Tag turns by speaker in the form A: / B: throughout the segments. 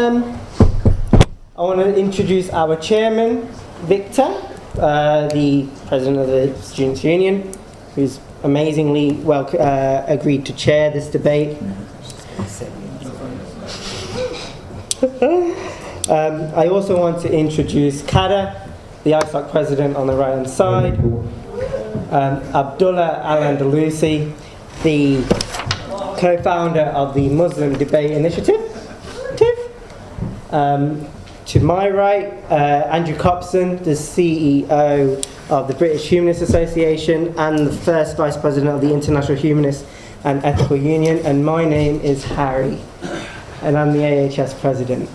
A: I want to introduce our chairman, Victor, the president of the Students' Union, who's amazingly agreed to chair this debate. I also want to introduce Kada, the ISOC president on the right-hand side, Abdullah al Andalusi, the co-founder of the Muslim Debate Initiative. To my right, Andrew Copson, the CEO of the British Humanist Association and the first vice president of the International Humanist and Ethical Union. And my name is Harry, and I'm the AHS president.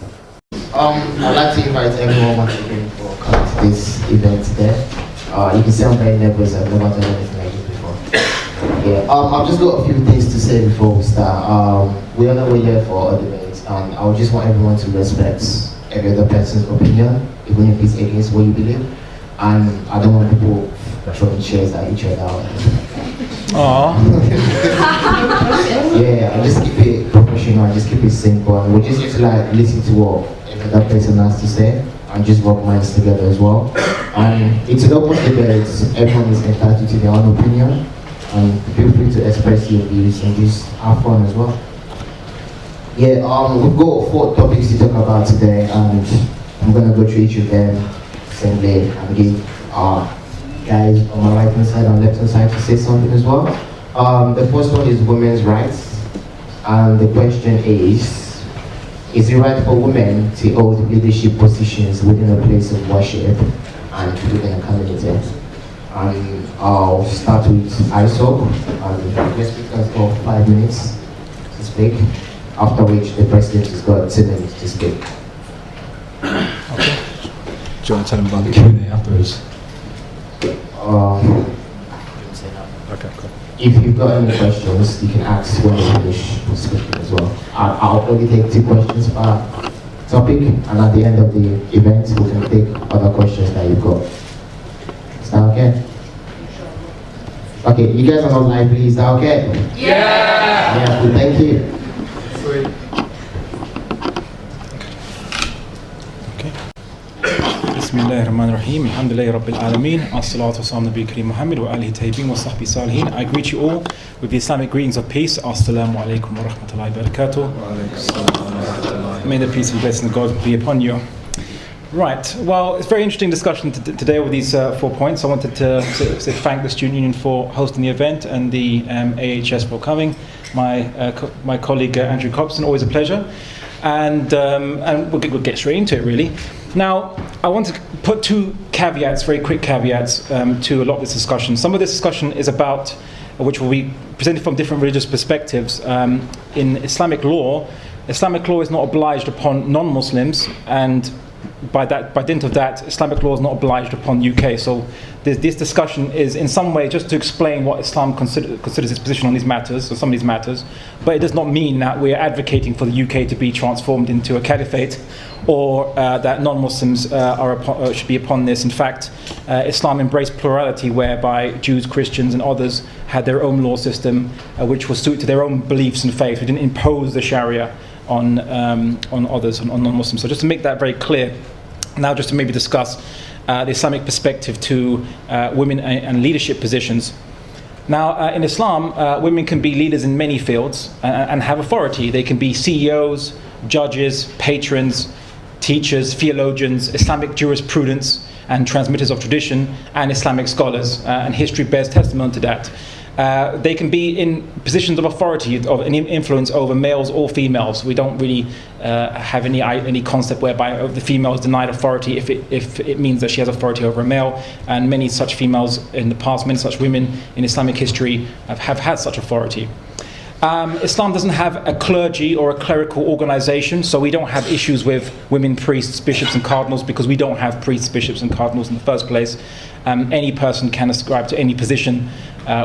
B: I'd like to invite everyone once again for coming to this event today. You can see I'm very nervous. I've never done anything like this before. Yeah, I've just got a few things to say before we start. We all know we're here for a debate, and I would just want everyone to respect every other person's opinion, even if it's against what you believe. And I don't want people throwing chairs at each other.
C: Aww.
B: Yeah, I just keep it professional, I just keep it simple, and we just need to like listen to what that person has to say and just work minds together as well. And it's an open debate, everyone is entitled to their own opinion, and feel free to express your views and just have fun as well. Yeah, we've got 4 topics to talk about today, and I'm gonna go through each of them simply and give our guys on my right hand side and left hand side to say something as well. The first one is women's rights, and the question is it right for women to hold leadership positions within a place of worship and within a community? And I'll start with ISOC, and the speakers got 5 minutes to speak, after which the president has got 2 minutes to speak.
C: Okay. Do you want to tell them about the Q&A afterwards? Okay, cool.
B: If you've got any questions, you can ask when you finish speaking as well. I'll only take 2 questions per topic, and at the end of the event, we can take other questions that you've got. Is that okay? Okay, you guys are not lively, is that okay?
D: Yeah!
B: Yeah, good, thank you.
D: Sweet.
C: Bismillahirrahmanirrahim. Alhamdulillahi Rabbil Alameen. As-salatu wa Nabi Kareem Muhammad wa alihi tayyibin wa sahbihi salihin. I greet you all with the Islamic greetings of peace. Assalamu alaikum wa rahmatullahi wa barakatuh. May the peace and blessing of God be upon you. Right, well, it's a very interesting discussion today with these 4 points. I wanted to thank the Student Union for hosting the event and the AHS for coming. My colleague Andrew Copson, always a pleasure. And we'll get straight into it, really. Now, I want to put 2 caveats, very quick caveats, to a lot of this discussion. Some of this discussion is about, which will be presented from different religious perspectives. In Islamic law is not obliged upon non-Muslims, and by dint of that, Islamic law is not obliged upon UK. So this discussion is in some way just to explain what Islam considers its position on these matters, or some of these matters, but it does not mean that we are advocating for the UK to be transformed into a caliphate, or that non-Muslims should be upon this. In fact, Islam embraced plurality, whereby Jews, Christians and others had their own law system, which was suited to their own beliefs and faith. We didn't impose the Sharia on others, on non-Muslims. So just to make that very clear, now just to maybe discuss the Islamic perspective to women and leadership positions. Now, in Islam, women can be leaders in many fields and have authority. They can be CEOs, judges, patrons, teachers, theologians, Islamic jurisprudence and transmitters of tradition, and Islamic scholars, and history bears testament to that. They can be in positions of authority, of any influence over males or females. We don't really have any concept whereby the female is denied authority if it means that she has authority over a male. And many such females in the past, many such women in Islamic history have had such authority. Islam doesn't have a clergy or a clerical organization, so we don't have issues with women priests, bishops and cardinals, because we don't have priests, bishops and cardinals in the first place. Any person can ascribe to any position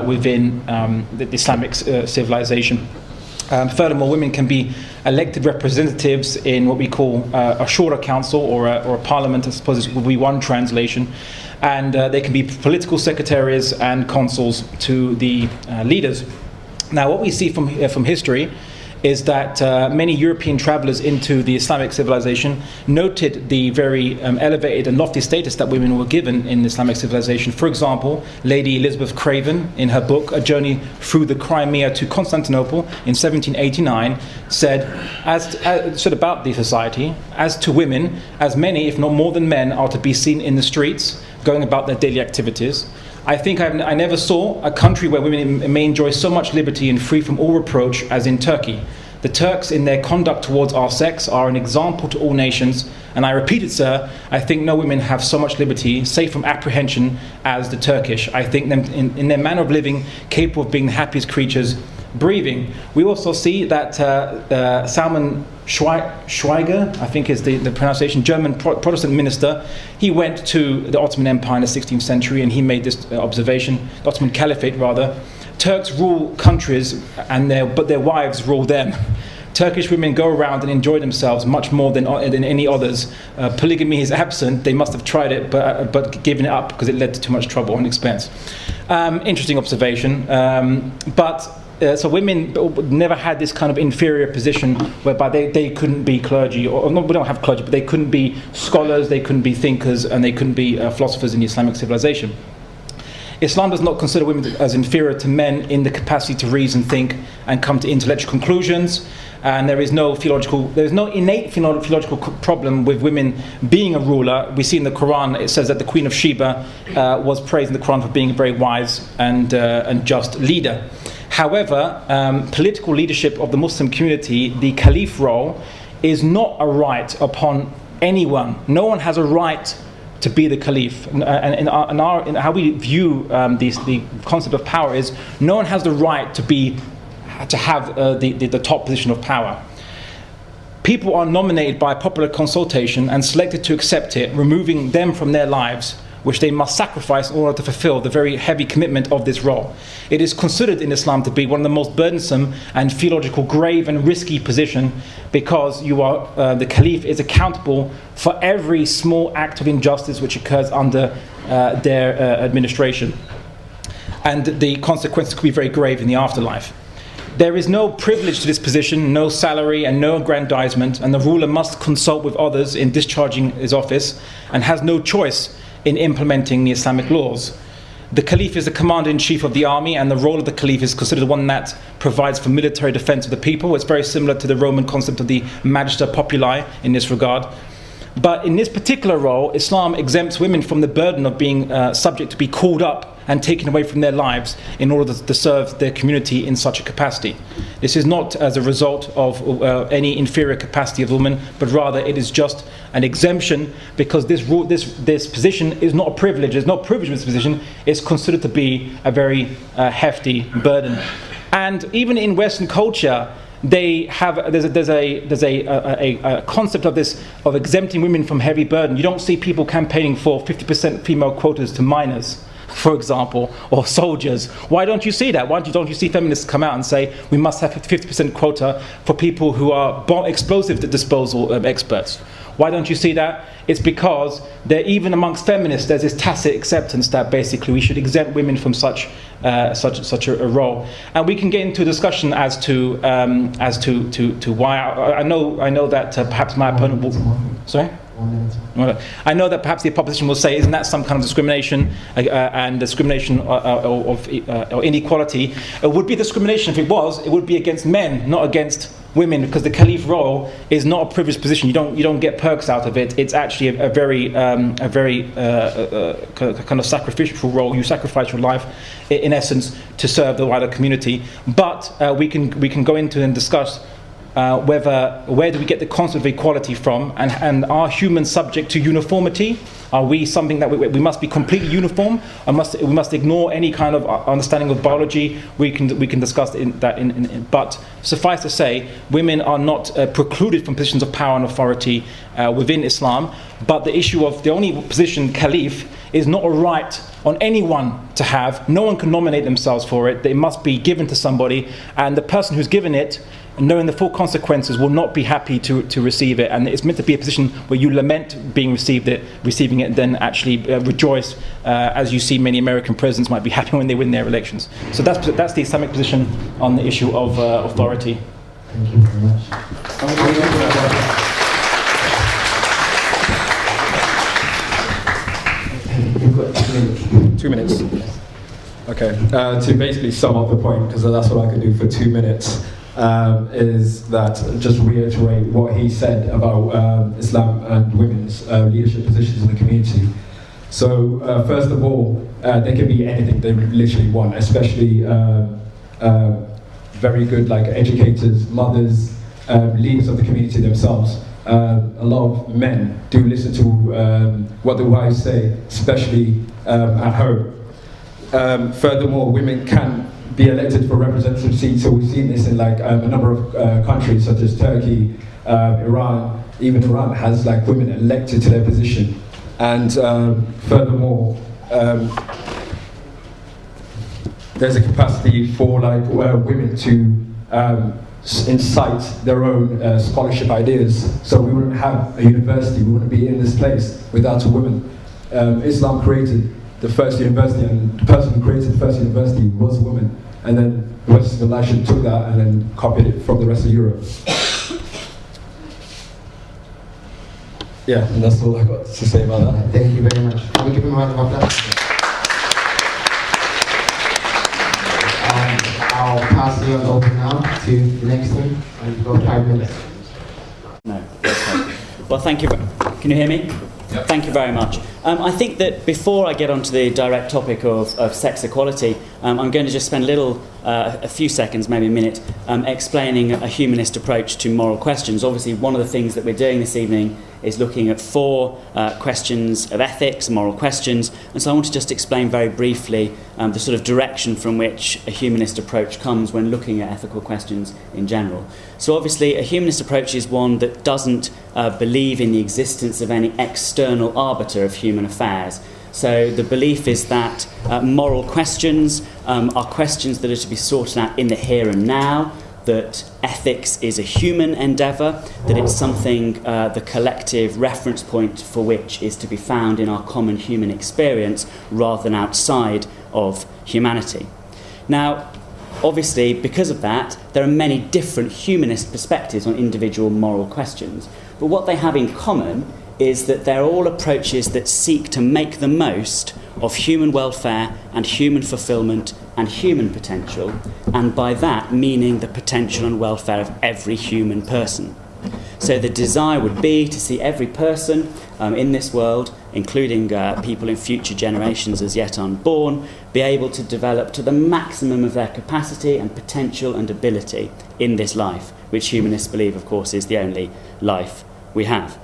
C: within the Islamic civilization. Furthermore, women can be elected representatives in what we call a shura council or a parliament, I suppose would be one translation. And they can be political secretaries and consuls to the leaders. Now, what we see from history is that many European travelers into the Islamic civilization noted the very elevated and lofty status that women were given in Islamic civilization. For example, Lady Elizabeth Craven, in her book A Journey Through the Crimea to Constantinople in 1789, said about the society, as to women, as many, if not more than men, are to be seen in the streets, going about their daily activities. I think I never saw a country where women may enjoy so much liberty and free from all reproach as in Turkey. The Turks, in their conduct towards our sex, are an example to all nations. And I repeat it, sir, I think no women have so much liberty, safe from apprehension, as the Turkish. I think them, in their manner of living, capable of being the happiest creatures breathing. We also see that Salman Schweiger, I think is the pronunciation, German Protestant minister, he went to the Ottoman Empire in the 16th century and he made this observation, the Ottoman Caliphate rather, Turks rule countries but their wives rule them. Turkish women go around and enjoy themselves much more than any others. Polygamy is absent. They must have tried it, but given it up because it led to too much trouble and expense. Interesting observation. So women never had this kind of inferior position whereby they couldn't be clergy, or no, we don't have clergy, but they couldn't be scholars, they couldn't be thinkers, and they couldn't be philosophers in the Islamic civilization. Islam does not consider women as inferior to men in the capacity to reason, think, and come to intellectual conclusions. And there is no innate theological problem with women being a ruler. We see in the Quran, it says that the Queen of Sheba was praised in the Quran for being a very wise and just leader. However, political leadership of the Muslim community, the caliph role, is not a right upon anyone. No one has a right to be the caliph. And in how we view the concept of power is, no one has the right to have the top position of power. People are nominated by popular consultation and selected to accept it, removing them from their lives, which they must sacrifice in order to fulfill the very heavy commitment of this role. It is considered in Islam to be one of the most burdensome and theological grave and risky position, because the caliph is accountable for every small act of injustice which occurs under their administration. And the consequences could be very grave in the afterlife. There is no privilege to this position, no salary and no aggrandizement, and the ruler must consult with others in discharging his office and has no choice in implementing the Islamic laws. The caliph is the commander-in-chief of the army, and the role of the caliph is considered one that provides for military defense of the people. It's very similar to the Roman concept of the magister populi in this regard. But in this particular role, Islam exempts women from the burden of being subject to be called up and taken away from their lives in order to serve their community in such a capacity. This is not as a result of any inferior capacity of women, but rather it is just an exemption, because this position is not a privilege. There's no privilege in this position. It's considered to be a very hefty burden. And even in Western culture, there's a concept of exempting women from heavy burden. You don't see people campaigning for 50% female quotas to minors, for example, or soldiers. Why don't you see that? Why don't you see feminists come out and say we must have 50% quota for people who are explosive disposal experts? Why don't you see that? It's because even amongst feminists there's this tacit acceptance that basically we should exempt women from such a role. And we can get into a discussion as to why. I know that perhaps my opponent will. Sorry? I know that perhaps the opposition will say, isn't that some kind of discrimination and discrimination or inequality? It would be discrimination if it would be against men, not against women, because the caliph role is not a privileged position. You don't get perks out of it. It's actually a very kind of sacrificial role. You sacrifice your life, in essence, to serve the wider community. But we can go into and discuss where do we get the concept of equality from, and are humans subject to uniformity? Are we something that we must be completely uniform, or we must ignore any kind of understanding of biology? We can discuss that but suffice to say, women are not precluded from positions of power and authority within Islam. But the issue of the only position, caliph, is not a right on anyone to have. No one can nominate themselves for it. It must be given to somebody, and the person who's given it, knowing the full consequences, will not be happy to receive it. And it's meant to be a position where you lament receiving it, and then actually rejoice, as you see many American presidents might be happy when they win their elections. So that's the Islamic position on the issue of authority.
B: Thank you very much. You've got 2 minutes.
E: 2 minutes. Okay. To basically sum up the point, because that's what I can do for 2 minutes, is that just reiterate what he said about Islam and women's leadership positions in the community. So first of all, they can be anything they literally want, especially very good like educators, mothers, leaders of the community themselves. A lot of men do listen to what the wives say, especially at home. Furthermore, women can be elected for representative seats, so we've seen this in like a number of countries such as Turkey, Iran. Even Iran has like women elected to their position. And furthermore, there's a capacity for like women to incite their own scholarship ideas. So we wouldn't have a university, we wouldn't be in this place without a woman. Islam created the first university, and the person who created the first university was a woman. And then the Western civilization took that and then copied it from the rest of Europe. Yeah, and that's all I got to say about that.
B: Thank you very much. Can we give him a round of applause? I'll pass you on over now to the next one, and you've got 5 minutes.
F: No. Okay. Well, thank you. Can you hear me? Yep. Thank you very much. I think that before I get onto the direct topic of sex equality, I'm going to just spend a few seconds, maybe a minute, explaining a humanist approach to moral questions. Obviously, one of the things that we're doing this evening is looking at 4 questions of ethics, moral questions, and so I want to just explain very briefly the sort of direction from which a humanist approach comes when looking at ethical questions in general. So obviously, a humanist approach is one that doesn't believe in the existence of any external arbiter of human affairs. So the belief is that moral questions are questions that are to be sorted out in the here and now, that ethics is a human endeavour, that it's something, the collective reference point for which is to be found in our common human experience rather than outside of humanity. Now, obviously, because of that, there are many different humanist perspectives on individual moral questions, but what they have in common is that they're all approaches that seek to make the most of human welfare and human fulfilment and human potential, and by that meaning the potential and welfare of every human person. So the desire would be to see every person in this world, including people in future generations as yet unborn, be able to develop to the maximum of their capacity and potential and ability in this life, which humanists believe, of course, is the only life we have.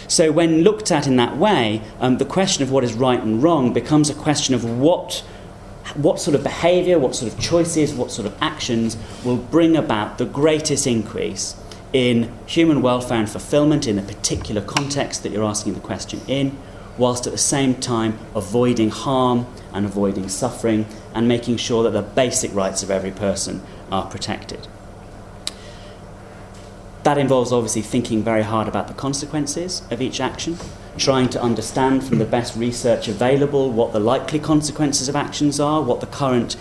F: So when looked at in that way, the question of what is right and wrong becomes a question of what sort of behaviour, what sort of choices, what sort of actions will bring about the greatest increase in human welfare and fulfilment in the particular context that you're asking the question in, whilst at the same time avoiding harm and avoiding suffering and making sure that the basic rights of every person are protected. That involves obviously thinking very hard about the consequences of each action, trying to understand from the best research available what the likely consequences of actions are, what the current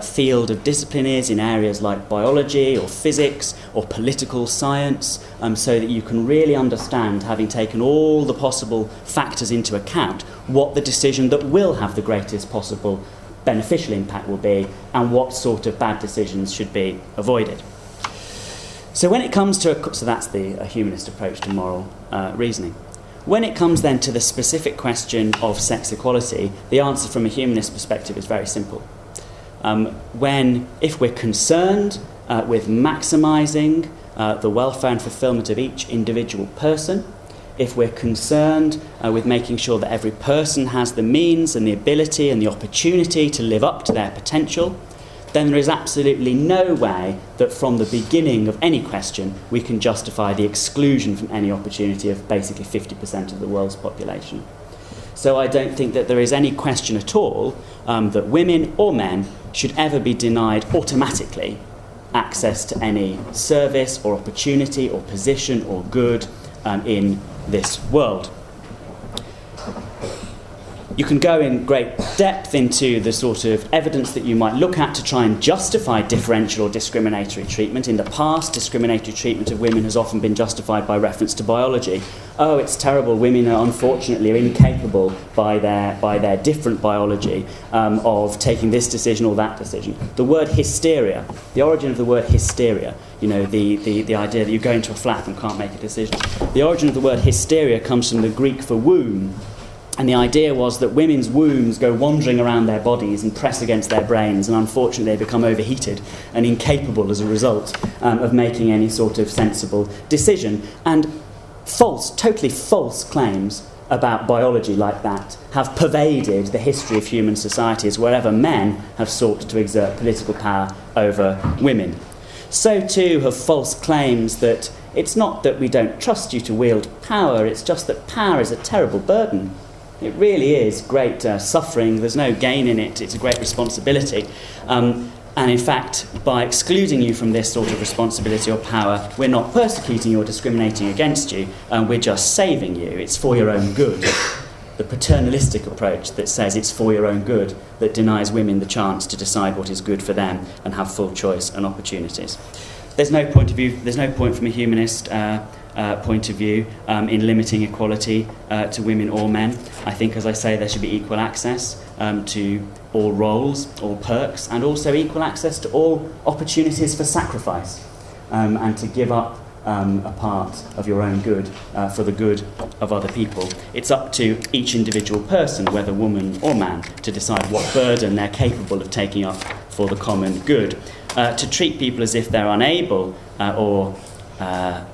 F: field of discipline is in areas like biology or physics or political science, so that you can really understand, having taken all the possible factors into account, what the decision that will have the greatest possible beneficial impact will be and what sort of bad decisions should be avoided. So when it comes to so that's a humanist approach to moral reasoning. When it comes then to the specific question of sex equality, the answer from a humanist perspective is very simple. If we're concerned with maximising the welfare and fulfilment of each individual person, if we're concerned with making sure that every person has the means and the ability and the opportunity to live up to their potential, then there is absolutely no way that from the beginning of any question we can justify the exclusion from any opportunity of basically 50% of the world's population. So I don't think that there is any question at all that women or men should ever be denied automatically access to any service or opportunity or position or good in this world. You can go in great depth into the sort of evidence that you might look at to try and justify differential or discriminatory treatment. In the past, discriminatory treatment of women has often been justified by reference to biology. Oh, it's terrible, women are unfortunately incapable by their different biology of taking this decision or that decision. The word hysteria, the origin of the word hysteria, you know, the idea that you go into a flat and can't make a decision. The origin of the word hysteria comes from the Greek for womb. And the idea was that women's wombs go wandering around their bodies and press against their brains, and unfortunately they become overheated and incapable as a result of making any sort of sensible decision. And totally false claims about biology like that have pervaded the history of human societies wherever men have sought to exert political power over women. So too have false claims that it's not that we don't trust you to wield power, it's just that power is a terrible burden. It really is great suffering, there's no gain in it, it's a great responsibility. And in fact, by excluding you from this sort of responsibility or power, we're not persecuting you or discriminating against you, we're just saving you. It's for your own good. The paternalistic approach that says it's for your own good, that denies women the chance to decide what is good for them and have full choice and opportunities. There's no point from a humanist point of view in limiting equality to women or men. I think, as I say, there should be equal access to all roles, all perks, and also equal access to all opportunities for sacrifice and to give up a part of your own good for the good of other people. It's up to each individual person, whether woman or man, to decide what burden they're capable of taking up for the common good. To treat people as if they're unable or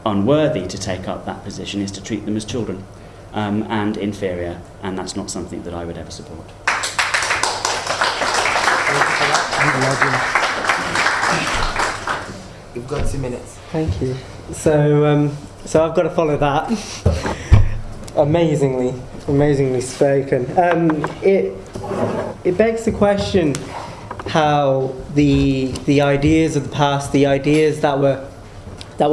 F: unworthy to take up that position is to treat them as children and inferior, and that's not something that I would ever support.
A: You've got 2 minutes. Thank you. So I've got to follow that. Amazingly spoken. It begs the question how the ideas of the past, the ideas that were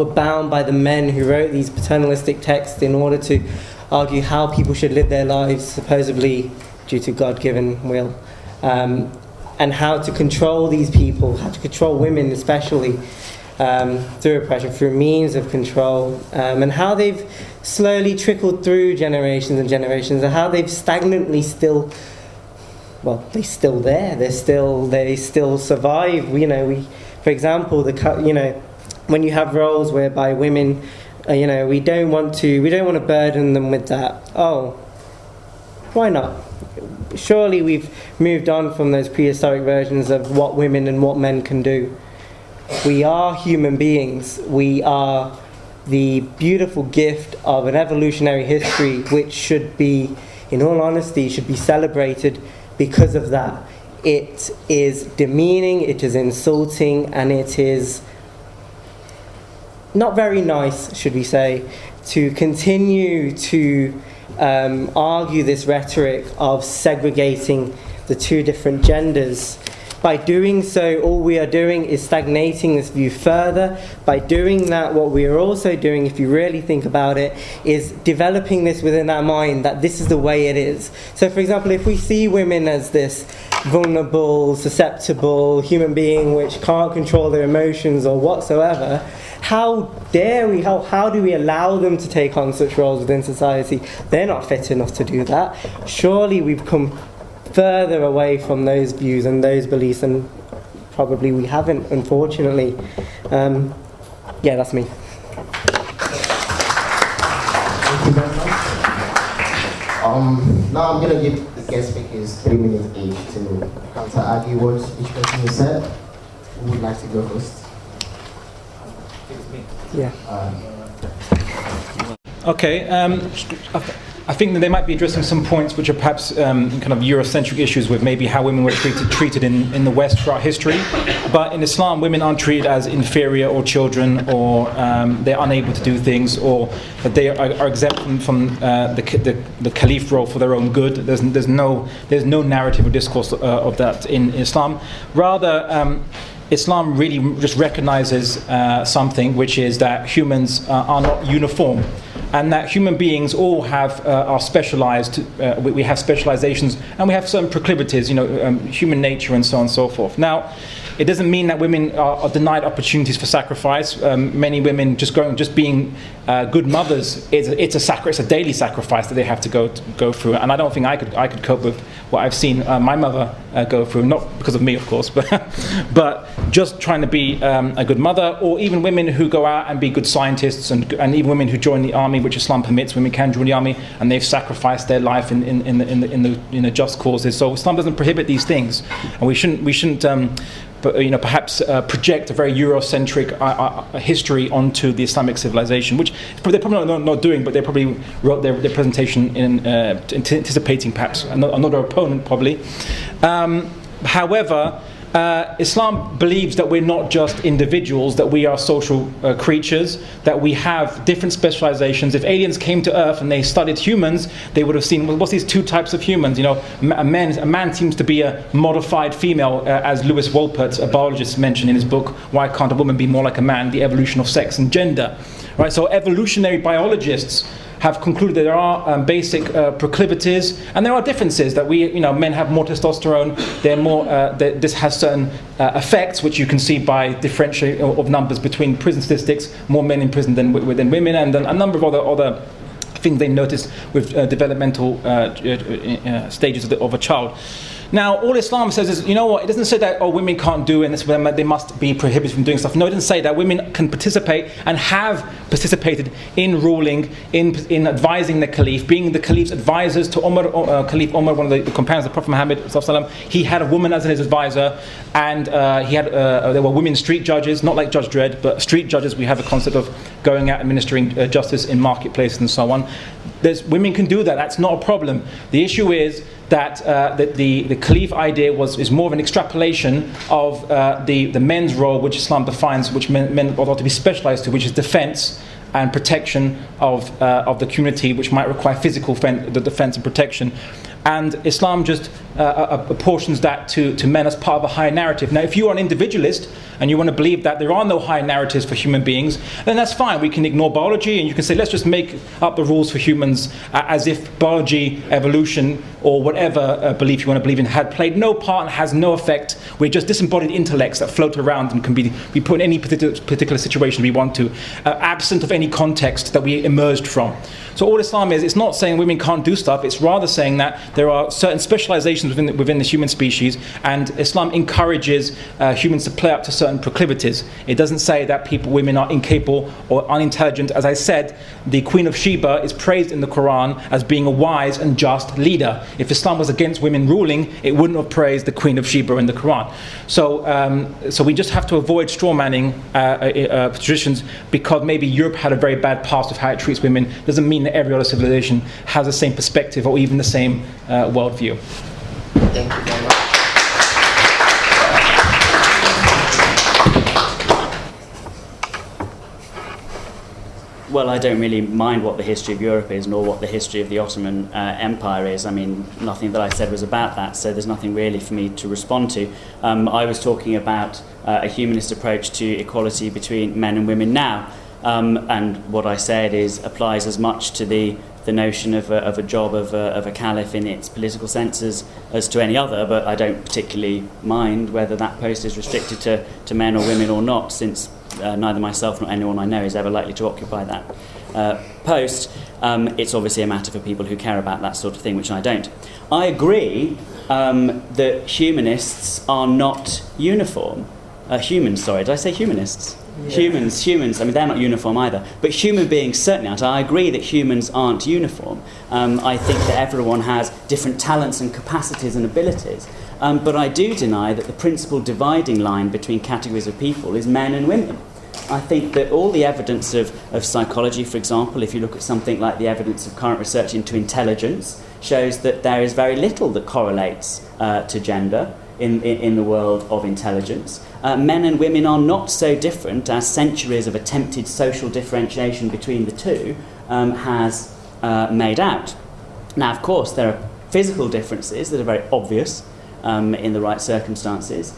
A: bound by the men who wrote these paternalistic texts in order to argue how people should live their lives, supposedly due to God-given will, and how to control these people, how to control women especially, through oppression, through means of control, and how they've slowly trickled through generations and generations, and how they've stagnantly they're still there. They still survive. For example, when you have roles whereby women, we don't want to burden them with that. Oh, why not? Surely we've moved on from those prehistoric versions of what women and what men can do. We are human beings. We are the beautiful gift of an evolutionary history, which should be, in all honesty, should be celebrated because of that. It is demeaning, it is insulting, and it is not very nice, should we say, to continue to argue this rhetoric of segregating the two different genders. By doing so, all we are doing is stagnating this view further. By doing that, what we are also doing, if you really think about it, is developing this within our mind that this is the way it is. So, for example, if we see women as this vulnerable, susceptible human being which can't control their emotions or whatsoever, how dare we, how do we allow them to take on such roles within society? They're not fit enough to do that. Surely we've come further away from those views and those beliefs, and probably we haven't, unfortunately. Yeah, that's me.
B: Thank you very much. Now I'm going to give the guest speakers 3 minutes each to counter-argue what each person has said. Who would like to go first?
A: Yeah.
C: Okay. I think that they might be addressing some points which are perhaps kind of Eurocentric issues with maybe how women were treated in the West throughout history. But in Islam, women aren't treated as inferior or children, or they're unable to do things, or that they are exempt from the caliph role for their own good. There's no narrative or discourse of that in Islam. Rather, Islam really just recognizes something, which is that humans are not uniform. and that human beings all are specialized. We have specializations, and we have certain proclivities, human nature and so on and so forth. Now, it doesn't mean that women are denied opportunities for sacrifice. Many women just being good mothers, it's a daily sacrifice that they have to go through. And I don't think I could cope with what I've seen my mother go through, not because of me, of course, but just trying to be a good mother, or even women who go out and be good scientists, and even women who join the army, which Islam permits. Women can join the army, and they've sacrificed their life in the just causes. So Islam doesn't prohibit these things, and we shouldn't. Perhaps project a very Eurocentric history onto the Islamic civilization, which they're probably not doing, but they probably wrote their presentation in anticipating perhaps another opponent, probably. However, Islam believes that we're not just individuals, that we are social creatures, that we have different specializations. If aliens came to Earth and they studied humans, they would have seen, well, what's these two types of humans? A man seems to be a modified female, as Lewis Wolpert, a biologist, mentioned in his book, Why Can't a Woman Be More Like a Man? The Evolution of Sex and Gender. Right? So evolutionary biologists have concluded that there are basic proclivities, and there are differences, that men have more testosterone. They're more. This has certain effects, which you can see by differential of numbers between prison statistics. More men in prison than women, and a number of other things they notice with developmental stages of a child. Now, all Islam says is, it doesn't say that, women can't do it, and they must be prohibited from doing stuff. No, it doesn't say that. Women can participate and have participated in ruling, in advising the Caliph, being the Caliph's advisors to Caliph Umar, one of the companions of the Prophet Muhammad. He had a woman as his advisor, and there were women street judges, not like Judge Dredd, but street judges. We have a concept of going out administering justice in marketplaces and so on. Women can do that. That's not a problem. The issue is that the Caliph idea is more of an extrapolation of the men's role, which Islam defines, which men ought to be specialized to, which is defense and protection of the community, which might require physical defense and protection. And Islam just apportions that to men as part of a higher narrative. Now, if you are an individualist and you want to believe that there are no higher narratives for human beings, then that's fine. We can ignore biology, and you can say, let's just make up the rules for humans as if biology, evolution, or whatever belief you want to believe in had played no part and has no effect. We're just disembodied intellects that float around and can be put in any particular situation we want to, absent of any context that we emerged from. So all Islam is, it's not saying women can't do stuff, it's rather saying that there are certain specializations within the human species, and Islam encourages humans to play up to certain proclivities. It doesn't say that women are incapable or unintelligent. As I said, the Queen of Sheba is praised in the Quran as being a wise and just leader. If Islam was against women ruling, it wouldn't have praised the Queen of Sheba in the Quran. So we just have to avoid strawmanning traditions, because maybe Europe had a very bad past of how it treats women. Doesn't mean that every other civilization has the same perspective or even the same worldview.
A: Thank you very much.
F: Well, I don't really mind what the history of Europe is, nor what the history of the Ottoman Empire is. I mean, nothing that I said was about that, so there's nothing really for me to respond to. I was talking about a humanist approach to equality between men and women now, and what I said applies as much to the notion of a job of a caliph in its political sense as to any other, but I don't particularly mind whether that post is restricted to men or women or not, since neither myself nor anyone I know is ever likely to occupy that post. It's obviously a matter for people who care about that sort of thing, which I don't. I agree that humanists are not uniform. Humans, sorry, did I say humanists? Yeah. Humans, I mean, they're not uniform either. But human beings certainly aren't. I agree that humans aren't uniform. I think that everyone has different talents and capacities and abilities. But I do deny that the principal dividing line between categories of people is men and women. I think that all the evidence of psychology, for example, if you look at something like the evidence of current research into intelligence, shows that there is very little that correlates to gender in the world of intelligence. Men and women are not so different as centuries of attempted social differentiation between the two has made out. Now, of course, there are physical differences that are very obvious in the right circumstances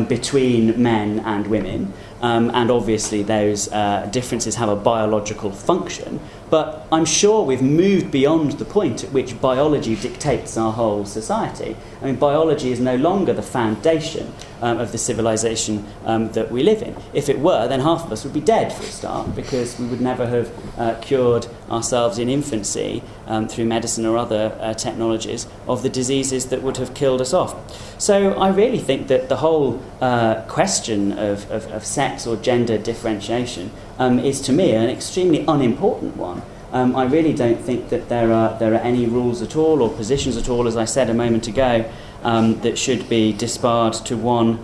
F: between men and women, and obviously those differences have a biological function, But I'm sure we've moved beyond the point at which biology dictates our whole society. I mean, biology is no longer the foundation of the civilization that we live in. If it were, then half of us would be dead for a start, because we would never have cured ourselves in infancy through medicine or other technologies of the diseases that would have killed us off. So I really think that the whole question of sex or gender differentiation is, to me, an extremely unimportant one. I really don't think that there are any rules at all or positions at all, as I said a moment ago, that should be disbarred to one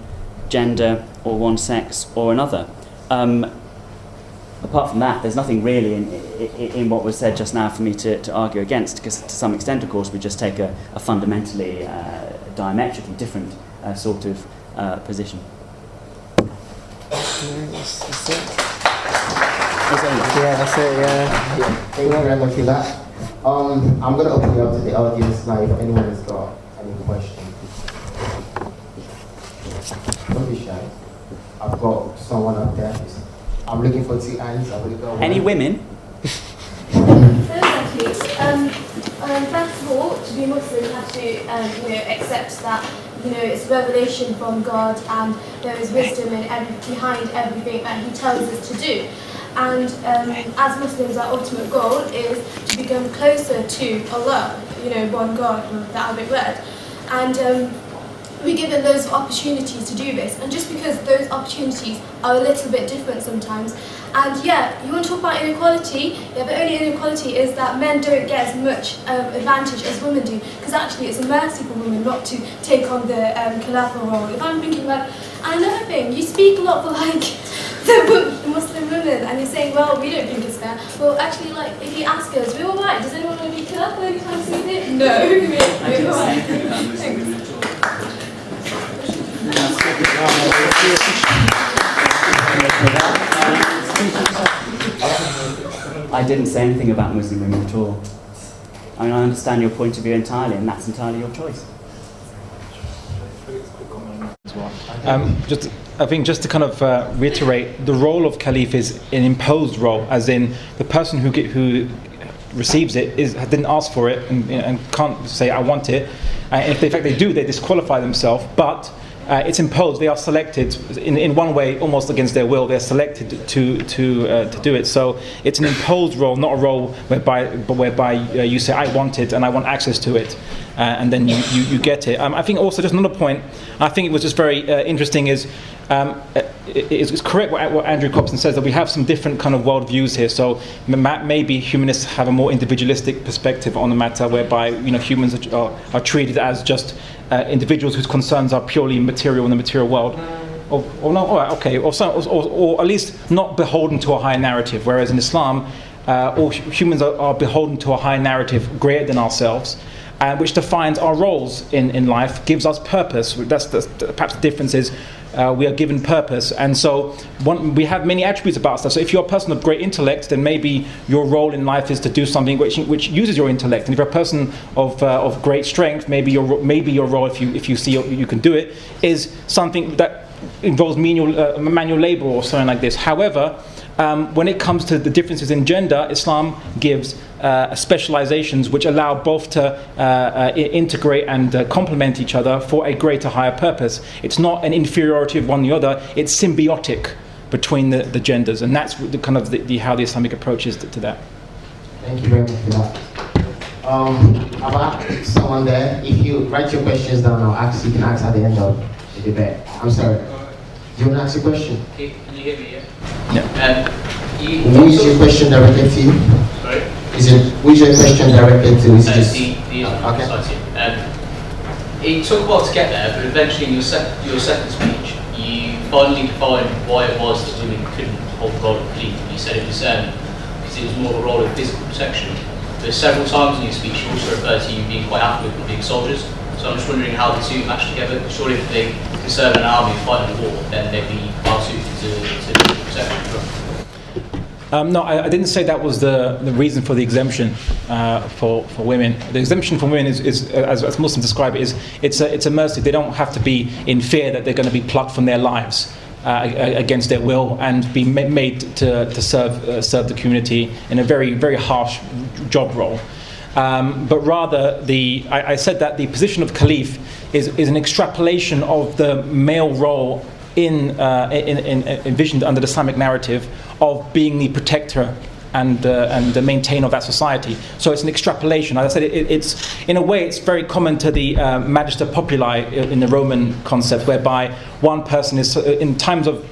F: gender or one sex or another. Apart from that, there's nothing really in what was said just now for me to argue against, because to some extent, of course, we just take a fundamentally diametrically different sort of position.
A: Yeah, that's it, yeah.
B: Thank you very much for that. I'm going to open it up to the audience now if anyone has got any questions. Don't be shy. I've got someone up there. I'm looking for 2 hands. I've got one.
F: Any women?
G: Exactly. First of all, to be Muslim, you have to accept that it's revelation from God, and there is wisdom behind everything that He tells us to do. And as Muslims, our ultimate goal is to become closer to Allah, one God, the Arabic word. And we're given those opportunities to do this. And just because those opportunities are a little bit different sometimes, and yeah, you want to talk about inequality, yeah, the only inequality is that men don't get as much advantage as women do, because actually it's a mercy for women not to take on the Khilafah role. If I'm thinking about, and another thing, you speak a lot for the Muslim women, and you're saying, well, we don't think it's fair. Well, actually, if you ask us, we're all right. Does anyone want to be Khilafah anytime soon? No, we're all right. Thanks.
F: I didn't say anything about Muslim women at all. I mean, I understand your point of view entirely, and that's entirely your choice.
C: I think just to kind of reiterate, the role of Caliph is an imposed role, as in the person who receives it didn't ask for it and can't say, I want it. And if in fact they do, they disqualify themselves, but it's imposed. They are selected in one way, almost against their will. They're selected to do it. So it's an imposed role, not a role whereby you say, I want it and I want access to it, and then you get it. I think also just another point. I think it was just very interesting is. It's correct what Andrew Copson says, that we have some different kind of worldviews here. So maybe humanists have a more individualistic perspective on the matter, whereby humans are treated as just individuals whose concerns are purely material in the material world, or no, all right, okay, or at least not beholden to a higher narrative. Whereas in Islam, all humans are beholden to a higher narrative greater than ourselves, which defines our roles in life, gives us purpose. That's perhaps the difference is. We are given purpose, and so we have many attributes about us. So if you're a person of great intellect, then maybe your role in life is to do something which uses your intellect. And if you're a person of great strength, maybe your role, if you see you can do it, is something that involves manual labor or something like this. However, when it comes to the differences in gender, Islam gives specializations which allow both to integrate and complement each other for a greater, higher purpose. It's not an inferiority of one or the other, it's symbiotic between the genders, and that's the kind of how the Islamic approach is to that.
B: Thank you very much for that. About someone there, if you write your questions down, you can ask at the end of the debate. I'm sorry. Do you want to ask a question?
D: Can you hear me?
C: Yeah.
B: Who is your question directed to?
D: Sorry?
B: Who is your question directed to? Is it just...
D: the
B: okay.
D: Society. It took a while to get there, but eventually in your second speech, you finally defined why it was that women couldn't hold the role of lead. You said it was because it was more of a role of physical protection. But several times in your speech, you also referred to you being quite happy with being soldiers. So I'm just wondering how the two match together. Surely if they can serve an army and fight in a war, then they'd be well suited to protection.
C: No, I didn't say that was the reason for the exemption for women. The exemption for women is as Muslims describe it, it's a mercy. They don't have to be in fear that they're going to be plucked from their lives against their will and be made to serve the community in a very, very harsh job role. But rather, I said that the position of caliph is an extrapolation of the male role envisioned under the Islamic narrative of being the protector and the maintainer of that society. So it's an extrapolation. As I said, it's in a way it's very common to the magister populi in the Roman concept, whereby one person is in times of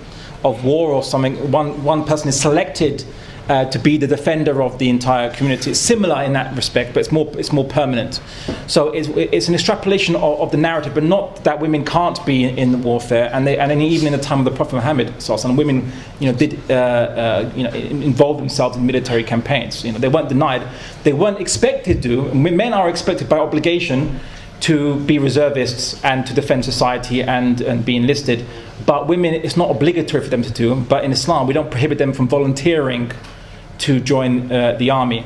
C: war or something, one person is selected to be the defender of the entire community. It's similar in that respect, but it's more permanent. So it's an extrapolation of the narrative, but not that women can't be in the warfare. And even in the time of the Prophet Muhammad, women, did involve themselves in military campaigns. They weren't denied. They weren't expected to. Men are expected by obligation to be reservists and to defend society and be enlisted. But women, it's not obligatory for them to do. But in Islam, we don't prohibit them from volunteering to join the army.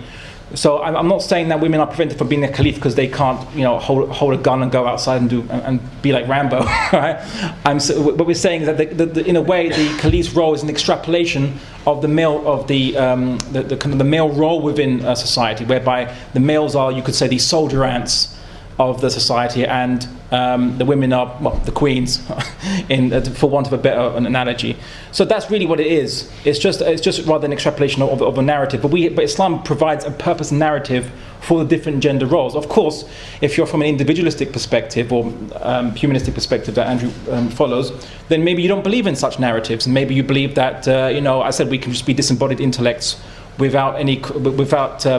C: So I'm not saying that women are prevented from being a caliph because they can't, hold a gun and go outside and be like Rambo, right? What we're saying is that in a way the caliph's role is an extrapolation of the male the male role within society, whereby the males are, you could say, the soldier ants of the society, and the women are the queens, for want of a better analogy. So that's really what it is. It's just rather an extrapolation of a narrative. But Islam provides a purpose narrative for the different gender roles. Of course, if you're from an individualistic perspective or humanistic perspective that Andrew follows, then maybe you don't believe in such narratives, and maybe you believe that I said we can just be disembodied intellects without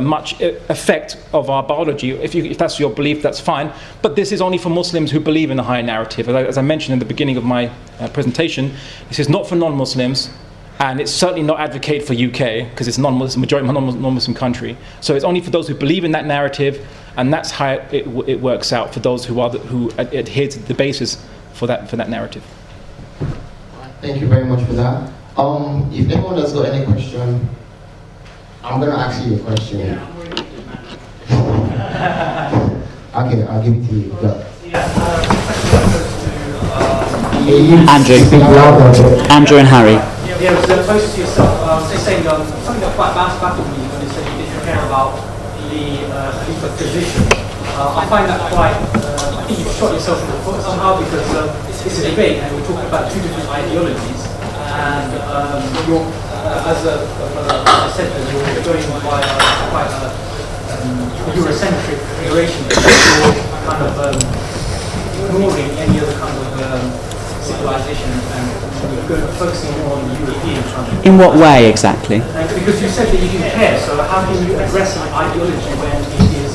C: much effect of our biology. If that's your belief, that's fine. But this is only for Muslims who believe in a higher narrative. As I mentioned in the beginning of my presentation, this is not for non-Muslims, and it's certainly not advocated for UK because it's majority non-Muslim country. So it's only for those who believe in that narrative, and that's how it works out for those who adhere to the basis for that narrative.
B: Thank you very much for that. If anyone has got any question, I'm going to ask you a question. Okay, I'll give it to you. Go.
F: Andrew and Harry.
H: Yeah, it was close to yourself. Saying something that quite bounced back on me when you said you didn't care about the Khalifa position. I find that quite. I think you've shot yourself in the foot somehow, because it's a debate and we're talking about two different ideologies. And as I said, you're going by quite a Eurocentric narration. You're kind of ignoring any other kind of civilization and you're focusing more on the European kind.
F: In what way exactly?
H: Because you said that you didn't care, so how can you address an ideology when it is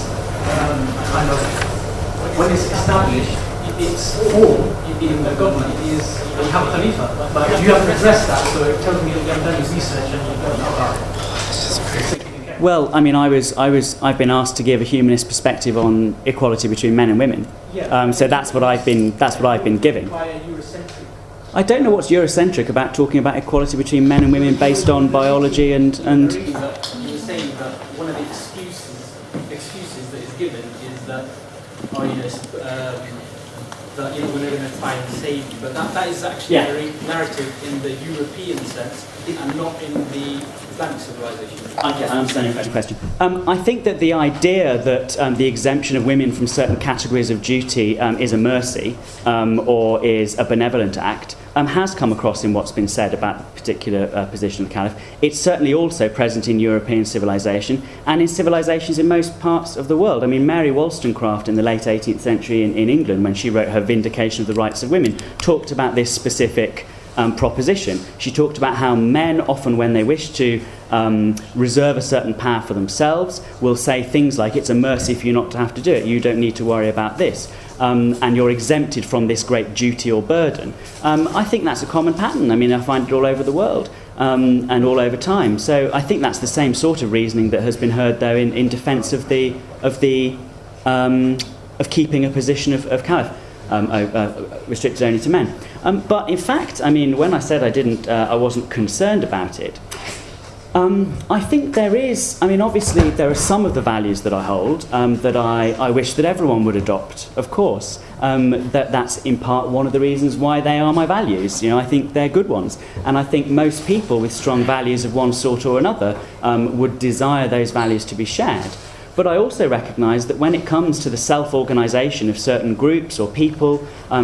H: when it's established, its form in the government is you have a Khalifa, but you haven't addressed that, so it tells me that you haven't done your research and you don't know about it.
F: Well, I mean, I've been asked to give a humanist perspective on equality between men and women.
H: Yeah.
F: So that's what I've been giving.
H: By a Eurocentric.
F: I don't know what's Eurocentric about talking about equality between men and women based on biology and.
H: You were saying that one of the excuses that is given is that that we're going to try and save you, but that is actually a narrative in the European sense and not in the Islamic civilization.
F: Okay, I understand your question. I think that the idea that the exemption of women from certain categories of duty is a mercy or is a benevolent act has come across in what's been said about the particular position of the Caliph. It's certainly also present in European civilization and in civilizations in most parts of the world. I mean, Mary Wollstonecraft in the late 18th century in England, when she wrote her Vindication of the Rights of Women, talked about this specific proposition. She talked about how men, often when they wish to reserve a certain power for themselves, will say things like, it's a mercy for you not to have to do it, you don't need to worry about this, and you're exempted from this great duty or burden. I think that's a common pattern. I mean, I find it all over the world and all over time. So I think that's the same sort of reasoning that has been heard, though, in defence of keeping a position of caliph. Restricted only to men. But in fact, I mean, when I said I wasn't concerned about it, I think there is. I mean, obviously, there are some of the values that I hold that I wish that everyone would adopt, of course. That's in part one of the reasons why they are my values. You know, I think they're good ones. And I think most people with strong values of one sort or another would desire those values to be shared. But I also recognise that when it comes to the self-organisation of certain groups or people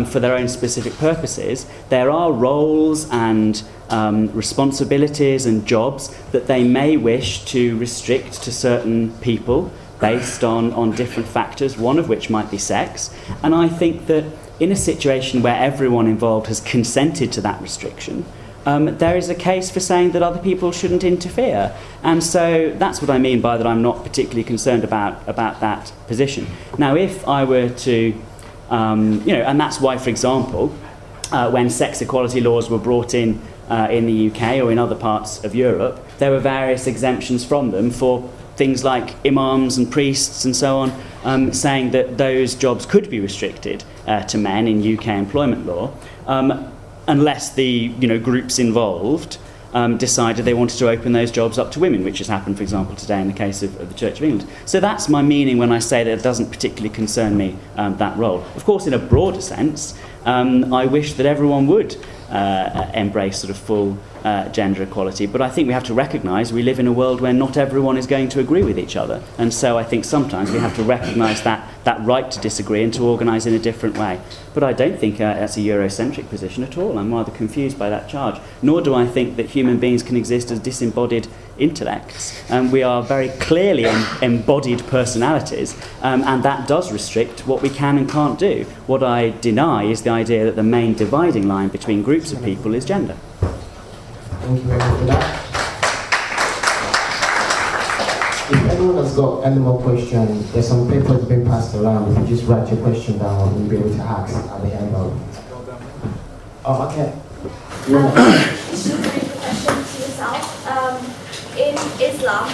F: for their own specific purposes, there are roles and responsibilities and jobs that they may wish to restrict to certain people based on different factors, one of which might be sex. And I think that in a situation where everyone involved has consented to that restriction, there is a case for saying that other people shouldn't interfere. And so that's what I mean by that I'm not particularly concerned about that position. Now, if I were to, and that's why, for example, when sex equality laws were brought in the UK or in other parts of Europe, there were various exemptions from them for things like imams and priests and so on, saying that those jobs could be restricted to men in UK employment law. Unless the groups involved decided they wanted to open those jobs up to women, which has happened, for example, today in the case of the Church of England. So that's my meaning when I say that it doesn't particularly concern me, that role. Of course, in a broader sense, I wish that everyone would embrace sort of full gender equality, but I think we have to recognise we live in a world where not everyone is going to agree with each other, and so I think sometimes we have to recognise that right to disagree and to organise in a different way. But I don't think that's a Eurocentric position at all. I'm rather confused by that charge. Nor do I think that human beings can exist as disembodied intellects. We are very clearly embodied personalities, and that does restrict what we can and can't do. What I deny is the idea that the main dividing line between groups of people is gender.
B: Thank you very much for that. If anyone has got any more questions, there's some papers being passed around. If you just write your question down, we'll be able to ask at the end of it. Oh, okay.
G: Just a brief question to yourself. In Islam,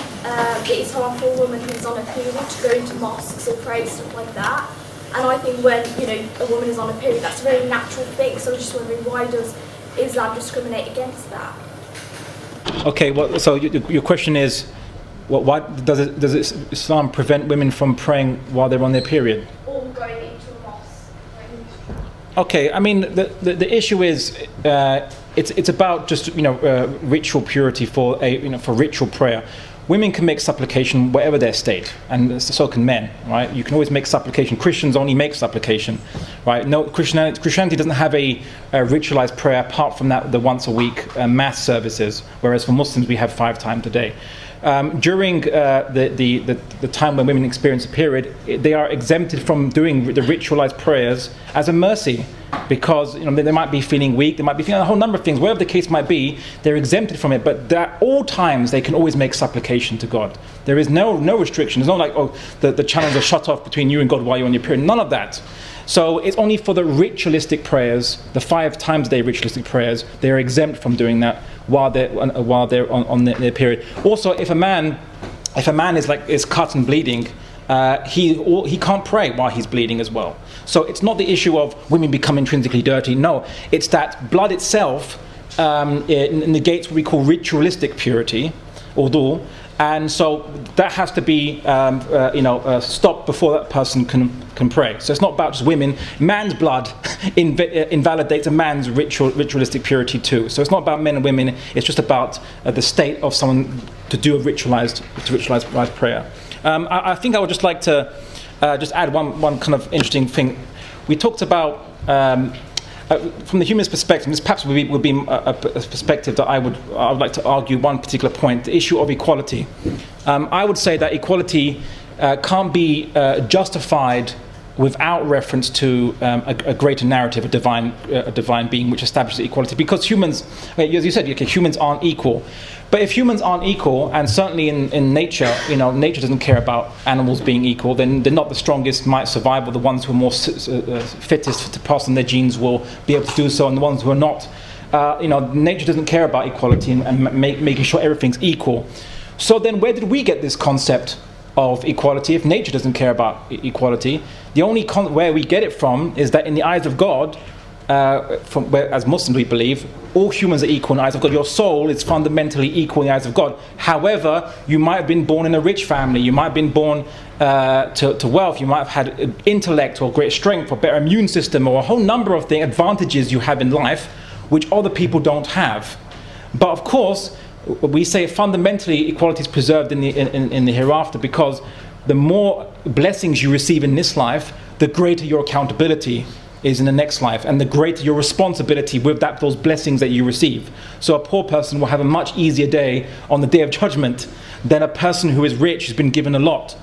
G: it is harmful for a woman who's on a period to go into mosques or pray, stuff like that. And I think when a woman is on a period, that's a very natural thing. So I'm just wondering, why does Islam discriminate against that?
C: Okay, well, so your question is, why does Islam prevent women from praying while they're on their period?
G: Or going into a mosque?
C: Okay, I mean the issue is it's about just ritual purity for ritual prayer. Women can make supplication whatever their state, and so can men, right? You can always make supplication. Christians only make supplication, right? No, Christianity doesn't have a ritualized prayer apart from the once a week mass services, whereas for Muslims we have 5 times a day. During the time when women experience a period, they are exempted from doing the ritualized prayers as a mercy, because they might be feeling weak, they might be feeling a whole number of things, whatever the case might be, they're exempted from it. But at all times they can always make supplication to God. There is no restriction. It's not like the channels are shut off between you and God while you're on your period. None of that. So it's only for the ritualistic prayers, the 5 times a day ritualistic prayers, they are exempt from doing that while they're on their period. Also, if a man is cut and bleeding, he can't pray while he's bleeding as well. So it's not the issue of women become intrinsically dirty. No, it's that blood itself negates what we call ritualistic purity, wudu, and so that has to be stopped before that person can pray. So it's not about just women. Man's blood invalidates a man's ritualistic purity too. So it's not about men and women. It's just about the state of someone to do a ritualized prayer. I think I would just like to just add one kind of interesting thing. We talked about from the humanist perspective. This perhaps would be a perspective that I would like to argue one particular point: the issue of equality. I would say that equality can't be justified without reference to a greater narrative, a divine being which establishes equality. Because humans, as you said, humans aren't equal. But if humans aren't equal, and certainly in nature, nature doesn't care about animals being equal, then they're not the strongest might survive, or the ones who are more fittest to pass on their genes will be able to do so, and the ones who are not. Nature doesn't care about equality and making sure everything's equal. So then where did we get this concept of equality if nature doesn't care about equality? The only where we get it from is that in the eyes of God, as Muslims we believe, all humans are equal in the eyes of God. Your soul is fundamentally equal in the eyes of God. However, you might have been born in a rich family, you might have been born to wealth, you might have had intellect or great strength or better immune system or a whole number of advantages you have in life which other people don't have. But of course, we say fundamentally equality is preserved in the hereafter, because the more blessings you receive in this life, the greater your accountability is in the next life, and the greater your responsibility with those blessings that you receive. So a poor person will have a much easier day on the day of judgment than a person who is rich, who's been given a lot.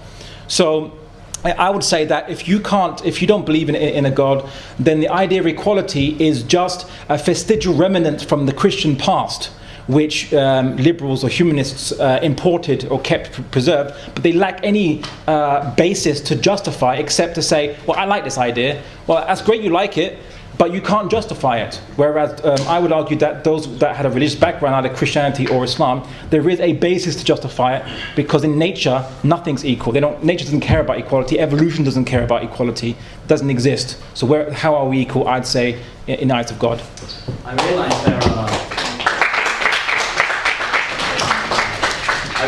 C: So I would say that if you don't believe in a God, then the idea of equality is just a vestigial remnant from the Christian past, which liberals or humanists imported or kept preserved, but they lack any basis to justify, except to say, well, I like this idea. Well, that's great you like it, but you can't justify it. Whereas I would argue that those that had a religious background, either Christianity or Islam, there is a basis to justify it, because in nature, nothing's equal. Nature doesn't care about equality. Evolution doesn't care about equality. It doesn't exist. So how are we equal? I'd say in the eyes of God.
F: I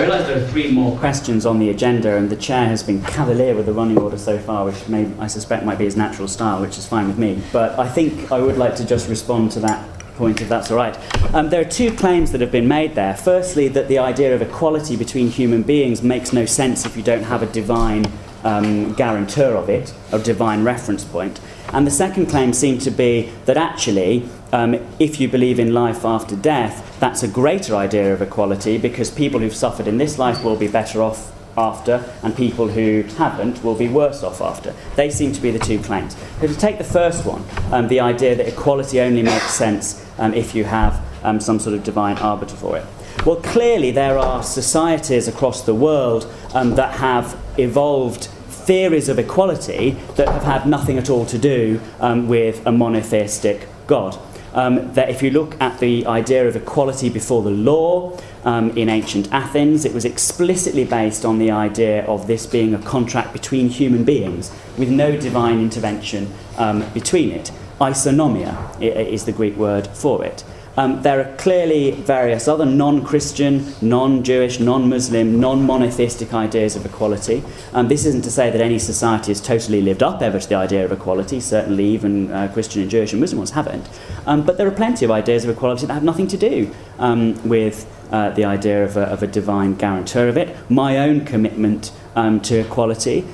F: realise there are 3 more questions on the agenda, and the chair has been cavalier with the running order so far, which I suspect might be his natural style, which is fine with me. But I think I would like to just respond to that point, if that's all right. There are 2 claims that have been made there. Firstly, that the idea of equality between human beings makes no sense if you don't have a divine guarantor of it, a divine reference point. And the second claim seemed to be that actually, if you believe in life after death, that's a greater idea of equality, because people who've suffered in this life will be better off after, and people who haven't will be worse off after. They seem to be the 2 claims. But to take the first one, the idea that equality only makes sense if you have some sort of divine arbiter for it. Well, clearly there are societies across the world that have evolved theories of equality that have had nothing at all to do with a monotheistic God. That if you look at the idea of equality before the law in ancient Athens, it was explicitly based on the idea of this being a contract between human beings with no divine intervention between it. Isonomia is the Greek word for it. There are clearly various other non-Christian, non-Jewish, non-Muslim, non-monotheistic ideas of equality. This isn't to say that any society has totally lived up ever to the idea of equality. Certainly even Christian and Jewish and Muslim ones haven't. But there are plenty of ideas of equality that have nothing to do with the idea of a divine guarantor of it. My own commitment to equality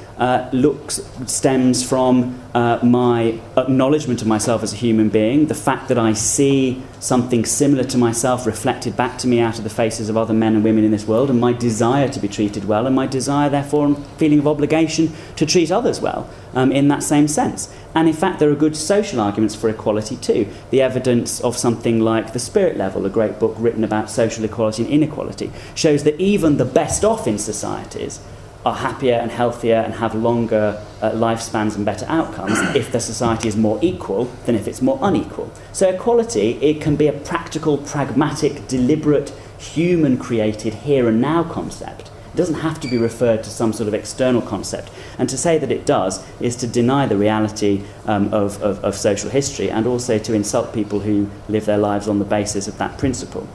F: stems from my acknowledgement of myself as a human being, the fact that I see something similar to myself reflected back to me out of the faces of other men and women in this world, and my desire to be treated well, and my desire, therefore, and feeling of obligation to treat others well in that same sense. And in fact, there are good social arguments for equality too. The evidence of something like The Spirit Level, a great book written about social equality and inequality, shows that even the best off in societies are happier and healthier and have longer lifespans and better outcomes if the society is more equal than if it's more unequal. So equality, it can be a practical, pragmatic, deliberate, human-created here and now concept. It doesn't have to be referred to some sort of external concept. And to say that it does is to deny the reality of social history, and also to insult people who live their lives on the basis of that principle.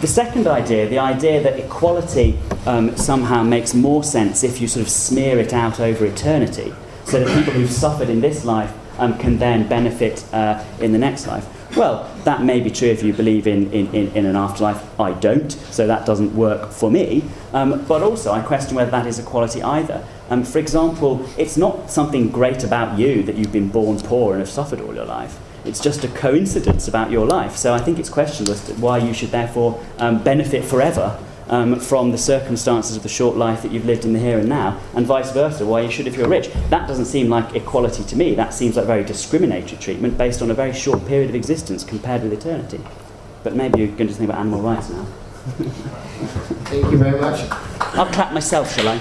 F: The second idea, the idea that equality somehow makes more sense if you sort of smear it out over eternity, so that people who've suffered in this life can then benefit in the next life. Well, that may be true if you believe in an afterlife. I don't, so that doesn't work for me. But also, I question whether that is equality either. For example, it's not something great about you that you've been born poor and have suffered all your life. It's just a coincidence about your life. So I think it's questionable as to why you should therefore benefit forever from the circumstances of the short life that you've lived in the here and now, and vice versa, why you should if you're rich. That doesn't seem like equality to me. That seems like very discriminatory treatment based on a very short period of existence compared with eternity. But maybe you're going to think about animal rights now.
B: Thank you very much.
F: I'll clap myself, shall I?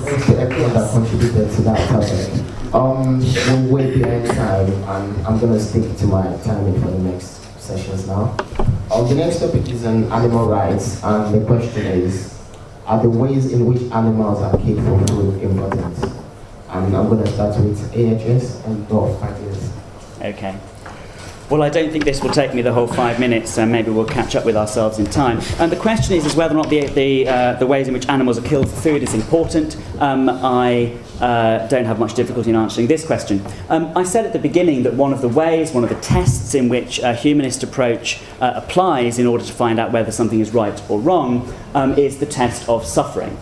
B: Thanks to everyone that contributed to that topic. We're way behind time, and I'm going to stick to my timing for the next sessions now. The next topic is on animal rights, and the question is, are the ways in which animals are killed for food important? And I'm going to start with AHS and go 5 years.
F: Okay. Well, I don't think this will take me the whole 5 minutes, so maybe we'll catch up with ourselves in time. And the question is whether or not the ways in which animals are killed for food is important. I don't have much difficulty in answering this question. I said at the beginning that one of the tests in which a humanist approach applies in order to find out whether something is right or wrong is the test of suffering.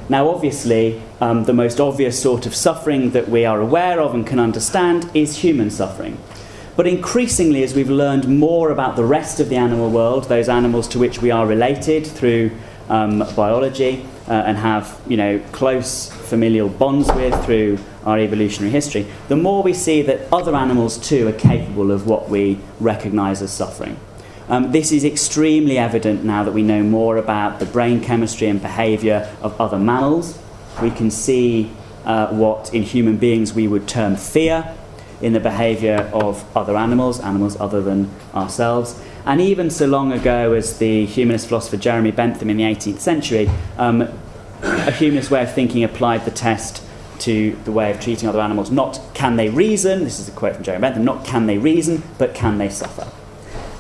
F: Now, obviously, the most obvious sort of suffering that we are aware of and can understand is human suffering. But increasingly, as we've learned more about the rest of the animal world, those animals to which we are related through biology and have, close familial bonds with through our evolutionary history, the more we see that other animals too are capable of what we recognise as suffering. This is extremely evident now that we know more about the brain chemistry and behaviour of other mammals. We can see what in human beings we would term fear in the behaviour of other animals other than ourselves. And even so long ago as the humanist philosopher Jeremy Bentham in the 18th century, a humanist way of thinking applied the test to the way of treating other animals. Not can they reason, this is a quote from Jeremy Bentham, not can they reason, but can they suffer.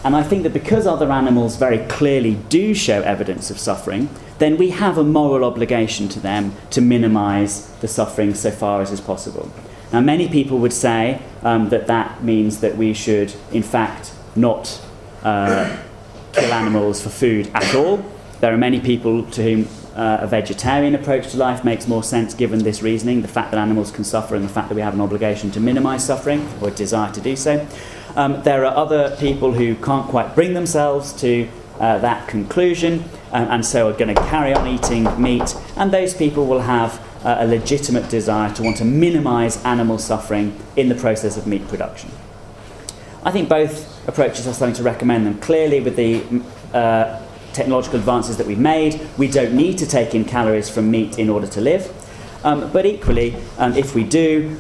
F: And I think that because other animals very clearly do show evidence of suffering, then we have a moral obligation to them to minimise the suffering so far as is possible. Now, many people would say that means that we should, in fact, not kill animals for food at all. There are many people to whom a vegetarian approach to life makes more sense given this reasoning, the fact that animals can suffer and the fact that we have an obligation to minimise suffering, or a desire to do so. There are other people who can't quite bring themselves to that conclusion and so are going to carry on eating meat, and those people will have a legitimate desire to want to minimise animal suffering in the process of meat production. I think both approaches are something to recommend them. Clearly, with the technological advances that we've made, we don't need to take in calories from meat in order to live. But equally, if we do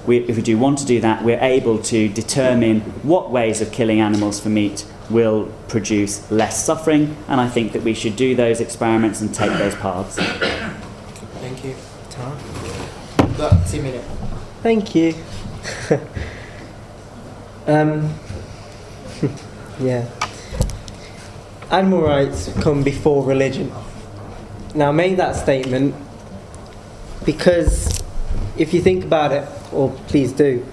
F: want to do that, we're able to determine what ways of killing animals for meat will produce less suffering, and I think that we should do those experiments and take those paths.
A: Thank you. Got 2 minutes. Thank you. Yeah. Animal rights come before religion. Now, I made that statement because if you think about it, or please do,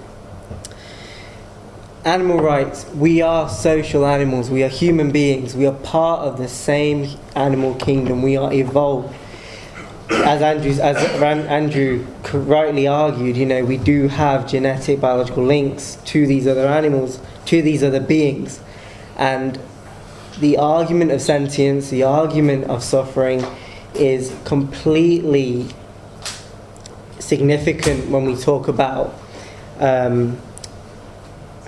A: animal rights, we are social animals, we are human beings, we are part of the same animal kingdom, we are evolved. As Andrew rightly argued, we do have genetic biological links to these other animals, to these other beings. And the argument of sentience, the argument of suffering is completely significant when we talk about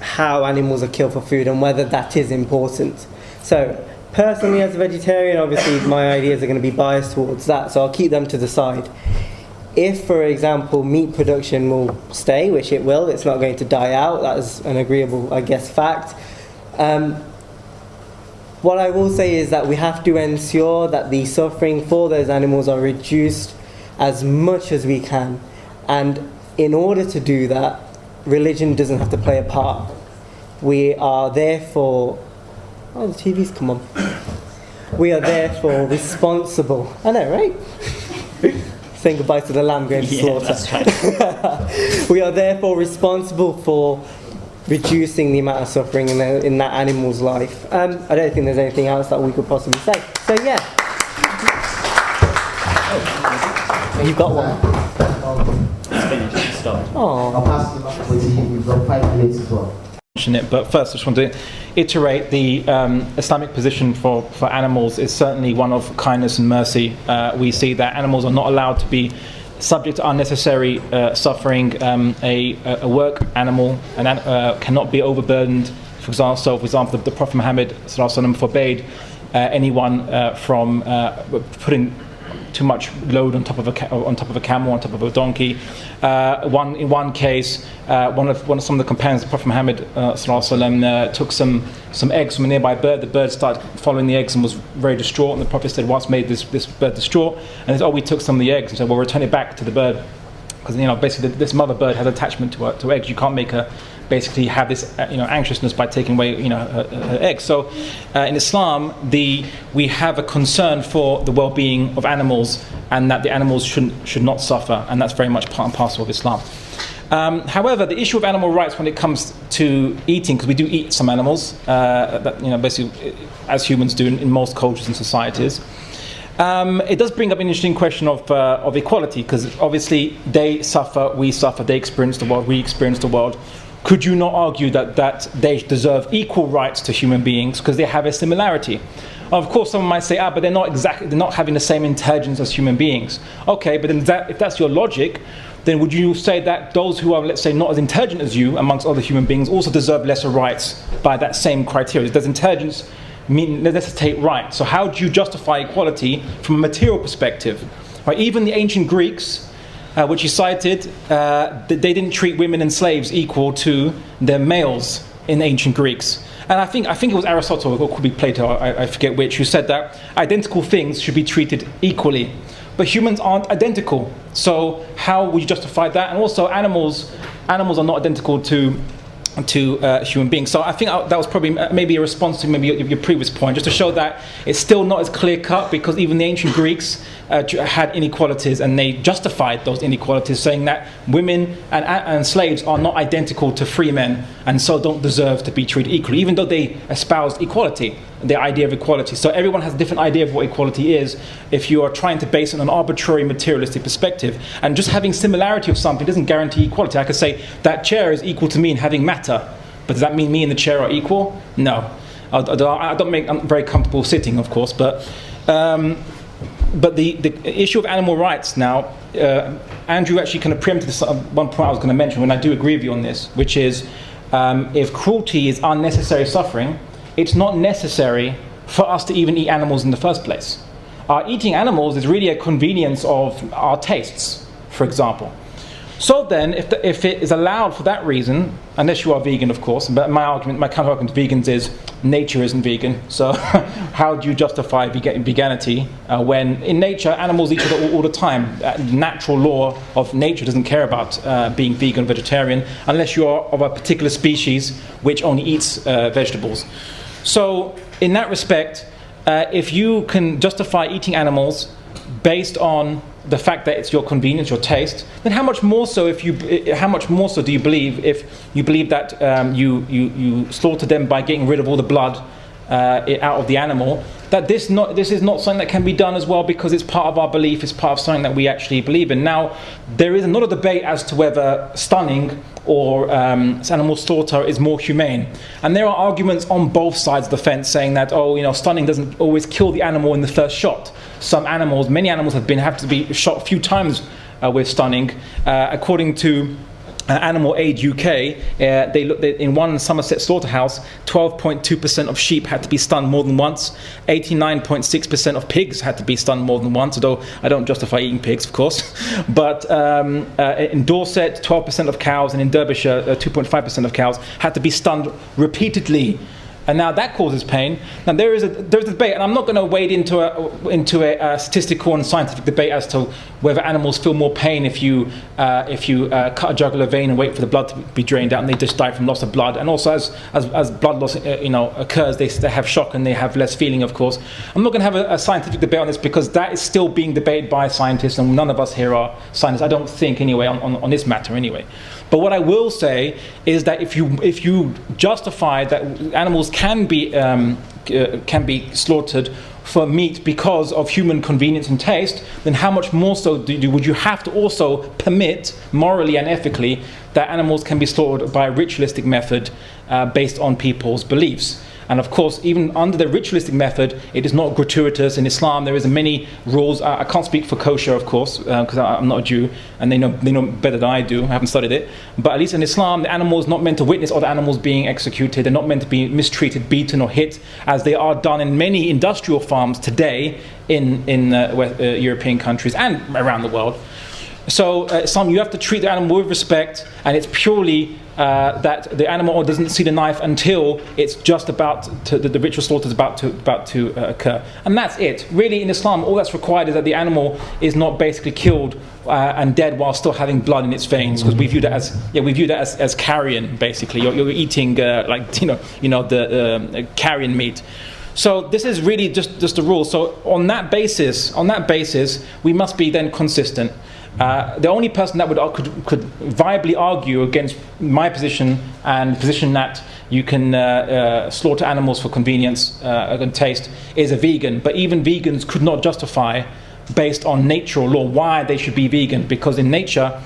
A: how animals are killed for food and whether that is important. So, personally, as a vegetarian, obviously my ideas are going to be biased towards that, so I'll keep them to the side. If, for example, meat production will stay, which it will, it's not going to die out, that is an agreeable, I guess, fact. What I will say is that we have to ensure that the suffering for those animals are reduced as much as we can. And in order to do that, religion doesn't have to play a part. We are therefore... Oh, the TV's come on. We are therefore responsible. I know, right? Saying goodbye to the lamb going to slaughter.
F: That's right.
A: We are therefore responsible for reducing the amount of suffering in that animal's life. I don't think there's anything else that we could possibly say. So yeah. You've got one.
F: It's finished. It's stopped.
A: Oh.
B: I'll pass the back to you. We've got 5 minutes as well.
C: But first, I just want to iterate the Islamic position for animals is certainly one of kindness and mercy. We see that animals are not allowed to be subject to unnecessary suffering. A work animal cannot be overburdened. For example, the Prophet Muhammad forbade anyone from putting too much load on top of a camel, on top of a donkey. In one case, some of the companions of Prophet Muhammad took some eggs from a nearby bird. The bird started following the eggs and was very distraught. And the Prophet said, "What's made this bird distraught?" And they said, "Oh, we took some of the eggs." And said, "Well, return it back to the bird." because basically this mother bird has attachment to eggs. You can't make her basically have this anxiousness by taking away her eggs. So in Islam, we have a concern for the well-being of animals, and that the animals should not suffer, and that's very much part and parcel of Islam. However, the issue of animal rights when it comes to eating, because we do eat some animals, basically as humans do in most cultures and societies, it does bring up an interesting question of equality, because obviously they suffer, we suffer, they experience the world, we experience the world. Could you not argue that they deserve equal rights to human beings because they have a similarity? Of course, someone might say, but they're not having the same intelligence as human beings. Okay, but then if that's your logic, then would you say that those who are, let's say, not as intelligent as you, amongst other human beings, also deserve lesser rights by that same criteria? Does intelligence necessitate rights? So how do you justify equality from a material perspective? Right, even the ancient Greeks, which you cited, they didn't treat women and slaves equal to their males in ancient Greeks. And I think it was Aristotle, or could be Plato, I forget which, who said that identical things should be treated equally. But humans aren't identical. So how would you justify that? And also animals are not identical to human beings. So I think that was probably maybe a response to maybe your previous point, just to show that it's still not as clear cut, because even the ancient Greeks had inequalities, and they justified those inequalities, saying that women and slaves are not identical to free men, and so don't deserve to be treated equally, even though they espoused equality, the idea of equality. So everyone has a different idea of what equality is if you are trying to base it on an arbitrary materialistic perspective. And just having similarity of something doesn't guarantee equality. I could say that chair is equal to me in having matter, but does that mean me and the chair are equal? No. I'm very comfortable sitting, of course, but the issue of animal rights now, Andrew actually kind of preempted this, one point I was going to mention, when I do agree with you on this, which is if cruelty is unnecessary suffering, it's not necessary for us to even eat animals in the first place. Eating animals is really a convenience of our tastes, for example. So then, if it is allowed for that reason, unless you are vegan, of course, but my counter-argument to vegans is nature isn't vegan. So how do you justify veganity when in nature animals eat each other all the time? Natural law of nature doesn't care about being vegan or vegetarian unless you are of a particular species which only eats vegetables. So in that respect, if you can justify eating animals based on the fact that it's your convenience, your taste, then how much more so do you believe if you believe that you slaughter them by getting rid of all the blood out of the animal, that this is not something that can be done as well, because it's part of our belief, it's part of something that we actually believe in. Now, there is another debate as to whether stunning or animal slaughter is more humane, and there are arguments on both sides of the fence saying that stunning doesn't always kill the animal in the first shot. Many animals have to be shot a few times with stunning. According to Animal Aid UK, in one Somerset slaughterhouse, 12.2% of sheep had to be stunned more than once. 89.6% of pigs had to be stunned more than once, although I don't justify eating pigs, of course. But in Dorset, 12% of cows, and in Derbyshire, 2.5% of cows had to be stunned repeatedly. And now that causes pain. Now there is a debate, and I'm not going to wade into a statistical and scientific debate as to whether animals feel more pain if you cut a jugular vein and wait for the blood to be drained out, and they just die from loss of blood. And also as blood loss occurs, they have shock and they have less feeling. Of course, I'm not going to have a scientific debate on this, because that is still being debated by scientists, and none of us here are scientists. I don't think anyway on this matter anyway. But what I will say is that if you justify that animals can be slaughtered for meat because of human convenience and taste, then how much more so would you have to also permit, morally and ethically, that animals can be slaughtered by a ritualistic method based on people's beliefs? And of course, even under the ritualistic method, it is not gratuitous. In Islam, there is many rules. I can't speak for Kosher, of course, because I'm not a Jew, and they know better than I do. I haven't studied it. But at least in Islam, the animal is not meant to witness other animals being executed. They're not meant to be mistreated, beaten, or hit, as they are done in many industrial farms today in European countries and around the world. So Islam, you have to treat the animal with respect, and it's purely that the animal doesn't see the knife until it's just about to, the ritual slaughter is about to occur, and that's it. Really, in Islam, all that's required is that the animal is not basically killed and dead while still having blood in its veins, because we view that as carrion. Basically, you're eating the carrion meat. So this is really just a rule. So on that basis, we must be then consistent. The only person that could viably argue against my position and position that you can slaughter animals for convenience and taste is a vegan. But even vegans could not justify, based on nature or law, why they should be vegan, because in nature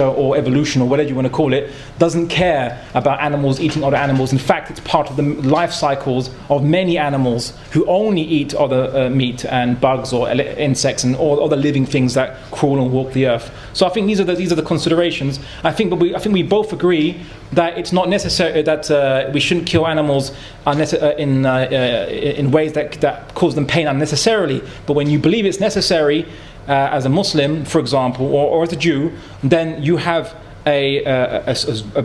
C: or evolution or whatever you want to call it doesn't care about animals eating other animals. In fact, it's part of the life cycles of many animals who only eat other meat and bugs or insects and all other living things that crawl and walk the earth. So I think these are the considerations. I think we both agree that it's not necessary that we shouldn't kill animals in ways that cause them pain unnecessarily. But when you believe it's necessary, as a Muslim, for example, or as a Jew, then you have a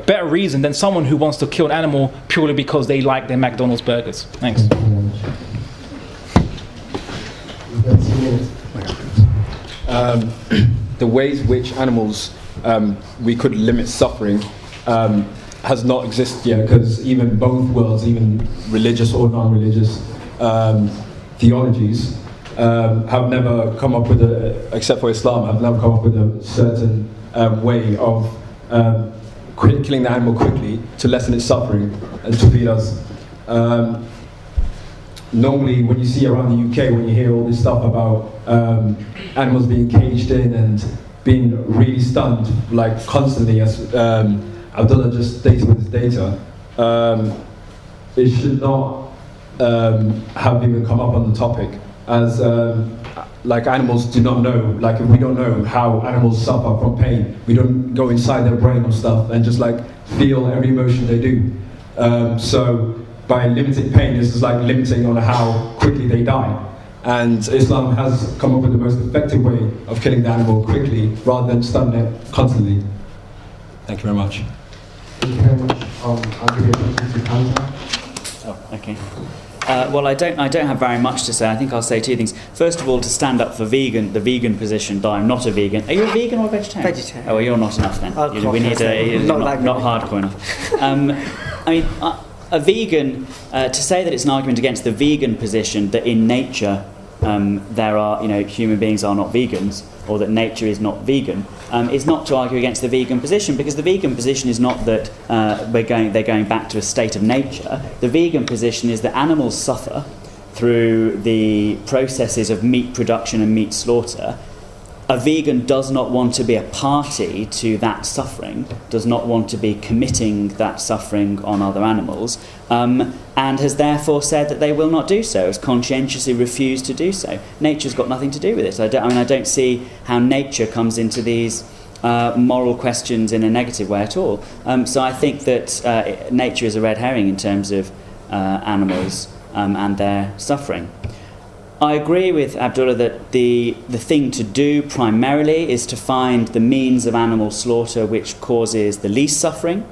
C: better reason than someone who wants to kill an animal purely because they like their McDonald's burgers. Thanks.
E: The ways which animals we could limit suffering has not existed yet, because even both worlds, even religious or non-religious theologies, have never come up with except for Islam, have never come up with a certain way of killing the animal quickly to lessen its suffering and to feed us. Normally, when you see around the UK, when you hear all this stuff about animals being caged in and being really stunned, like constantly, as Abdullah just stated with his data, it should not have even come up on the topic. As like animals do not know, like if we don't know how animals suffer from pain, we don't go inside their brain or stuff and just like feel every emotion they do. So by limiting pain, this is like limiting on how quickly they die. And Islam has come up with the most effective way of killing the animal quickly rather than stunning it constantly. Thank you very much.
B: Thank you very much. I'll give you a chance to counter.
F: Oh, okay. Well, I don't have very much to say. I think I'll say two things. First of all, to stand up for the vegan position, though I'm not a vegan. Are you a vegan or a vegetarian?
A: Vegetarian.
F: Oh, well, you're not enough then. We need not hardcore enough. I mean, a vegan, to say that it's an argument against the vegan position that in nature there are, human beings are not vegans, or that nature is not vegan, is not to argue against the vegan position, because the vegan position is not that they're going back to a state of nature. The vegan position is that animals suffer through the processes of meat production and meat slaughter. A vegan does not want to be a party to that suffering, does not want to be committing that suffering on other animals, and has therefore said that they will not do so, has conscientiously refused to do so. Nature's got nothing to do with it. I don't see how nature comes into these moral questions in a negative way at all. So I think that nature is a red herring in terms of animals and their suffering. I agree with Abdullah that the thing to do primarily is to find the means of animal slaughter which causes the least suffering.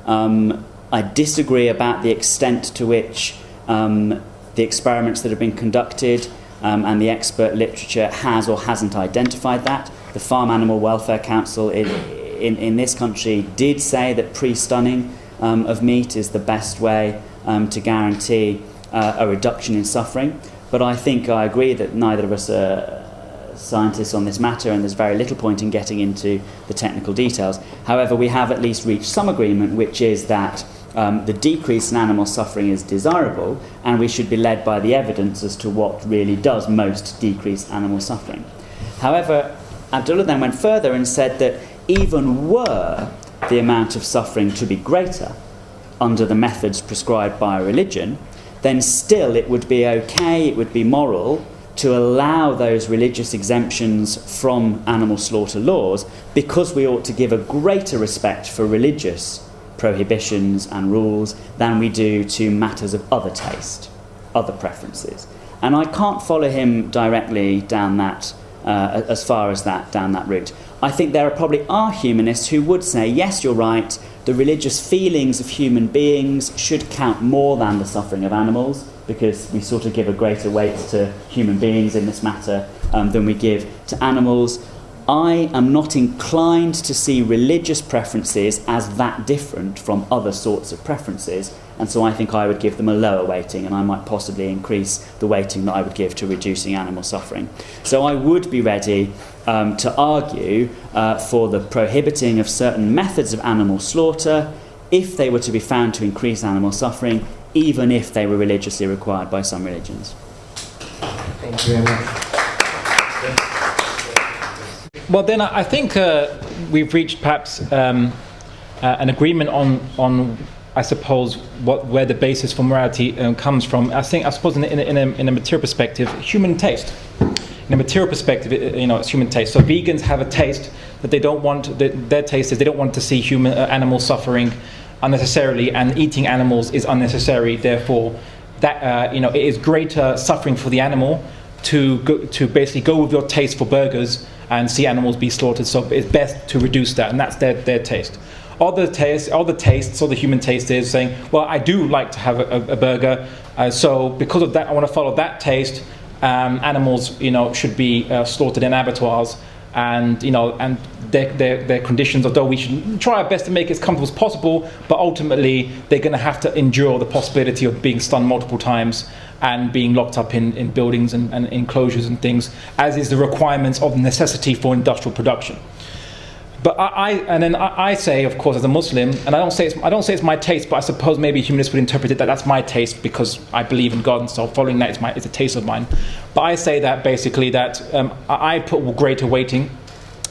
F: I disagree about the extent to which the experiments that have been conducted and the expert literature has or hasn't identified that. The Farm Animal Welfare Council in this country did say that pre-stunning of meat is the best way to guarantee a reduction in suffering. But I think I agree that neither of us are scientists on this matter, and there's very little point in getting into the technical details. However, we have at least reached some agreement, which is that the decrease in animal suffering is desirable, and we should be led by the evidence as to what really does most decrease animal suffering. However, Abdullah then went further and said that even were the amount of suffering to be greater under the methods prescribed by a religion, then still it would be okay, it would be moral to allow those religious exemptions from animal slaughter laws, because we ought to give a greater respect for religious prohibitions and rules than we do to matters of other taste, other preferences. And I can't follow him directly down that as far as that, down that route. I think there probably are humanists who would say, yes, you're right, the religious feelings of human beings should count more than the suffering of animals, because we sort of give a greater weight to human beings in this matter than we give to animals. I am not inclined to see religious preferences as that different from other sorts of preferences, and so I think I would give them a lower weighting, and I might possibly increase the weighting that I would give to reducing animal suffering. So I would be ready to argue for the prohibiting of certain methods of animal slaughter if they were to be found to increase animal suffering, even if they were religiously required by some religions.
B: Thank you very much.
C: Well, then I think we've reached perhaps an agreement on I suppose where the basis for morality comes from. I suppose in a material perspective, human taste. In a material perspective, it's human taste. So vegans have a taste that they don't want. Their taste is they don't want to see animals suffering unnecessarily, and eating animals is unnecessary. Therefore, that it is greater suffering for the animal to basically go with your taste for burgers and see animals be slaughtered. So it's best to reduce that, and that's their taste. Other tastes, or the human taste is saying, well, I do like to have a burger, so because of that, I want to follow that taste. Animals, should be slaughtered in abattoirs, and their conditions. Although we should try our best to make it as comfortable as possible, but ultimately they're going to have to endure the possibility of being stunned multiple times and being locked up in buildings and enclosures and things, as is the requirements of necessity for industrial production. But I say, of course, as a Muslim, and I don't say it's my taste, but I suppose maybe humanists would interpret it that that's my taste because I believe in God, and so following that is a taste of mine. But I say that basically that I put greater weighting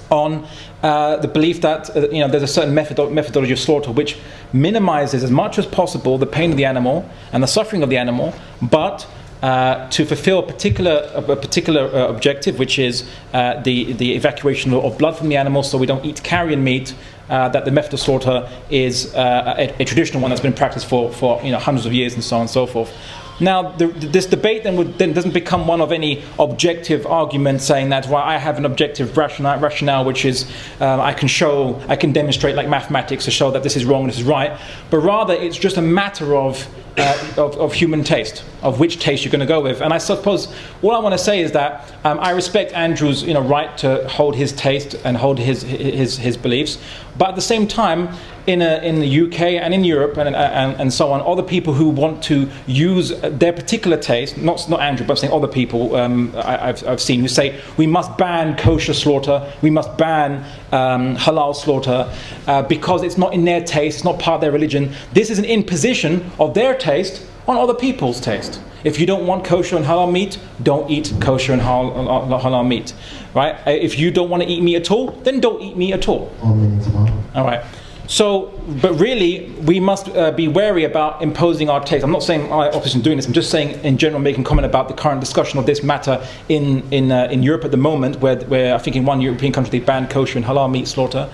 C: on the belief that there's a certain methodology of slaughter which minimizes as much as possible the pain of the animal and the suffering of the animal, but to fulfill a particular objective, which is the evacuation of blood from the animal, so we don't eat carrion meat. That the method of slaughter is a traditional one that's been practiced for hundreds of years, and so on and so forth. Now, this debate then doesn't become one of any objective argument saying that, well, I have an objective rationale which is I can demonstrate like mathematics to show that this is wrong and this is right, but rather it's just a matter of human taste, of which taste you're going to go with. And I suppose what I want to say is that I respect Andrew's right to hold his taste and hold his beliefs, but at the same time, in the UK and in Europe and so on, other people who want to use their particular taste, not Andrew, but I'm saying other people I've seen who say we must ban kosher slaughter, we must ban halal slaughter because it's not in their taste, it's not part of their religion. This is an imposition of their taste on other people's taste. If you don't want kosher and halal meat, don't eat kosher and halal meat, right? If you don't want to eat meat at all, then don't eat meat at all. All right. So, but really, we must be wary about imposing our taste. I'm not saying my opposition doing this. I'm just saying, in general, making comment about the current discussion of this matter in Europe at the moment, where I think in one European country they banned kosher and halal meat slaughter,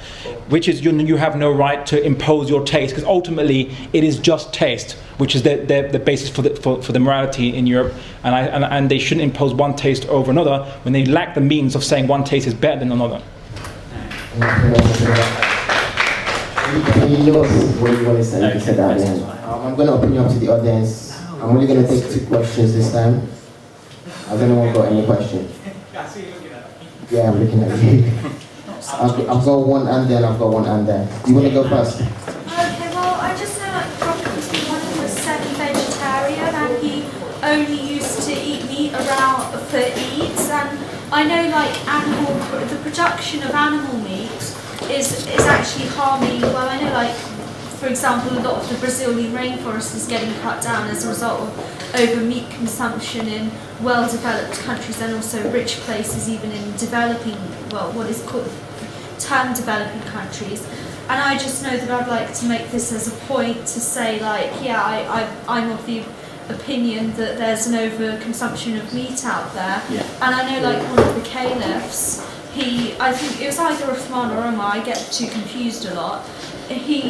C: which is you have no right to impose your taste, because ultimately it is just taste, which is the basis for the morality in Europe, and they shouldn't impose one taste over another when they lack the means of saying one taste is better than another.
B: You know what you want to say. You said that, I'm going to open you up to the audience. I'm only going to take 2 questions this time. I don't know if I've got any question. Yeah, I'm looking at you. I've got one and then I've got one and then. You want to go first?
G: Okay, well, I just know like probably one of was vegetarian and he only used to eat meat around for Eid, and I know like the production of animal meat is actually harming, well, I know like, for example, a lot of the Brazilian rainforest is getting cut down as a result of over meat consumption in well-developed countries and also rich places, even in developing, well, what is called termed developing countries. And I just know that I'd like to make this as a point to say like, yeah, I'm of the opinion that there's an over-consumption of meat out there. Yeah. And I know like one of the caliphs, I think it was either Uthman or Umar, I get too confused a lot. He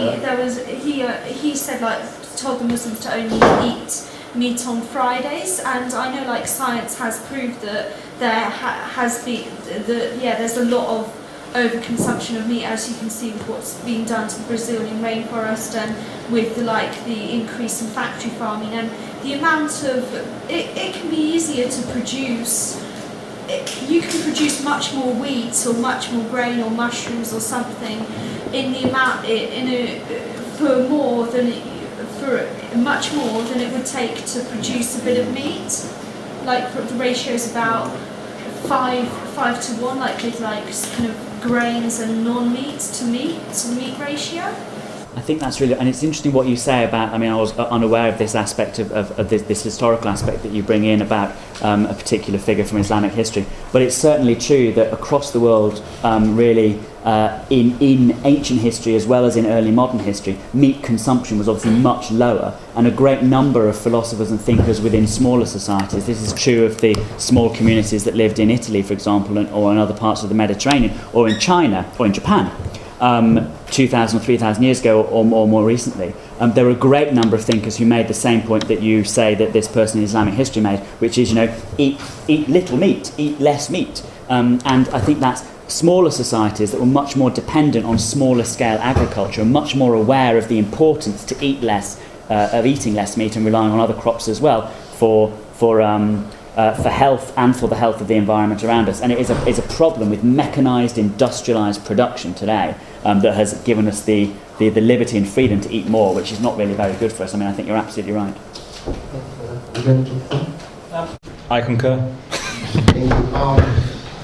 G: said like, told the Muslims to only eat
I: meat on Fridays, and I know like science has proved that there has been there's a lot of overconsumption of meat, as you can see with what's being done to the Brazilian rainforest and with the increase in factory farming, and the amount of it can be easier to produce. You can produce much more wheat or much more grain or mushrooms or something in the amount for much more than it would take to produce a bit of meat. Like the ratio is about 5 to 1, like with kind of grains and non-meat to meat ratio.
F: I think that's really, and it's interesting what you say about, I mean, I was unaware of this aspect of this historical aspect that you bring in about a particular figure from Islamic history, but it's certainly true that across the world, really, in ancient history as well as in early modern history, meat consumption was obviously much lower, and a great number of philosophers and thinkers within smaller societies, this is true of the small communities that lived in Italy, for example, or in other parts of the Mediterranean, or in China, or in Japan, 2,000 or 3,000 years ago or more recently. There were a great number of thinkers who made the same point that you say that this person in Islamic history made, which is, eat little meat, eat less meat. And I think that's smaller societies that were much more dependent on smaller scale agriculture and much more aware of the importance to eat less, of eating less meat and relying on other crops as well for health and for the health of the environment around us. And it is a problem with mechanised, industrialised production today that has given us the liberty and freedom to eat more, which is not really very good for us. I mean, I think you're absolutely right.
C: I concur.
B: Thank you.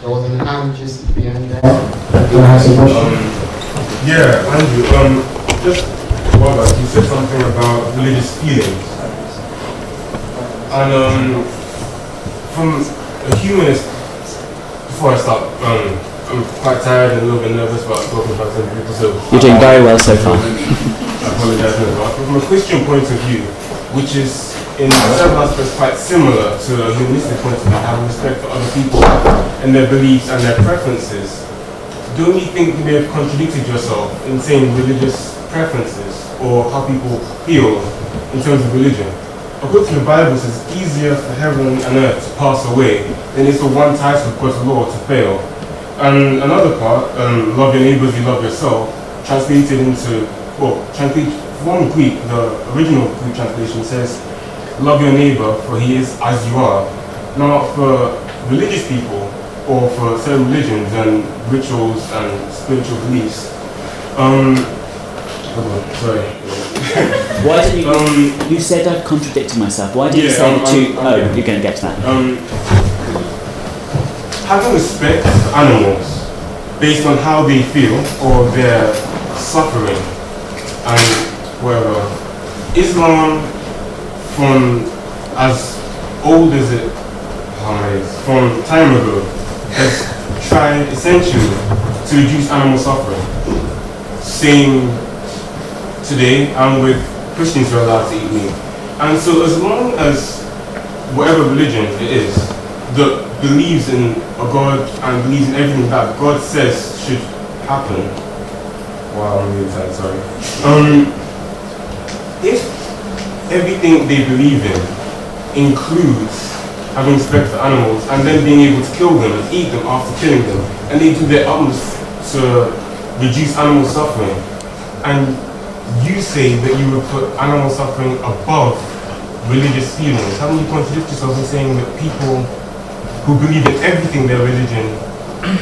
B: There was an hand just behind there. Do you have some question?
J: Yeah, Andrew. Just a while back, you said something about religious feelings. And from a humanist, before I start, I'm quite tired and a little bit nervous about talking about some people, so
F: You're doing very well so far.
J: I apologize in advance. But from a Christian point of view, which is in several aspects quite similar to a humanistic point of view, having respect for other people and their beliefs and their preferences, don't you think you may have contradicted yourself in saying religious preferences or how people feel in terms of religion? According to the Bible, it says it's easier for heaven and earth to pass away than it is for one title of God's law to fail. And another part, love your neighbors, you love yourself, translated into, from Greek, the original Greek translation says, love your neighbor for he is as you are. Now, for religious people, or for certain religions and rituals and spiritual beliefs,
F: Why did you said I've contradicted myself. Why did you say the two? You're going to get to that.
J: Having respect for animals based on how they feel or their suffering and whatever. Islam, from as old as it from time ago, has tried essentially to reduce animal suffering. Same today, and with Christians who are allowed to eat meat. And so as long as whatever religion it is that believes in a God and believes in everything that God says should happen, wow, I'm really tired, sorry. If everything they believe in includes having respect for animals and then being able to kill them and eat them after killing them, and they do their utmost to reduce animal suffering, and you say that you would put animal suffering above religious feelings, haven't you contradict yourself in saying that people who believe in everything their religion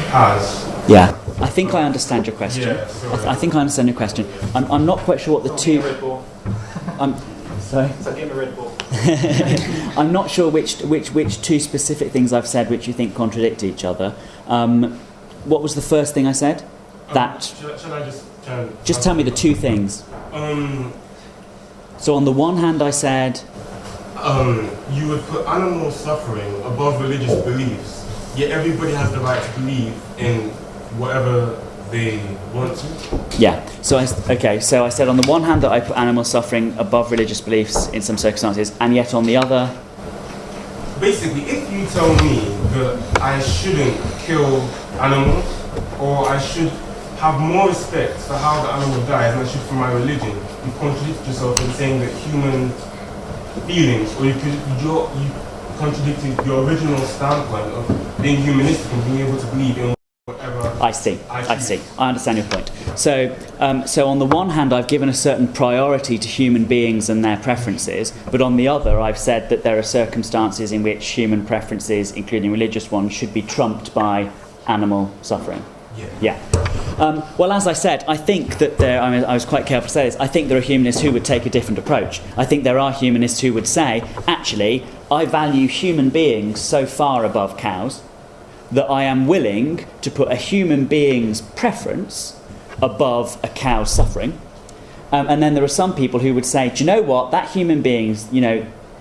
J: has?
F: Yeah, I think I understand your question.
J: Yeah,
F: I think I understand your question. I'm not quite sure what the two. Sorry.
C: So give me a Red Bull.
F: I'm not sure which two specific things I've said which you think contradict each other. What was the first thing I said?
J: Shall I
F: just tell me the two things. So on the one hand, I said.
J: You would put animal suffering above religious beliefs, yet everybody has the right to believe in whatever they want to.
F: Yeah. So I said on the one hand that I put animal suffering above religious beliefs in some circumstances, and yet on the other.
J: Basically, if you tell me that I shouldn't kill animals, or I should have more respect for how the animal dies than I should for my religion, you contradict yourself in saying that human feelings, or you contradicted your original standpoint of being humanistic and being able to believe in whatever.
F: I see. I understand your point. So on the one hand, I've given a certain priority to human beings and their preferences, but on the other, I've said that there are circumstances in which human preferences, including religious ones, should be trumped by animal suffering. Yeah. Well, as I said, I think that I was quite careful to say this, I think there are humanists who would take a different approach. I think there are humanists who would say, actually, I value human beings so far above cows that I am willing to put a human being's preference above a cow's suffering. And then there are some people who would say, do you know what, that human being's,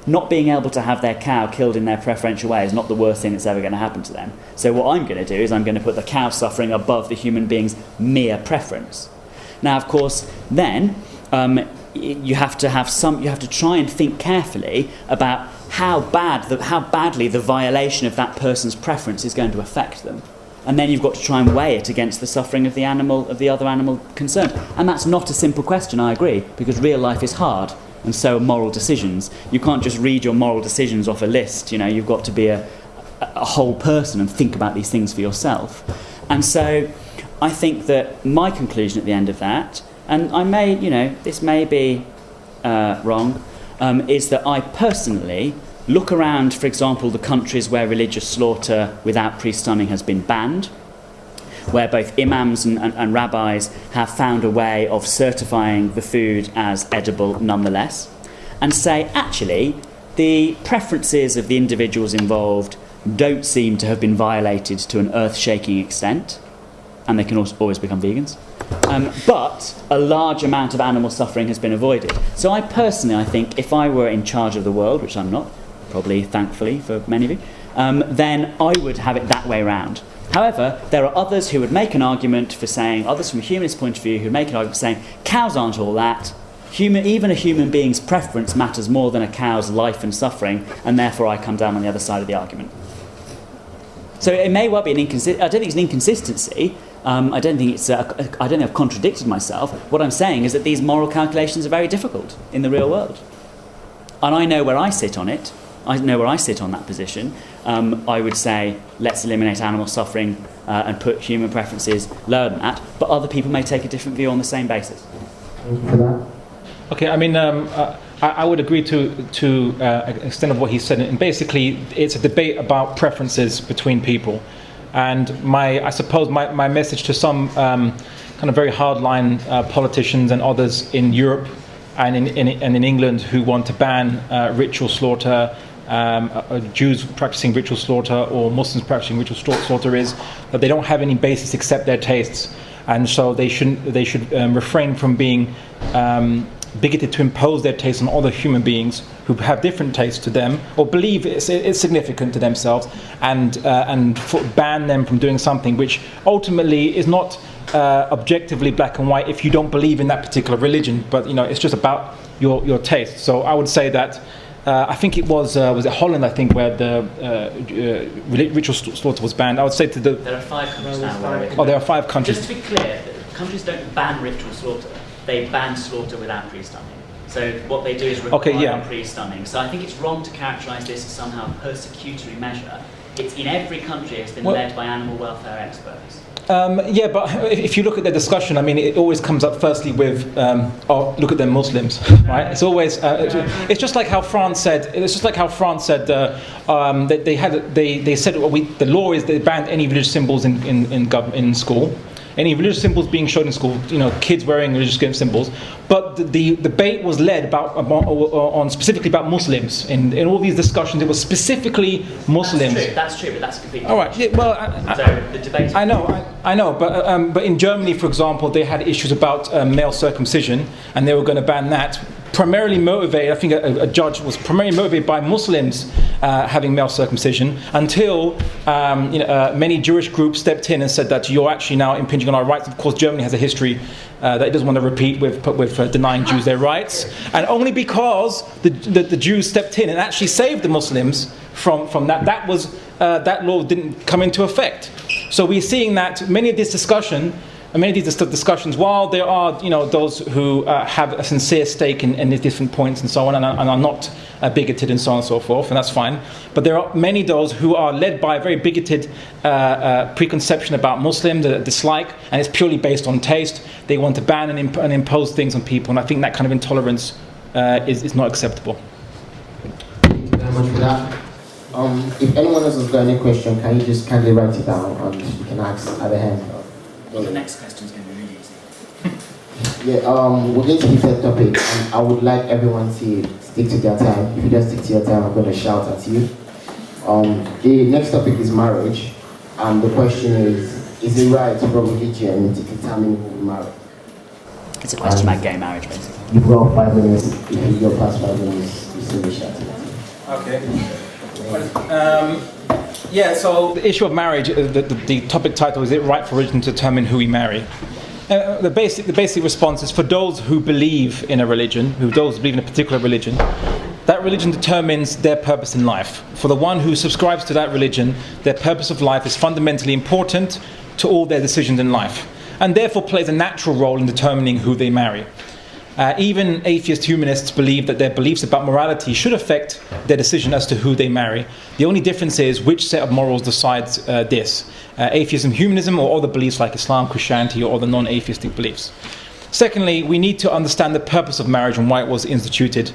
F: not being able to have their cow killed in their preferential way is not the worst thing that's ever going to happen to them. So what I'm going to do is I'm going to put the cow suffering above the human being's mere preference. Now, of course, then you have to try and think carefully about how badly the violation of that person's preference is going to affect them. And then you've got to try and weigh it against the suffering of the other animal concerned. And that's not a simple question, I agree, because real life is hard. And so are moral decisions. You can't just read your moral decisions off a list. You've got to be a whole person and think about these things for yourself. And so I think that my conclusion at the end of that, and this may be wrong, is that I personally look around, for example, the countries where religious slaughter without pre-stunning has been banned, where both imams and rabbis have found a way of certifying the food as edible nonetheless, and say, actually, the preferences of the individuals involved don't seem to have been violated to an earth-shaking extent, and they can always become vegans, but a large amount of animal suffering has been avoided. So I think if I were in charge of the world, which I'm not, probably thankfully for many of you, then I would have it that way around. However, there are others who would make an argument for saying, others from a humanist point of view, who would make an argument for saying, cows aren't all that. Even a human being's preference matters more than a cow's life and suffering, and therefore I come down on the other side of the argument. So it may well be an inconsistency. I don't think it's an inconsistency. I don't think I've contradicted myself. What I'm saying is that these moral calculations are very difficult in the real world. And I know where I sit on it. I know where I sit on that position. I would say, let's eliminate animal suffering and put human preferences lower than that. But other people may take a different view on the same basis.
B: Thank you for that.
C: Okay, I would agree to an extent of what he said. And basically, it's a debate about preferences between people. And I suppose my message to some kind of very hardline politicians and others in Europe and in England who want to ban ritual slaughter, Jews practicing ritual slaughter or Muslims practicing ritual slaughter, is that they don't have any basis except their tastes, and so they should refrain from being bigoted to impose their tastes on other human beings who have different tastes to them or believe it's significant to themselves, and ban them from doing something which ultimately is not objectively black and white if you don't believe in that particular religion, but it's just about your taste. So I would say that I think it was it Holland, I think, where the ritual slaughter was banned. I would say
F: there are 5 countries now.
C: Oh, there are 5 countries.
F: Just to be clear, countries don't ban ritual slaughter. They ban slaughter without pre-stunning. So what they do is require pre-stunning. So I think it's wrong to characterise this as somehow a persecutory measure. It's in every country. It's been led by animal welfare experts.
C: But if you look at the discussion, it always comes up firstly with, look at them Muslims, right? It's always, it's just like how France said. It's just like how France said they said the law is they banned any religious symbols in school. Any religious symbols being shown in school, kids wearing religious symbols, but the debate was led on specifically about Muslims. In all these discussions, it was specifically Muslims.
F: That's true, but that's completely
C: all right. Yeah, well,
F: so the debate.
C: I know, but in Germany, for example, they had issues about male circumcision, and they were going to ban that. Primarily motivated, I think a judge was primarily motivated by Muslims having male circumcision, until many Jewish groups stepped in and said that you're actually now impinging on our rights. Of course, Germany has a history that it doesn't want to repeat with denying Jews their rights, and only because the Jews stepped in and actually saved the Muslims from that. That law didn't come into effect. So we're seeing that many of this discussion many of these discussions, while there are, those who have a sincere stake in the different points and so on, and are not bigoted and so on and so forth, and that's fine. But there are many of those who are led by a very bigoted preconception about Muslims, a dislike, and it's purely based on taste. They want to ban and impose things on people, and I think that kind of intolerance is not acceptable.
B: Thank you very much for that. If anyone else has got any question, can you just kindly write it down and you can ask at the hand.
F: Well, the next question is going to be really easy.
B: Yeah, we're going to hit that topic, and I would like everyone to stick to their time. If you don't stick to your time, I'm going to shout at you. The next topic is marriage, and the question is it right for religion to determine who we marry?
F: It's a question about gay marriage, basically.
B: You've got 5 minutes. If you go past 5 minutes, you still be shouting.
C: Okay. So the issue of marriage, the topic title is, it right for religion to determine who we marry? The basic response is, for those who believe in a religion, those who believe in a particular religion, that religion determines their purpose in life. For the one who subscribes to that religion, their purpose of life is fundamentally important to all their decisions in life, and therefore plays a natural role in determining who they marry. Even atheist humanists believe that their beliefs about morality should affect their decision as to who they marry. The only difference is which set of morals decides this. Atheism, humanism, or other beliefs like Islam, Christianity, or other non-atheistic beliefs. Secondly, we need to understand the purpose of marriage and why it was instituted.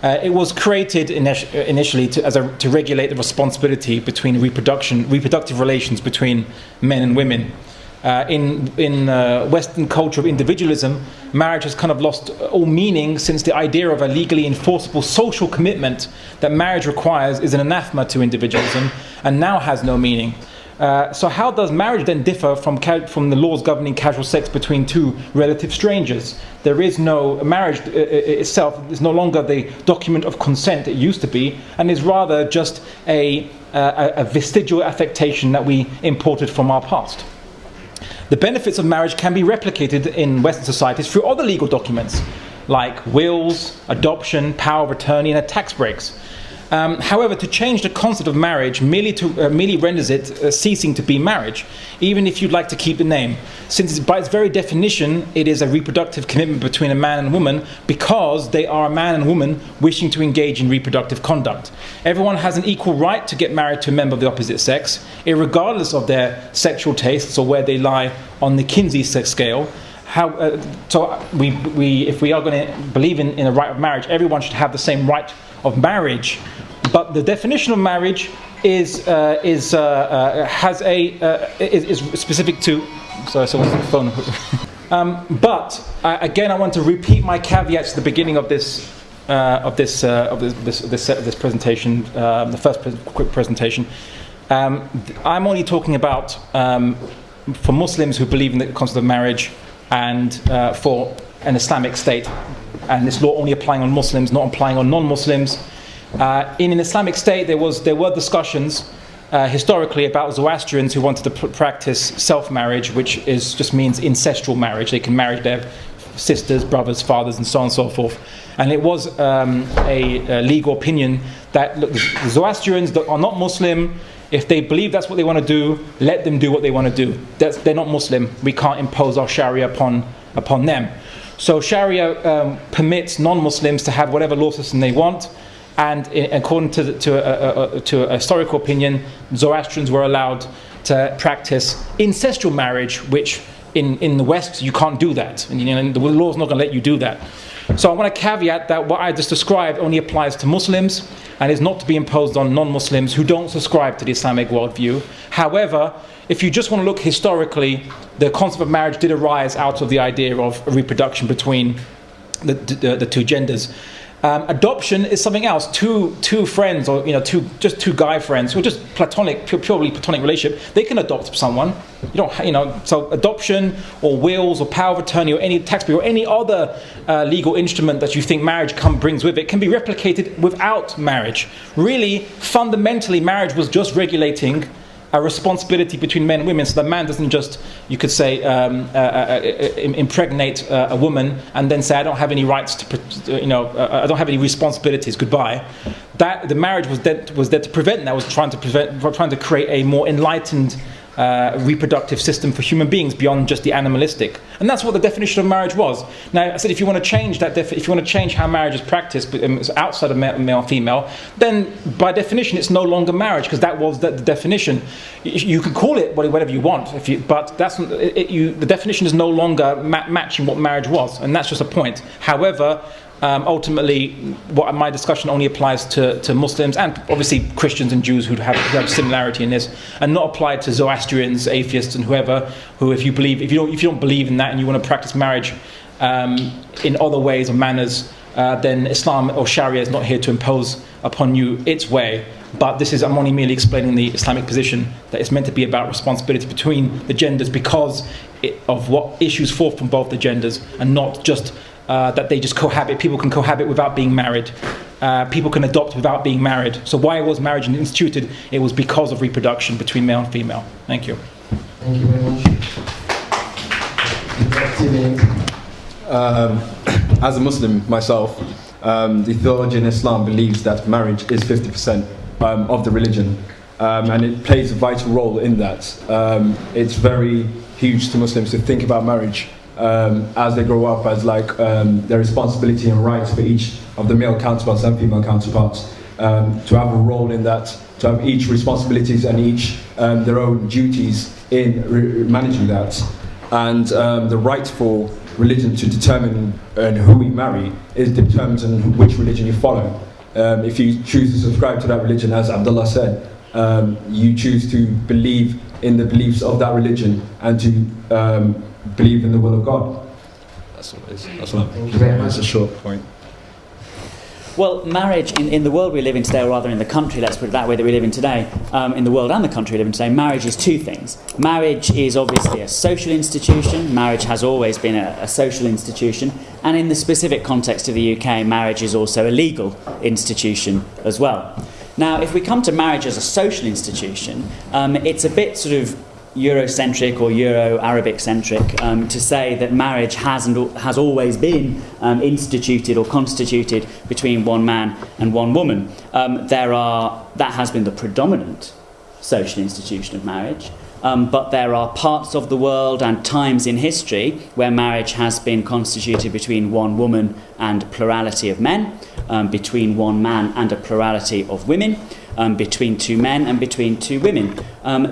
C: It was created initially to regulate the responsibility between reproductive relations between men and women. In Western culture of individualism, marriage has kind of lost all meaning, since the idea of a legally enforceable social commitment that marriage requires is an anathema to individualism and now has no meaning. So how does marriage then differ from the laws governing casual sex between two relative strangers? There is no marriage itself is no longer the document of consent it used to be, and is rather just a vestigial affectation that we imported from our past. The benefits of marriage can be replicated in Western societies through other legal documents, like wills, adoption, power of attorney, and tax breaks. However, to change the concept of marriage merely renders it ceasing to be marriage, even if you'd like to keep the name, since by its very definition it is a reproductive commitment between a man and woman, because they are a man and woman wishing to engage in reproductive conduct. Everyone has an equal right to get married to a member of the opposite sex, regardless of their sexual tastes or where they lie on the Kinsey sex scale. If we are going to believe in a right of marriage, everyone should have the same right of marriage. But the definition of marriage is specific to. Sorry, so what's the phone? Again, I want to repeat my caveats at the beginning of this presentation, the first quick presentation. I'm only talking about for Muslims who believe in the concept of marriage, and for an Islamic state, and this law only applying on Muslims, not applying on non-Muslims. In an Islamic state, there were discussions historically about Zoroastrians who wanted to practice self-marriage, which just means ancestral marriage. They can marry their sisters, brothers, fathers, and so on and so forth. And it was a legal opinion that, look, the Zoroastrians that are not Muslim, if they believe that's what they want to do, let them do what they want to do. They're not Muslim. We can't impose our Sharia upon them. So Sharia permits non-Muslims to have whatever law system they want, and according to a historical opinion, Zoroastrians were allowed to practice ancestral marriage, which in the West you can't do that, and the law's not going to let you do that. So I want to caveat that what I just described only applies to Muslims and is not to be imposed on non-Muslims who don't subscribe to the Islamic worldview. However, if you just want to look historically, the concept of marriage did arise out of the idea of reproduction between the two genders. Adoption is something else. Two friends, or two guy friends who are just purely platonic relationship, they can adopt someone. So adoption or wills or power of attorney or any tax bill or any other legal instrument that you think marriage brings with it can be replicated without marriage. Really, fundamentally, marriage was just regulating a responsibility between men and women, so the man doesn't just, you could say, impregnate a woman and then say, I don't have any rights to, I don't have any responsibilities, goodbye. That the marriage was there to prevent that. Was trying to create a more enlightened reproductive system for human beings beyond just the animalistic. And that's what the definition of marriage was. Now, I said if you want to change that, if you want to change how marriage is practiced outside of male and female, then by definition it's no longer marriage, because that was the definition. You can call it whatever you want, but that's the definition is no longer matching what marriage was, and that's just a point. However, ultimately, what my discussion only applies to Muslims and obviously Christians and Jews who have similarity in this, and not applied to Zoroastrians, atheists, and whoever. Who, if you don't believe in that and you want to practice marriage in other ways or manners, then Islam or Sharia is not here to impose upon you its way. But I'm only merely explaining the Islamic position that it's meant to be about responsibility between the genders because of what issues forth from both the genders, and not just that they just cohabit. People can cohabit without being married. People can adopt without being married. So why was marriage instituted? It was because of reproduction between male and female. Thank you.
B: Thank you very much.
E: As a Muslim myself, the theology in Islam believes that marriage is 50% of the religion, and it plays a vital role in that. It's very huge to Muslims to think about marriage as they grow up as their responsibility and rights for each of the male counterparts and female counterparts, to have a role in that, to have each responsibilities and each their own duties in managing that. And the right for religion to determine who we marry is determined on which religion you follow. If you choose to subscribe to that religion, as Abdullah said, you choose to believe in the beliefs of that religion and to believe in the will of God. That's what it is. That's what
B: It's
E: a short point.
F: Well, marriage in the world we live in today, or rather in the country, let's put it that way, that we live in today, in the world and the country we live in today, marriage is two things. Marriage is obviously a social institution. Marriage has always been a social institution. And in the specific context of the UK, marriage is also a legal institution as well. Now, if we come to marriage as a social institution, it's a bit sort of Eurocentric or Euro-Arabic-centric to say that marriage has always been instituted or constituted between one man and one woman. That has been the predominant social institution of marriage, but there are parts of the world and times in history where marriage has been constituted between one woman and a plurality of men, between one man and a plurality of women, between two men and between two women.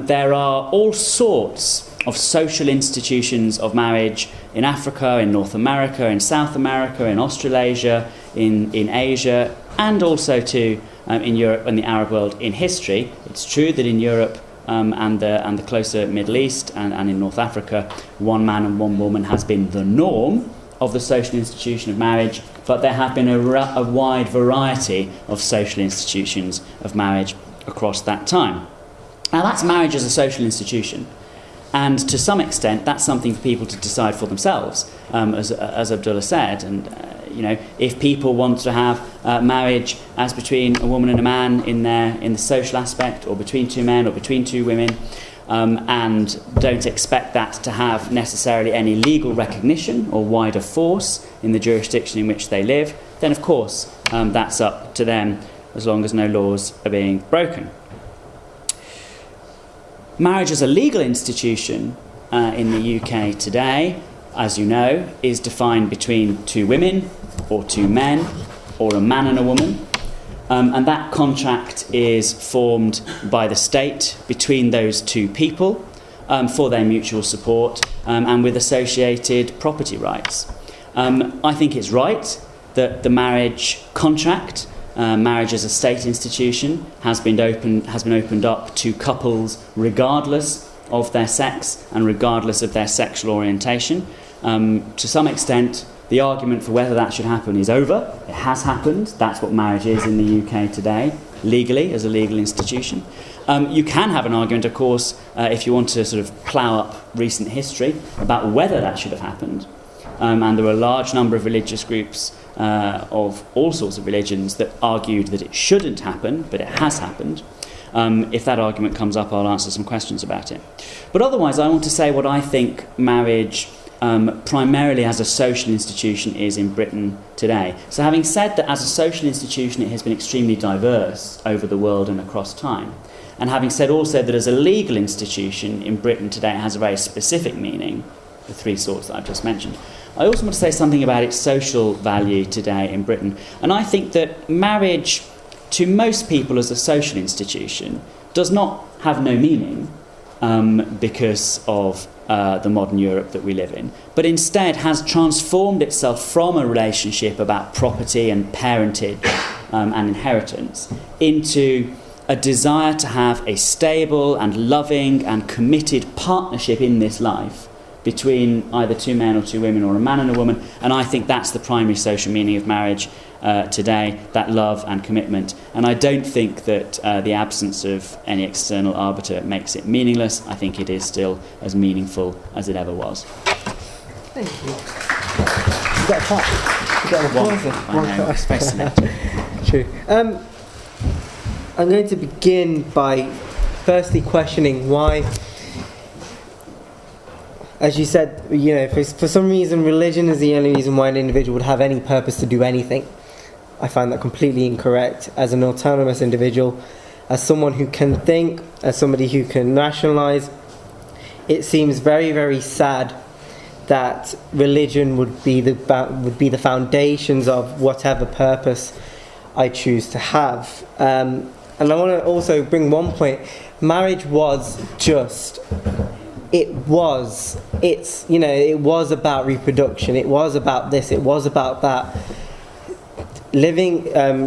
F: There are all sorts of social institutions of marriage in Africa, in North America, in South America, in Australasia, in Asia, and also too in Europe and the Arab world in history. It's true that in Europe and the closer Middle East and in North Africa, one man and one woman has been the norm of the social institution of marriage, but there have been a wide variety of social institutions of marriage across that time. Now that's marriage as a social institution, and to some extent that's something for people to decide for themselves, as Abdullah said. And if people want to have marriage as between a woman and a man in the social aspect, or between two men or between two women, and don't expect that to have necessarily any legal recognition or wider force in the jurisdiction in which they live, then of course that's up to them, as long as no laws are being broken. Marriage as a legal institution in the UK today, as you know, is defined between two women or two men or a man and a woman. And that contract is formed by the state between those two people for their mutual support and with associated property rights. I think it's right that the marriage contract, marriage as a state institution, has been opened up to couples regardless of their sex and regardless of their sexual orientation. To some extent, the argument for whether that should happen is over. It has happened. That's what marriage is in the UK today, legally, as a legal institution. You can have an argument, of course, if you want to sort of plough up recent history, about whether that should have happened. And there were a large number of religious groups of all sorts of religions that argued that it shouldn't happen, but it has happened. If that argument comes up, I'll answer some questions about it. But otherwise, I want to say what I think marriage primarily as a social institution is in Britain today. So having said that as a social institution it has been extremely diverse over the world and across time, And having said also that as a legal institution in Britain today it has a very specific meaning, the three sorts that I've just mentioned, I also want to say something about its social value today in Britain. And I think that marriage, to most people as a social institution, does not have no meaning because of the modern Europe that we live in, but instead has transformed itself from a relationship about property and parentage and inheritance into a desire to have a stable and loving and committed partnership in this life between either two men or two women or a man and a woman. And I think that's the primary social meaning of marriage today, that love and commitment. And I don't think that the absence of any external arbiter makes it meaningless. I think it is still as meaningful as it ever was.
A: Thank you. You got a clap. You got an applause.
F: It's very selective.
A: True. I'm going to begin by firstly questioning why, as you said, for some reason religion is the only reason why an individual would have any purpose to do anything. I find that completely incorrect. As an autonomous individual, as someone who can think, as somebody who can rationalise, it seems very, very sad that religion would be the foundations of whatever purpose I choose to have. And I want to also bring one point. Marriage was just. It was about reproduction. It was about this. It was about that.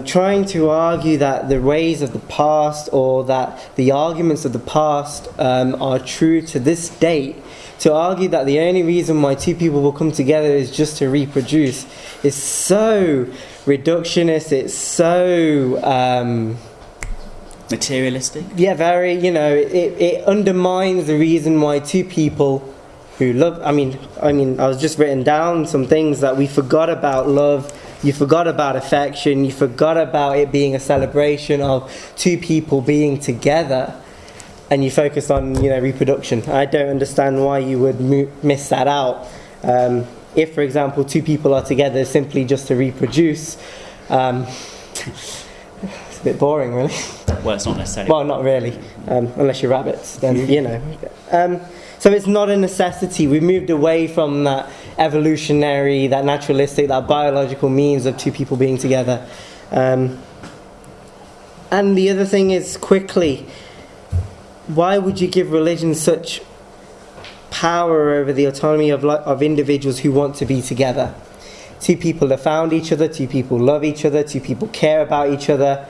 A: Trying to argue that the ways of the past or that the arguments of the past are true to this date, to argue that the only reason why two people will come together is just to reproduce, is so reductionist. It's so
F: materialistic.
A: Yeah, very. It undermines the reason why two people who love. I mean, I was just written down some things that we forgot about love. You forgot about affection. You forgot about it being a celebration of two people being together, and you focused on reproduction. I don't understand why you would miss that out. If, for example, two people are together simply just to reproduce, it's a bit boring, really.
F: Well, it's not necessarily.
A: Well, not really, unless you're rabbits, then So it's not a necessity. We moved away from that evolutionary, that naturalistic, that biological means of two people being together. And the other thing is, quickly, why would you give religion such power over the autonomy of individuals who want to be together? Two people have found each other, two people love each other, two people care about each other.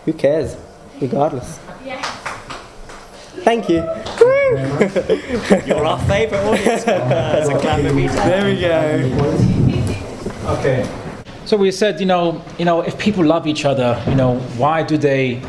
A: Who cares? Regardless.
G: Yeah.
A: Thank you.
F: You're our favourite audience. There's a clap of each.
A: There we go.
C: Okay. So we said, if people love each other, why do they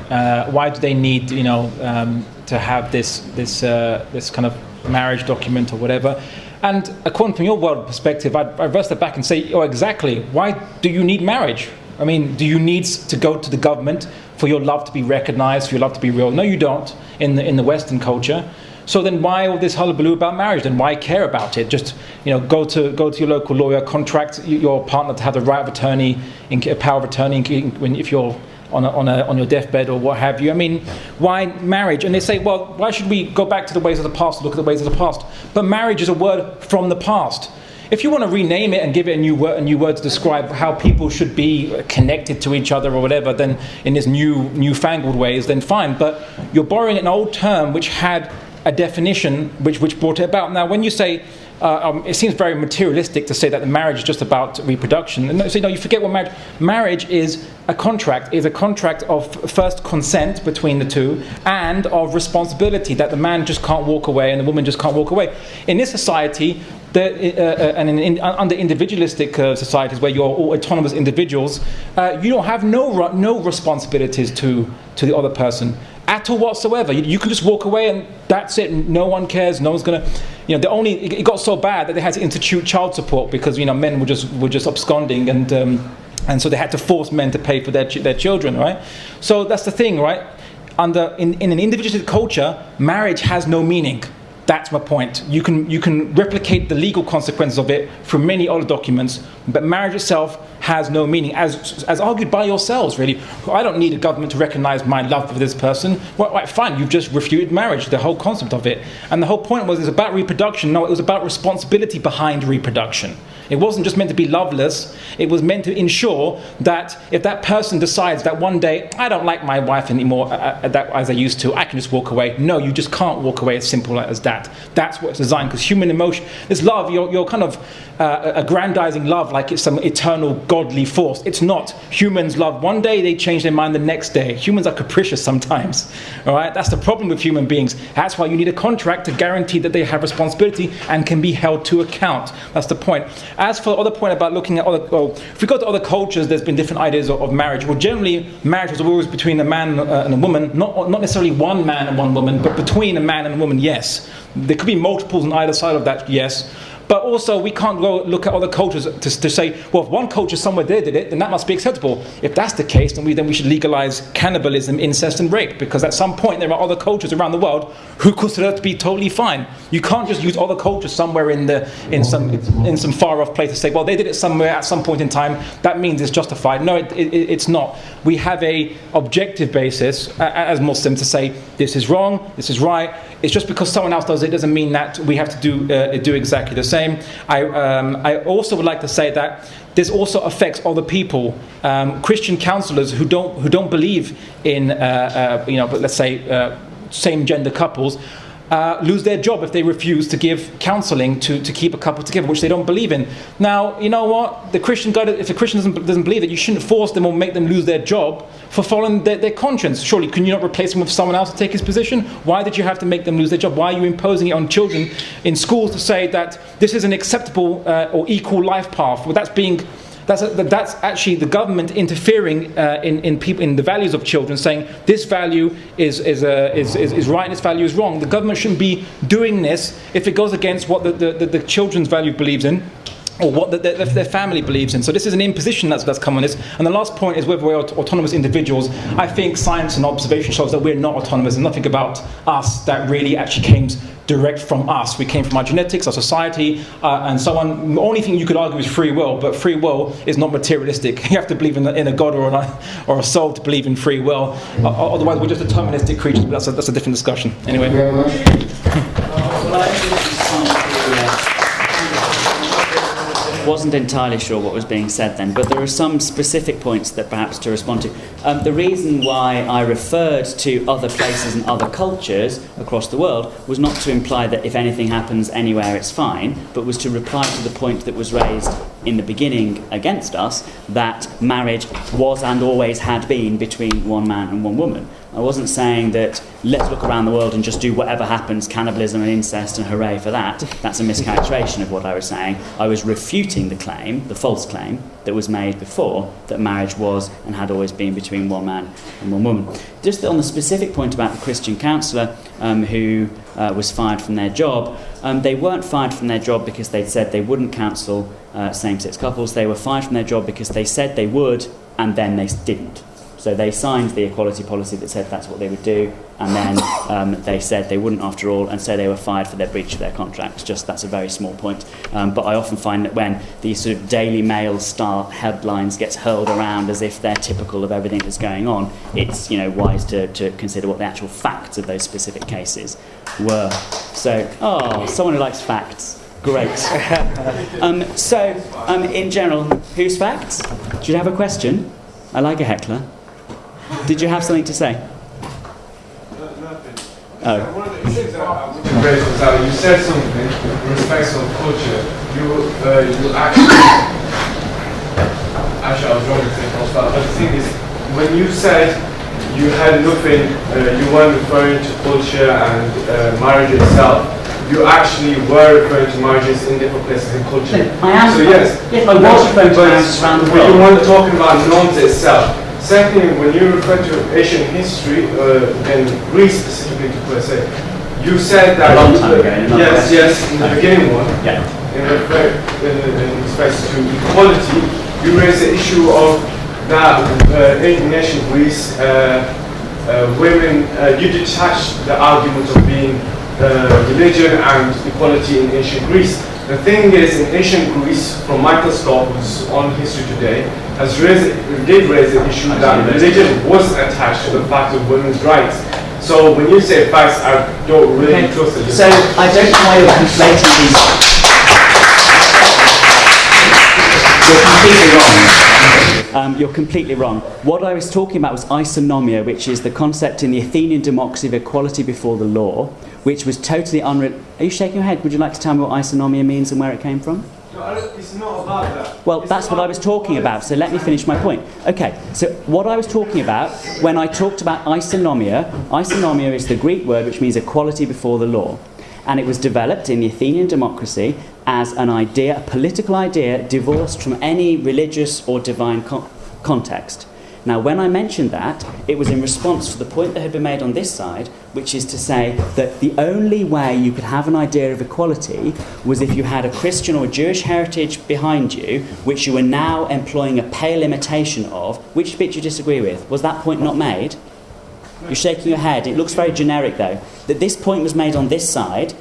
C: need, to have this kind of marriage document or whatever? And according to your world perspective, I'd reverse that back and say, exactly. Why do you need marriage? I mean, do you need to go to the government for your love to be recognized, for your love to be real? No, you don't in the Western culture. So then why all this hullabaloo about marriage? Then why care about it? Just go to your local lawyer, contract your partner to have the right of attorney, power of attorney if you're on your deathbed or what have you. I mean, why marriage? And they say, well, why should we go back to the ways of the past, look at the ways of the past? But marriage is a word from the past. If you want to rename it and give it a new word to describe how people should be connected to each other or whatever, then in this newfangled ways, then fine. But you're borrowing an old term which had a definition which brought it about. Now, when you say, it seems very materialistic to say that the marriage is just about reproduction. And so, you forget what marriage is. A contract is a contract of first consent between the two and of responsibility that the man just can't walk away and the woman just can't walk away. In this society, under individualistic societies where you're all autonomous individuals, you don't have no responsibilities to the other person at all whatsoever. You can just walk away and that's it. No one cares. No one's gonna. It got so bad that they had to institute child support because men were just absconding and so they had to force men to pay for their children, right? So that's the thing, right? In an individualistic culture, marriage has no meaning. That's my point. You can replicate the legal consequences of it through many other documents, but marriage itself has no meaning, as argued by yourselves, really. I don't need a government to recognize my love for this person. Well, right, fine, you've just refuted marriage, the whole concept of it. And the whole point was, it's about reproduction. No, it was about responsibility behind reproduction. It wasn't just meant to be loveless. It was meant to ensure that if that person decides that one day, I don't like my wife anymore as I used to, I can just walk away. No, you just can't walk away as simple as that. That's what it's designed, because human emotion, this love, you're kind of aggrandizing love like it's some eternal godly force. It's not. Humans love one day, they change their mind the next day. Humans are capricious sometimes. All right, that's the problem with human beings. That's why you need a contract to guarantee that they have responsibility and can be held to account. That's the point. As for the other point about looking at other, well, if we go to other cultures, there's been different ideas of marriage. Well, generally, marriage was always between a man and a woman, not necessarily one man and one woman, but between a man and a woman, yes. There could be multiples on either side of that, yes. But also, we can't go look at other cultures to say, well, if one culture somewhere there did it, then that must be acceptable. If that's the case, then we should legalize cannibalism, incest, and rape, because at some point there are other cultures around the world who consider that to be totally fine. You can't just use other cultures somewhere in some far off place to say, well, they did it somewhere at some point in time. That means it's justified. No, it's not. We have a objective basis as Muslims to say this is wrong, this is right. It's just because someone else does it doesn't mean that we have to do exactly the same. I also would like to say that this also affects other people. Christian counselors who don't believe in let's say same gender couples lose their job if they refuse to give counseling to keep a couple together, which they don't believe in. Now, you know what? The Christian guy, if a Christian doesn't believe it, you shouldn't force them or make them lose their job for following their conscience. Surely, can you not replace them with someone else to take his position? Why did you have to make them lose their job? Why are you imposing it on children in schools to say that this is an acceptable or equal life path? Well, that's actually the government interfering in the values of children, saying this value is right and this value is wrong. The government shouldn't be doing this if it goes against what the children's value believes in, or what their family believes in. So this is an imposition that's come on this. And the last point is whether we're autonomous individuals. I think science and observation shows that we're not autonomous. There's nothing about us that really actually came direct from us. We came from our genetics, our society, and so on. The only thing you could argue is free will, but free will is not materialistic. You have to believe in a God or a soul to believe in free will. Otherwise, we're just deterministic creatures. But that's a different discussion. Anyway.
F: Wasn't entirely sure what was being said then, but there are some specific points that perhaps to respond to. The reason why I referred to other places and other cultures across the world was not to imply that if anything happens anywhere it's fine, but was to reply to the point that was raised in the beginning against us, that marriage was and always had been between one man and one woman. I wasn't saying that let's look around the world and just do whatever happens, cannibalism and incest, and hooray for that. That's a mischaracterization of what I was saying. I was refuting the claim, the false claim, that was made before, that marriage was and had always been between one man and one woman. Just on the specific point about the Christian counsellor who was fired from their job, they weren't fired from their job because they'd said they wouldn't counsel same-sex couples. They were fired from their job because they said they would and then they didn't. So they signed the equality policy that said that's what they would do, and then they said they wouldn't after all, and so they were fired for their breach of their contracts. Just that's a very small point. But I often find that when these sort of Daily Mail style headlines gets hurled around as if they're typical of everything that's going on, it's in to consider what the actual facts of those specific cases were. So, someone who likes facts. Great. In general, whose facts? Do you have a question? I like a heckler. Did you have something to say?
J: Nothing.
F: Oh.
J: One of the things that I would raise was that you said something in respect of culture. You actually I was wrong to say culture, but the thing is, when you said you had nothing, you weren't referring to culture and marriage itself. You actually were referring to marriages in different places in culture.
F: No, I am.
J: So yes,
F: I was referring to marriages around the world.
J: But you weren't talking about norms itself. Secondly, when you refer to Asian history, and Greece specifically to per se, you said that...
F: A long time ago.
J: Yes, in the beginning one.
F: Yeah.
J: In respect to equality, you raised the issue of that in ancient Greece, women, you detached the argument of being
K: religion and equality in ancient Greece. The thing is, in ancient Greece, from Michael Scott, who's on History Today, did raise the issue that religion was attached to the fact of women's rights. So when you say facts, I don't really trust it.
F: So I don't know why you're conflating these. You're completely wrong. What I was talking about was isonomia, which is the concept in the Athenian democracy of equality before the law, which was totally unreal. Are you shaking your head? Would you like to tell me what isonomia means and where it came from?
K: No, it's not about that.
F: Well, that's what I was talking about, so let me finish my point. Okay, so what I was talking about when I talked about isonomia is the Greek word which means equality before the law. And it was developed in the Athenian democracy as an idea, a political idea, divorced from any religious or divine context. Now, when I mentioned that, it was in response to the point that had been made on this side, which is to say that the only way you could have an idea of equality was if you had a Christian or Jewish heritage behind you, which you were now employing a pale imitation of. Which bit do you disagree with? Was that point not made? You're shaking your head. It looks very generic, though. That this point was made on this side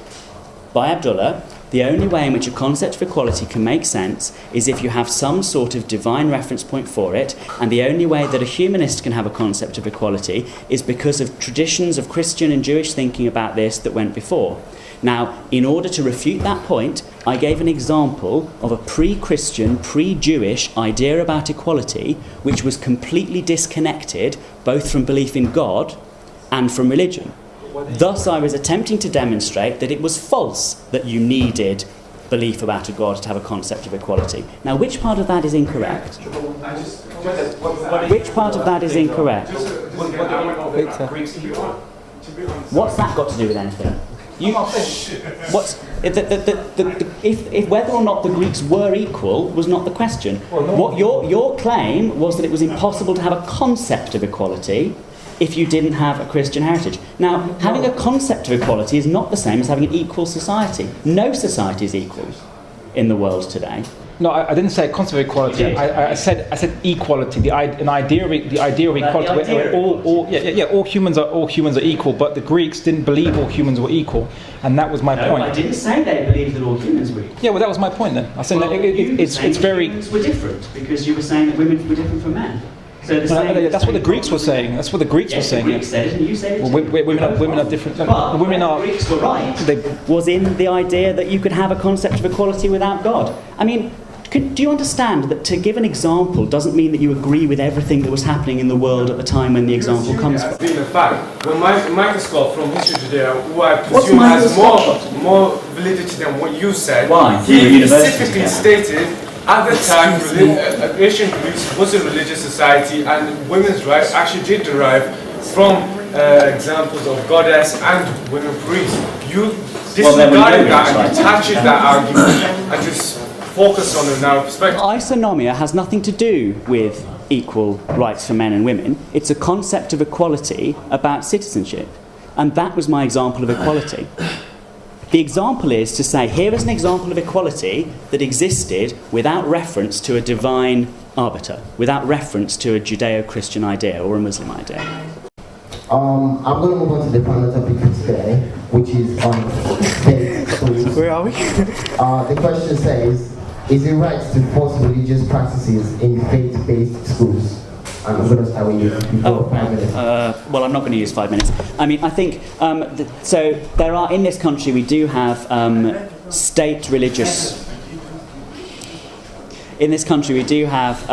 F: by Abdullah. The only way in which a concept of equality can make sense is if you have some sort of divine reference point for it, and the only way that a humanist can have a concept of equality is because of traditions of Christian and Jewish thinking about this that went before. Now, in order to refute that point, I gave an example of a pre-Christian, pre-Jewish idea about equality, which was completely disconnected both from belief in God and from religion. Thus, I was attempting to demonstrate that it was false that you needed belief about a God to have a concept of equality. Now, which part of that is incorrect? Which part of that is incorrect? What's that got to do with anything? If whether or not the Greeks were equal was not the question. What your claim was that it was impossible to have a concept of equality if you didn't have a Christian heritage. Now, having a concept of equality is not the same as having an equal society. No society is equal in the world today.
C: No, I didn't say concept of equality. I said equality. The idea of equality. Where all humans are equal. But the Greeks didn't believe all humans were equal, and that was my point.
F: I didn't say they believed that all humans were equal.
C: Yeah, well, that was my point then. I said it's very.
F: Humans were different because you were saying that women were different from men. So
C: that's what the Greeks were saying. That's what the Greeks were saying.
F: The Greeks said it, and you said it.
C: Well, women are different.
F: But
C: women are.
F: The Greeks were right. Was in the idea that you could have a concept of equality without God. I mean, do you understand that to give an example doesn't mean that you agree with everything that was happening in the world at the time when the example comes from?
K: It's been a fact. When Michael Scott from History Today, who I presume has more validity than what you said,
F: Why?
K: He specifically stated at the time ancient Greece was a religious society and women's rights actually did derive from examples of goddess and women priests. You disregarded that and detached that argument and just focus on a narrow perspective.
F: Isonomia has nothing to do with equal rights for men and women. It's a concept of equality about citizenship. And that was my example of equality. The example is to say, here is an example of equality that existed without reference to a divine arbiter, without reference to a Judeo-Christian idea or a Muslim idea.
B: I'm going to move on to the final topic for today, which is state schools.
A: Where are we?
B: The question says, is it right to force religious practices in faith-based schools? And I'm going to start with you before 5 minutes.
F: Well, I'm not going to use 5 minutes. I mean, I think, so there are, in this country, we do have state religious... In this country, we do have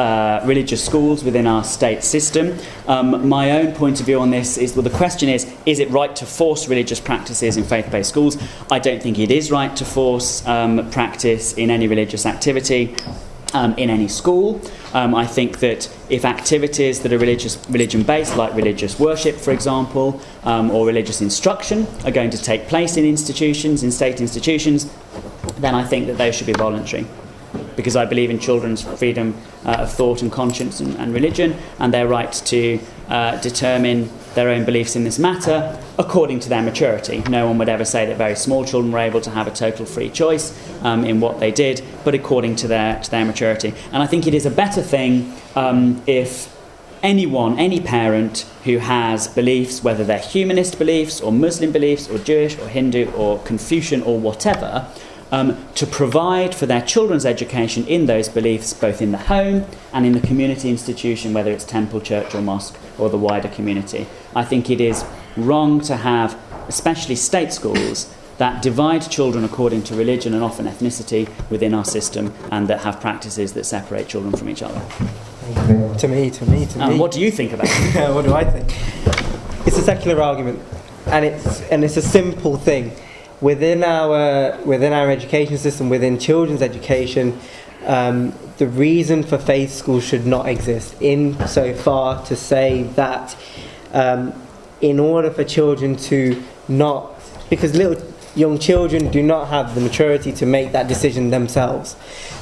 F: religious schools within our state system. My own point of view on this is, well, the question is it right to force religious practices in faith-based schools? I don't think it is right to force practice in any religious activity in any school. I think that if activities that are religion-based, like religious worship, for example, or religious instruction, are going to take place in institutions, in state institutions, then I think that those should be voluntary. Because I believe in children's freedom of thought and conscience and religion, and their right to determine their own beliefs in this matter according to their maturity. No one would ever say that very small children were able to have a total free choice in what they did, but according to their maturity. And I think it is a better thing if anyone, any parent who has beliefs, whether they're humanist beliefs or Muslim beliefs or Jewish or Hindu or Confucian or whatever, to provide for their children's education in those beliefs, both in the home and in the community institution, whether it's temple, church or mosque or the wider community. I think it is wrong to have, especially state schools, that divide children according to religion and often ethnicity within our system, and that have practices that separate children from each other.
A: To me.
F: What do you think about it?
A: What do I think? It's a secular argument, and it's a simple thing. Within our education system, within children's education, the reason for faith schools should not exist, in so far to say that in order for children to not, because young children do not have the maturity to make that decision themselves.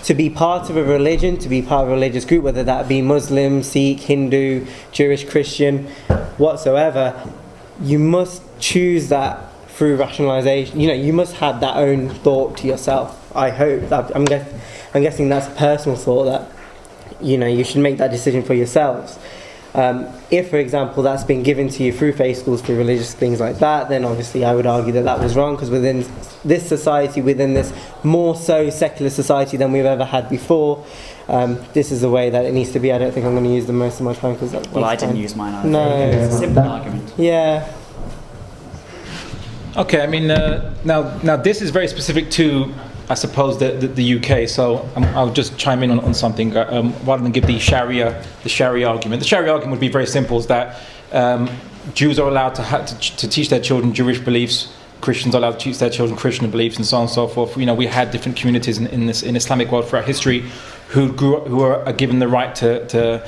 A: To be part of a religion, to be part of a religious group, whether that be Muslim, Sikh, Hindu, Jewish, Christian, whatsoever, you must choose that through rationalisation. You must have that own thought to yourself. I hope. I'm guessing that's a personal thought that, you should make that decision for yourselves. If, for example, that's been given to you through faith schools, through religious things like that, then obviously I would argue that was wrong, because within this society, within this more so secular society than we've ever had before, this is the way that it needs to be. I don't think I'm going to use the most of my time, because
F: I didn't use mine either.
A: No.
F: It's a simple argument.
A: Yeah.
C: Okay, I mean, now this is very specific to, I suppose, the UK. So I'll just chime in on something rather than give the Sharia argument. The Sharia argument would be very simple: is that Jews are allowed to teach their children Jewish beliefs, Christians are allowed to teach their children Christian beliefs, and so on and so forth. We had different communities in Islamic world throughout history who are given the right to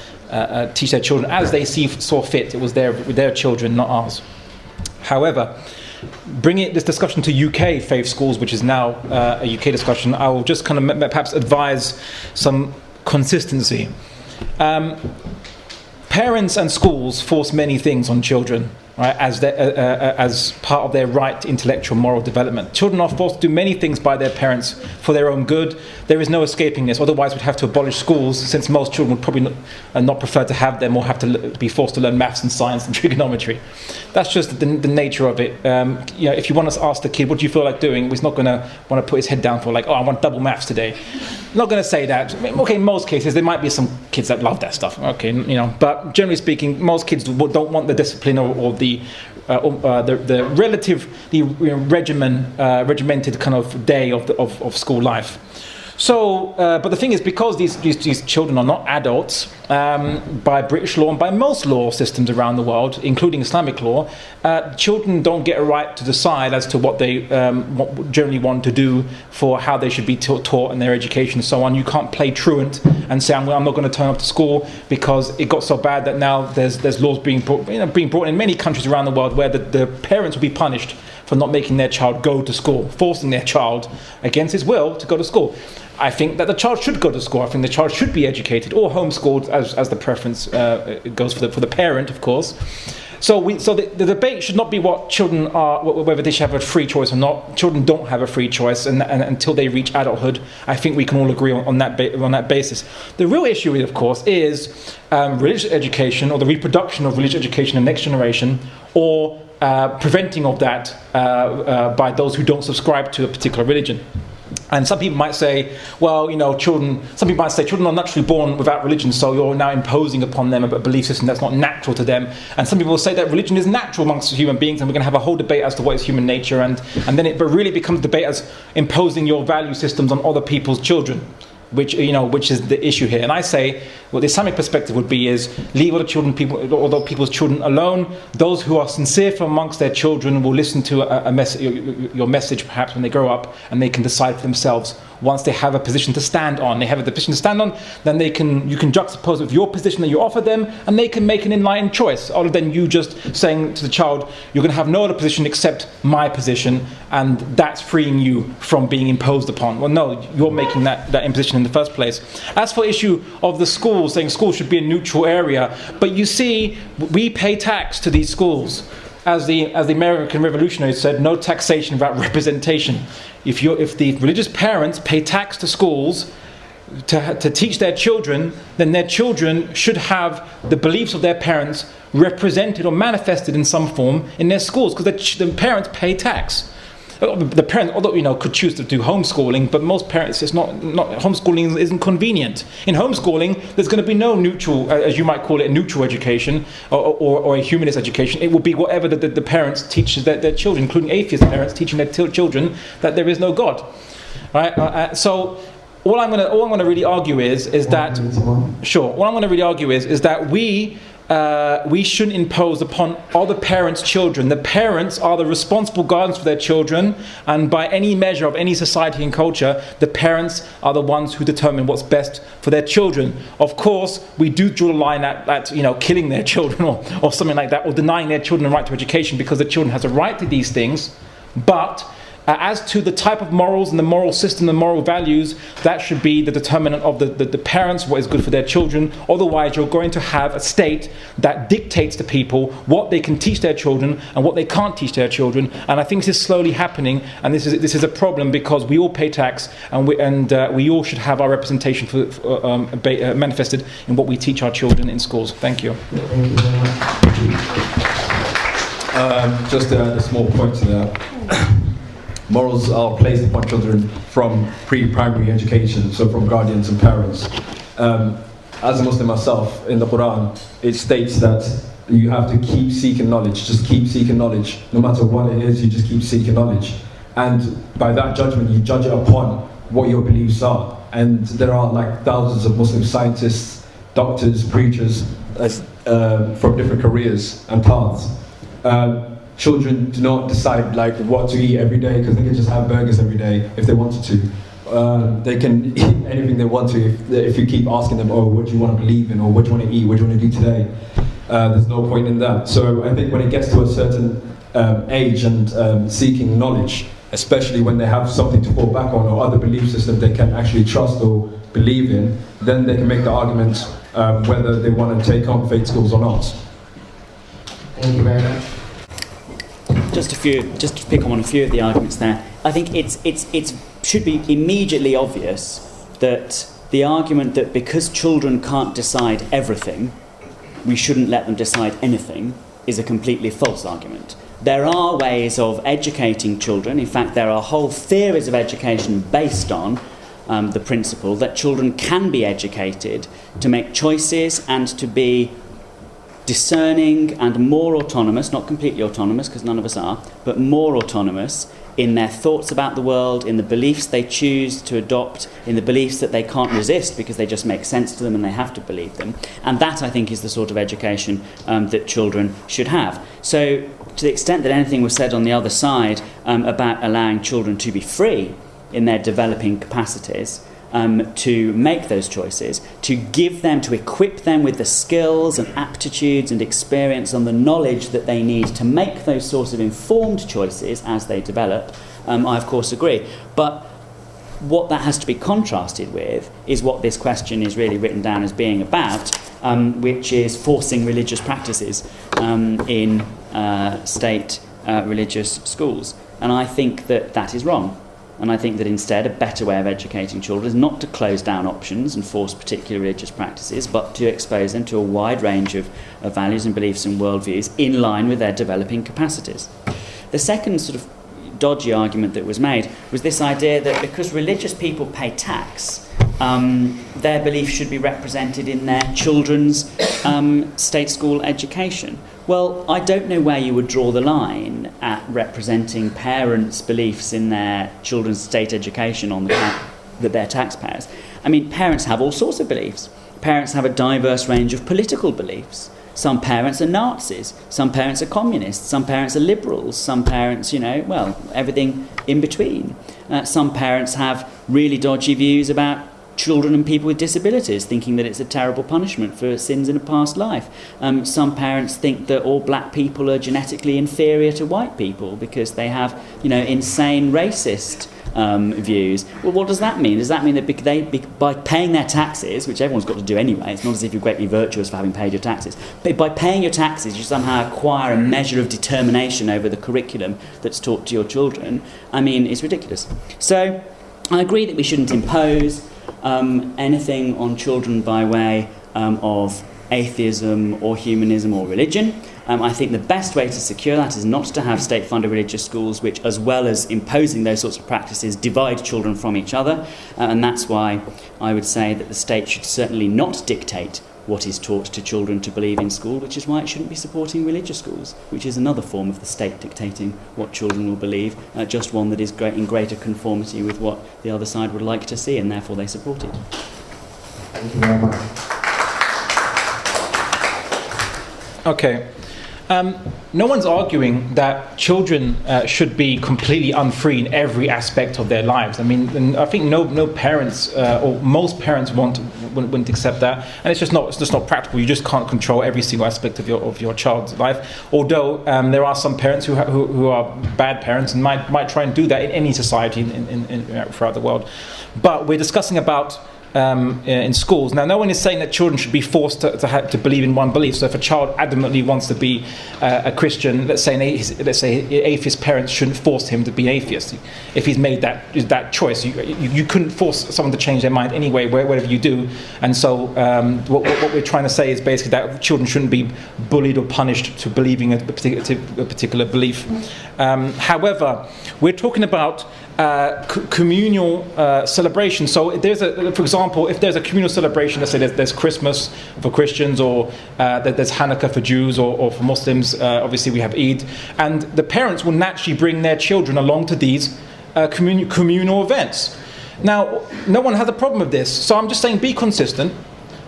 C: teach their children as they saw fit. It was their children, not ours. However, bringing this discussion to UK faith schools, which is now a UK discussion, I will just kind of perhaps advise some consistency. Parents and schools force many things on children, right, as part of their right to intellectual moral development. Children are forced to do many things by their parents for their own good. There is no escaping this. Otherwise, we'd have to abolish schools, since most children would probably not prefer to have them, or have to be forced to learn maths and science and trigonometry. That's just the nature of it. If you want to ask the kid, what do you feel like doing? He's not going to want to put his head down for I want double maths today. Not going to say that. Okay, in most cases, there might be some kids that love that stuff. Okay, but generally speaking, most kids don't want the discipline or the relatively regimented kind of day of school life. So, but the thing is, because these children are not adults, by British law and by most law systems around the world, including Islamic law, children don't get a right to decide as to what they generally want to do for how they should be taught in their education and so on. You can't play truant and say, I'm not going to turn up to school because it got so bad that now there's laws being brought in many countries around the world where the parents will be punished for not making their child go to school, forcing their child against his will to go to school. I think that the child should go to school. I think the child should be educated or homeschooled, as the preference goes for the parent, of course. So the debate should not be what children are, whether they should have a free choice or not. Children don't have a free choice, and until they reach adulthood, I think we can all agree on that basis. The real issue, of course, is religious education, or the reproduction of religious education in the next generation, or preventing of that by those who don't subscribe to a particular religion. And some people might say, children are naturally born without religion, so you're now imposing upon them a belief system that's not natural to them. And some people will say that religion is natural amongst human beings, and we're going to have a whole debate as to what is human nature, and then it really becomes a debate as imposing your value systems on other people's children, which is the issue here. And I say, what the Islamic perspective would be is leave other people's children alone. Those who are sincere from amongst their children will listen to your message perhaps when they grow up, and they can decide for themselves. Once they have a position to stand on, then you can juxtapose with your position that you offer them, and they can make an enlightened choice, other than you just saying to the child, you're going to have no other position except my position, and that's freeing you from being imposed upon. Well, no, you're making that imposition in the first place. As for issue of the schools, saying schools should be a neutral area, but you see, we pay tax to these schools. As the American revolutionaries said, no taxation without representation. If the religious parents pay tax to schools, to teach their children, then their children should have the beliefs of their parents represented or manifested in some form in their schools, because the parents pay tax. The parents, although could choose to do homeschooling, but most parents, it's not homeschooling isn't convenient. In homeschooling, there's going to be no neutral, as you might call it, a neutral education or a humanist education. It will be whatever the parents teach their children, including atheist parents teaching their children that there is no God. Right? So all I'm going to really argue is that we shouldn't impose upon other parents' children. The parents are the responsible guardians for their children, and by any measure of any society and culture, the parents are the ones who determine what's best for their children. Of course, we do draw the line at killing their children or something like that, or denying their children the right to education, because the children has a right to these things. But as to the type of morals and the moral system, the moral values, that should be the determinant of the parents, what is good for their children. Otherwise, you're going to have a state that dictates to people what they can teach their children and what they can't teach their children. And I think this is slowly happening, and this is a problem, because we all pay tax, and we all should have our representation manifested in what we teach our children in schools. Thank you.
B: Thank you very much.
E: Just to add a small point to that. Morals are placed upon children from pre-primary education, so from guardians and parents. As a Muslim myself, in the Quran, it states that you have to keep seeking knowledge, just keep seeking knowledge. No matter what it is, you just keep seeking knowledge. And by that judgment, you judge it upon what your beliefs are. And there are like thousands of Muslim scientists, doctors, preachers, from different careers and paths. Children do not decide what to eat every day, because they can just have burgers every day if they wanted to. They can eat anything they want to if you keep asking them, what do you want to believe in, or what do you want to eat, what do you want to do today? There's no point in that. So I think when it gets to a certain age and seeking knowledge, especially when they have something to fall back on or other belief systems they can actually trust or believe in, then they can make the argument whether they want to take on faith schools or not.
B: Thank you very much.
F: Just to pick on a few of the arguments there. I think it should be immediately obvious that the argument that because children can't decide everything, we shouldn't let them decide anything, is a completely false argument. There are ways of educating children. In fact, there are whole theories of education based on the principle that children can be educated to make choices and to be discerning and more autonomous, not completely autonomous, because none of us are, but more autonomous in their thoughts about the world, in the beliefs they choose to adopt, in the beliefs that they can't resist because they just make sense to them and they have to believe them. And that, I think, is the sort of education that children should have. So to the extent that anything was said on the other side about allowing children to be free in their developing capacities, to make those choices, to equip them with the skills and aptitudes and experience and the knowledge that they need to make those sorts of informed choices as they develop, I of course agree. But what that has to be contrasted with is what this question is really written down as being about, which is forcing religious practices in state religious schools. And I think that is wrong. And I think that instead a better way of educating children is not to close down options and force particular religious practices, but to expose them to a wide range of values and beliefs and worldviews in line with their developing capacities. The second sort of dodgy argument that was made was this idea that because religious people pay tax, their beliefs should be represented in their children's state school education. Well, I don't know where you would draw the line at representing parents' beliefs in their children's state education on that they're taxpayers. I mean, parents have all sorts of beliefs. Parents have a diverse range of political beliefs. Some parents are Nazis, some parents are communists, some parents are liberals, some parents, everything in between. Some parents have really dodgy views about children and people with disabilities, thinking that it's a terrible punishment for sins in a past life. Some parents think that all black people are genetically inferior to white people because they have, insane racist views. Well, what does that mean? Does that mean that by paying their taxes, which everyone's got to do anyway, it's not as if you're greatly virtuous for having paid your taxes, but by paying your taxes you somehow acquire a measure of determination over the curriculum that's taught to your children? I mean, it's ridiculous. So I agree that we shouldn't impose anything on children by way of atheism or humanism or religion. I think the best way to secure that is not to have state-funded religious schools which, as well as imposing those sorts of practices, divide children from each other. And that's why I would say that the state should certainly not dictate what is taught to children to believe in school, which is why it shouldn't be supporting religious schools, which is another form of the state dictating what children will believe, just one that is in greater conformity with what the other side would like to see, and therefore they support it.
B: Thank you very much.
C: Okay. No one's arguing that children should be completely unfree in every aspect of their lives. I mean, and I think no parents or most parents wouldn't accept that, and it's just not practical. You just can't control every single aspect of your child's life. Although there are some parents who are bad parents and might try and do that in any society throughout the world. But we're discussing about in schools. Now, no one is saying that children should be forced to believe in one belief. So if a child adamantly wants to be a Christian, let's say atheist parents shouldn't force him to be atheist. If he's made that choice, you couldn't force someone to change their mind anyway, whatever you do. And so what we're trying to say is basically that children shouldn't be bullied or punished to believing a particular belief. However, we're talking about communal celebration. So for example, if there's a communal celebration, let's say there's Christmas for Christians, or there's Hanukkah for Jews, or for Muslims, obviously we have Eid, and the parents will naturally bring their children along to these communal events. Now, no one has a problem with this, so I'm just saying be consistent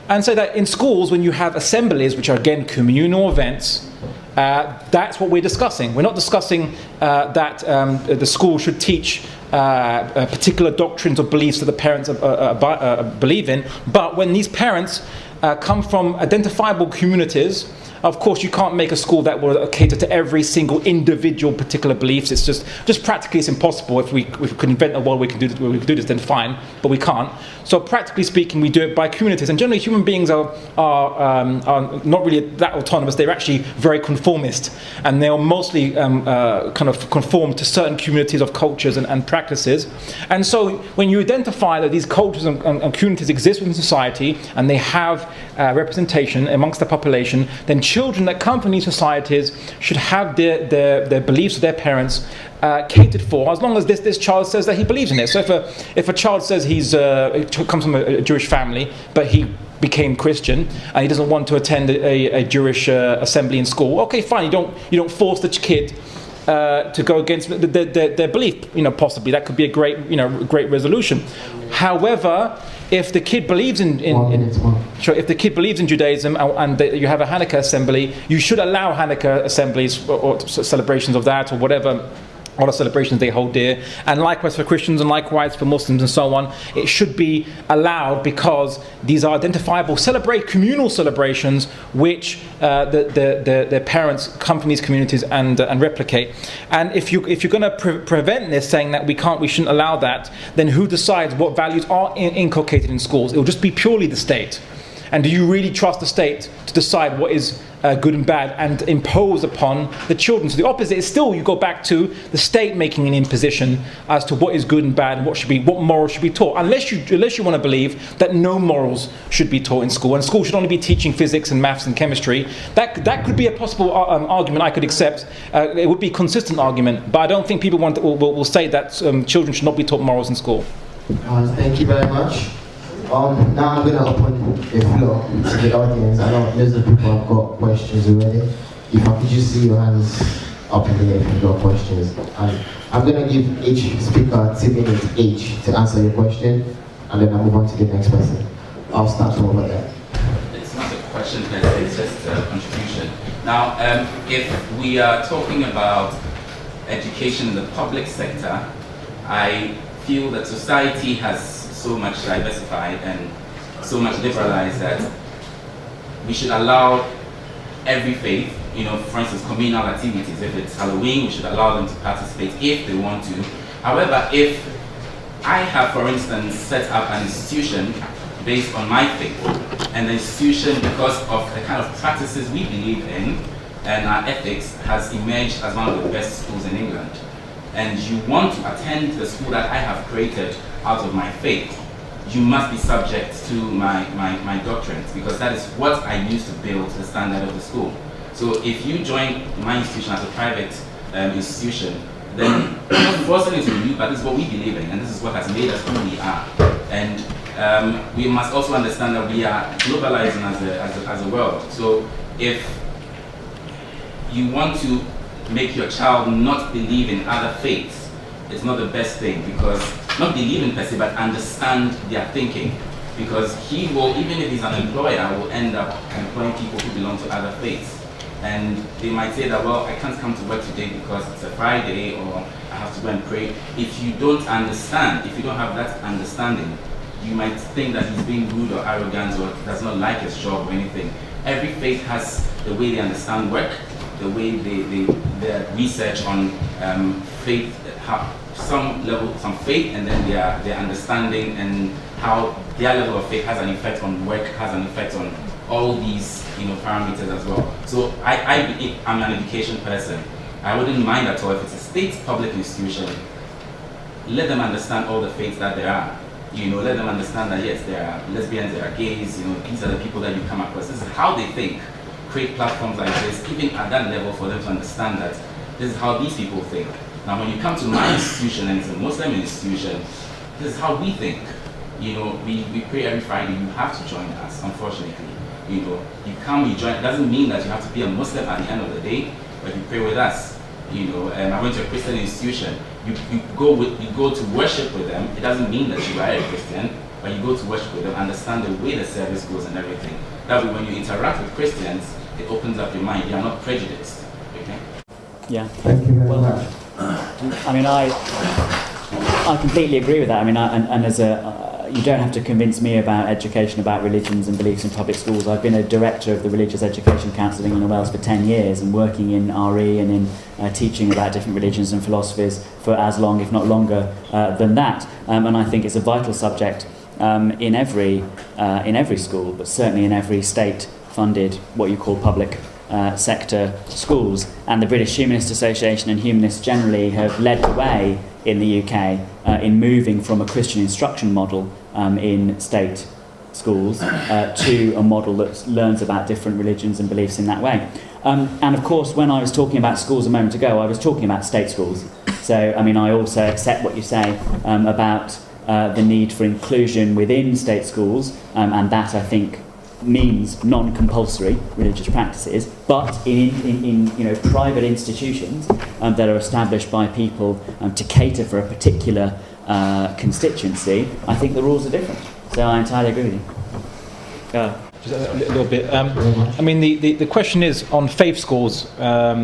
C: and say that in schools, when you have assemblies, which are again communal events, that's what we're discussing. We're not discussing that the school should teach particular doctrines or beliefs that the parents believe in. But when these parents come from identifiable communities, of course, you can't make a school that will cater to every single individual particular beliefs. It's just practically it's impossible. If we could invent a world where we can do this, then fine. But we can't. So practically speaking, we do it by communities. And generally, human beings are not really that autonomous. They're actually very conformist, and they are mostly kind of conform to certain communities of cultures and practices. And so, when you identify that these cultures and communities exist within society, and they have representation amongst the population, then children that come from these societies should have their beliefs of their parents catered for, as long as this child says that he believes in it. So if a child says he comes from a Jewish family, but he became Christian and he doesn't want to attend a Jewish assembly in school, okay, fine. You don't force the kid to go against their belief. Possibly that could be a great resolution. However, if the kid believes in Judaism and you have a Hanukkah assembly, you should allow Hanukkah assemblies or celebrations of that, or whatever other celebrations they hold dear. And likewise for Christians, and likewise for Muslims, and so on. It should be allowed because these are identifiable communal celebrations which their parents come from these communities and replicate. And if you're going to prevent this, saying that we shouldn't allow that, then who decides what values are inculcated in schools? It will just be purely the state. And do you really trust the state to decide what is good and bad and impose upon the children? So the opposite is still, you go back to the state making an imposition as to what is good and bad and what morals should be taught. Unless you want to believe that no morals should be taught in school, and school should only be teaching physics and maths and chemistry, that could be a possible argument I could accept. It would be a consistent argument, but I don't think people will say that children should not be taught morals in school.
B: Thank you very much. Now I'm going to open the floor to the audience. I know loads of people have got questions already. If I could just see your hands up in the air if you've got questions. And I'm going to give each speaker 2 minutes each to answer your question, and then I'll move on to the next person. I'll start from over there.
L: It's not a question, it's just a contribution. Now, if we are talking about education in the public sector, I feel that society has so much diversified and so much liberalized that we should allow every faith, for instance, communal activities. If it's Halloween, we should allow them to participate if they want to. However, if I have, for instance, set up an institution based on my faith, and the institution, because of the kind of practices we believe in and our ethics, has emerged as one of the best schools in England, and you want to attend the school that I have created out of my faith, you must be subject to my doctrine, because that is what I use to build the standard of the school. So if you join my institution as a private institution, then I'm not forcing it on you, but this is what we believe in, and this is what has made us who we are. And we must also understand that we are globalizing as a world. So if you want to make your child not believe in other faiths, it's not the best thing, because not believe in per se, but understand their thinking. Because he will, even if he's an employer, will end up employing people who belong to other faiths. And they might say that, well, I can't come to work today because it's a Friday, or I have to go and pray. If you don't understand, if you don't have that understanding, you might think that he's being rude or arrogant or does not like his job or anything. Every faith has the way they understand work, the way their research on faith, some faith, and then their understanding and how their level of faith has an effect on work, has an effect on all these parameters as well. So I'm an education person. I wouldn't mind at all if it's a state public institution. Let them understand all the faiths that there are. Let them understand that yes, there are lesbians, there are gays. These are the people that you come across. This is how they think. Create platforms like this, even at that level, for them to understand that this is how these people think. Now, when you come to my institution, and it's a Muslim institution, this is how we think. We pray every Friday. You have to join us, unfortunately. You come, you join. It doesn't mean that you have to be a Muslim at the end of the day, but you pray with us. I went to a Christian institution. You go to worship with them. It doesn't mean that you are a Christian, but you go to worship with them, understand the way the service goes and everything. That way, when you interact with Christians, it opens up your mind. You are not prejudiced. Okay?
F: Yeah.
B: Thank you very much.
F: I mean, I completely agree with that. I mean, and as you don't have to convince me about education, about religions and beliefs in public schools. I've been a director of the Religious Education Council of England and Wales for 10 years and working in RE and in teaching about different religions and philosophies for as long, if not longer, than that. And I think it's a vital subject in every school, but certainly in every state-funded, what you call public sector schools. And the British Humanist Association and humanists generally have led the way in the UK in moving from a Christian instruction model in state schools to a model that learns about different religions and beliefs in that way. And of course, when I was talking about schools a moment ago, I was talking about state schools. So, I mean, I also accept what you say about the need for inclusion within state schools, and that, I think, means non-compulsory religious practices, but in private institutions that are established by people to cater for a particular constituency, I think the rules are different. So I entirely agree with you.
C: Just a little bit. I mean, the question is on faith schools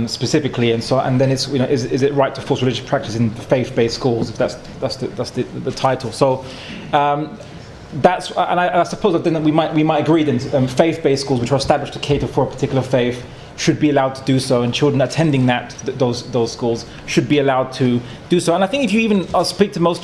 C: specifically, and then it's is it right to force religious practice in faith-based schools? If that's the title. So. I suppose that then we might agree that faith-based schools, which are established to cater for a particular faith, should be allowed to do so, and children attending those schools should be allowed to do so. And I think if you even speak to most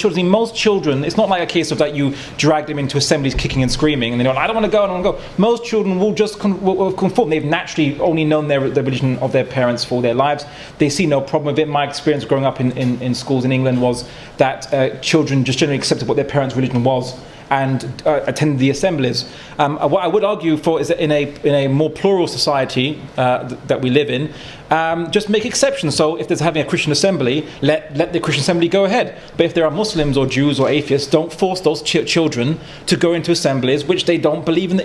C: children, it's not like a case of that you drag them into assemblies kicking and screaming, and they're like, I don't want to go, I don't want to go. Most children will just conform. They've naturally only known the religion of their parents for their lives. They see no problem with it. My experience growing up in schools in England was that children just generally accepted what their parents' religion was and attended the assemblies. What I would argue for is that in a more plural society that we live in, just make exceptions. So if there's having a Christian assembly, let the Christian assembly go ahead. But if there are Muslims or Jews or atheists, don't force those children to go into assemblies which they don't believe in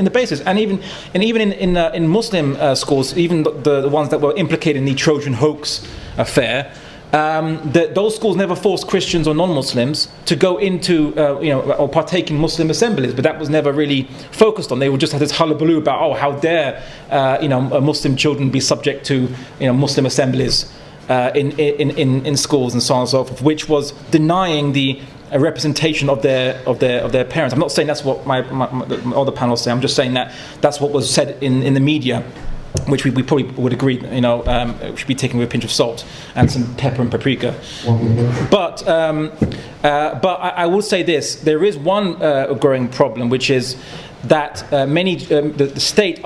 C: the basis. And even in Muslim schools, even the ones that were implicated in the Trojan hoax affair, those schools never forced Christians or non-Muslims to go into, or partake in Muslim assemblies, but that was never really focused on. They would just have this hullabaloo about, how dare, Muslim children be subject to, Muslim assemblies in schools and so on and so forth, which was denying the representation of their parents. I'm not saying that's what my other panels say. I'm just saying that's what was said in the media, which we probably would agree, should be taken with a pinch of salt and some pepper and paprika. But I will say this: there is one growing problem, which is that the state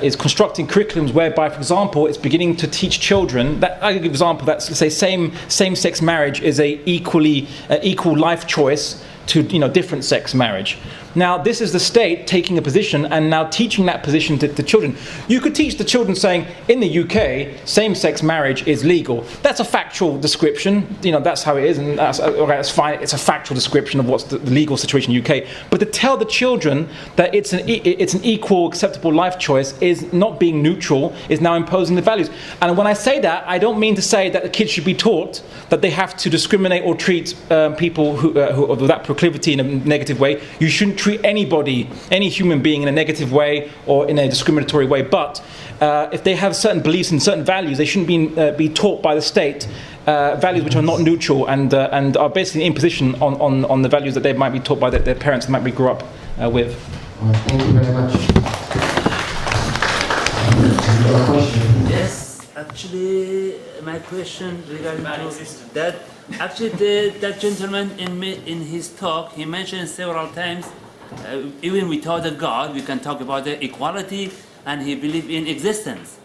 C: is constructing curriculums whereby, for example, it's beginning to teach children that, I give an example, that say same-sex marriage is a equal life choice to different sex marriage. Now this is the state taking a position and now teaching that position to the children. You could teach the children saying, in the UK, same-sex marriage is legal. That's a factual description, that's how it is, and that's fine. It's a factual description of what's the legal situation in the UK. But to tell the children that it's an equal, acceptable life choice is not being neutral, is now imposing the values. And when I say that, I don't mean to say that the kids should be taught that they have to discriminate or treat people who with that proclivity in a negative way. You shouldn't treat anybody, any human being, in a negative way or in a discriminatory way. But if they have certain beliefs and certain values, they shouldn't be taught by the state values which are not neutral and are basically an imposition on the values that they might be taught by their parents that might be grew up with.
B: Thank you very much.
M: Yes, actually, my question regarding to that. Actually, that gentleman in his talk, he mentioned several times, even without a God, we can talk about the equality, and he believed in existence.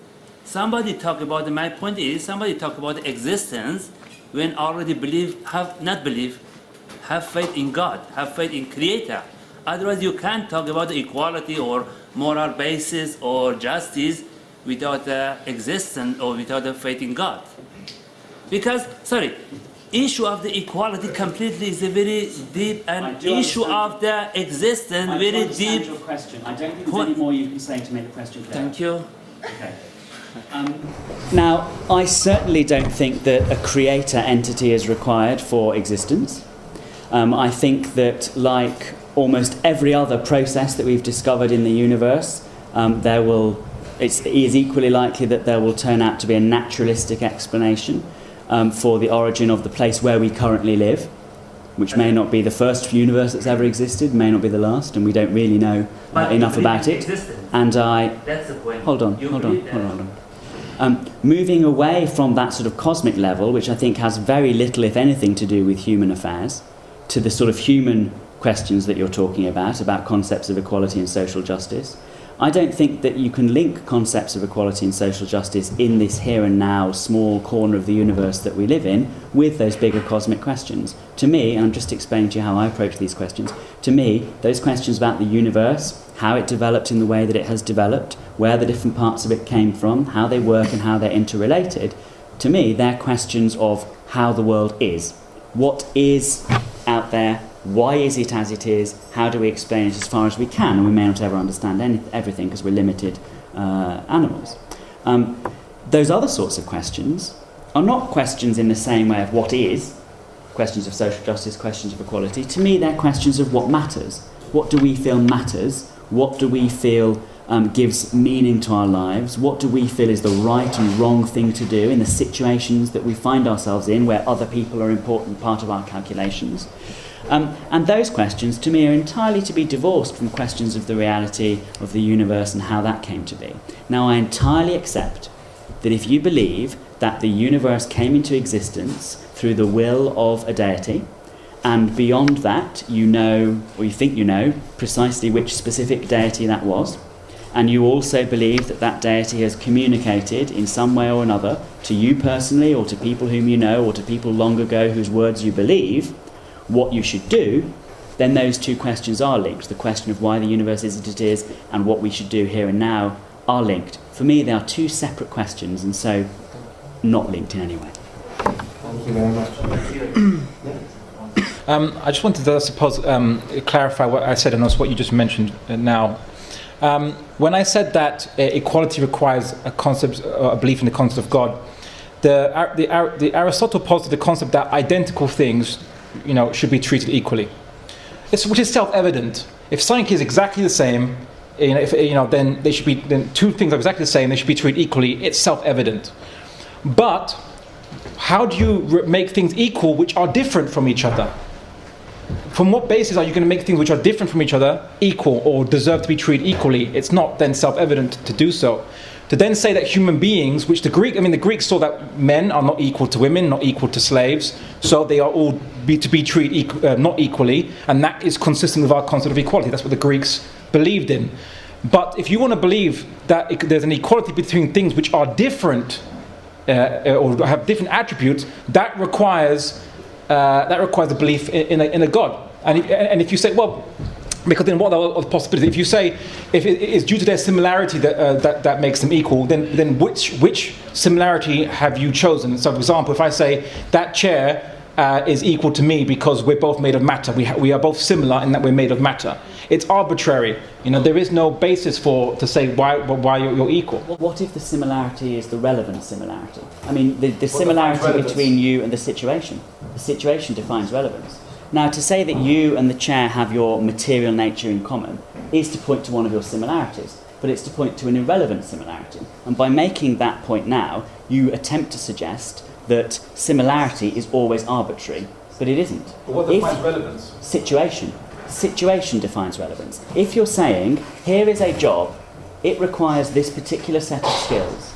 M: Somebody talk about, my point is, somebody talk about existence when already have faith in God, have faith in Creator. Otherwise, you can't talk about equality or moral basis or justice without the existence or without the faith in God. Because, issue of the equality completely is a very deep, and issue of the existence very deep.
F: Your question. I don't think there's any more you can say to make the question clear.
M: Thank you.
F: Okay. Now, I certainly don't think that a creator entity is required for existence. I think that, like almost every other process that we've discovered in the universe, it is equally likely that there will turn out to be a naturalistic explanation for the origin of the place where we currently live, which may not be the first universe that's ever existed, may not be the last, and we don't really know enough about it. And
M: that's the point.
F: Hold on. Moving away from that sort of cosmic level, which I think has very little, if anything, to do with human affairs, to the sort of human questions that you're talking about concepts of equality and social justice, I don't think that you can link concepts of equality and social justice in this here and now small corner of the universe that we live in with those bigger cosmic questions. To me, and I'm just explaining to you how I approach these questions, to me, those questions about the universe, how it developed in the way that it has developed, where the different parts of it came from, how they work and how they're interrelated, to me, they're questions of how the world is. What is out there? Why is it as it is? How do we explain it as far as we can? And we may not ever understand everything because we're limited animals. Those other sorts of questions are not questions in the same way of what is, questions of social justice, questions of equality. To me, they're questions of what matters. What do we feel matters? What do we feel gives meaning to our lives? What do we feel is the right and wrong thing to do in the situations that we find ourselves in where other people are an important part of our calculations? And those questions, to me, are entirely to be divorced from questions of the reality of the universe and how that came to be. Now, I entirely accept that if you believe that the universe came into existence through the will of a deity, and beyond that, you know, or you think you know, precisely which specific deity that was, and you also believe that that deity has communicated in some way or another to you personally, or to people whom you know, or to people long ago whose words you believe, what you should do, then those two questions are linked. The question of why the universe is as it is and what we should do here and now are linked. For me, they are two separate questions, and so not linked in any way.
B: Thank you very much.
C: I just wanted to, I suppose, clarify what I said and also what you just mentioned now. When I said that equality requires a concept, a belief in the concept of God, the Aristotle posited the concept that identical things, should be treated equally. Which is self-evident. If something is exactly the same, then they should be. Then two things are exactly the same. They should be treated equally. It's self-evident. But how do you make things equal which are different from each other? From what basis are you going to make things which are different from each other equal or deserve to be treated equally? It's not then self-evident to do so. To then say that human beings, which the Greeks saw that men are not equal to women, not equal to slaves, so they are all to be treated not equally, and that is consistent with our concept of equality. That's what the Greeks believed in. But if you want to believe that there's an equality between things which are different or have different attributes, that requires a belief in a God. And if you say, well, because then what are the possibilities? If you say, if it is due to their similarity that makes them equal, then which similarity have you chosen? So, for example, if I say that chair is equal to me because we're both made of matter, we are both similar in that we're made of matter. It's arbitrary. There is no basis to say why you're equal.
F: What if the similarity is the relevant similarity? I mean, the similarity between you and the situation. The situation defines relevance. Now, to say that you and the chair have your material nature in common is to point to one of your similarities, but it's to point to an irrelevant similarity. And by making that point now, you attempt to suggest that similarity is always arbitrary, but it isn't.
C: But what defines relevance?
F: Situation. Situation defines relevance. If you're saying, here is a job, it requires this particular set of skills,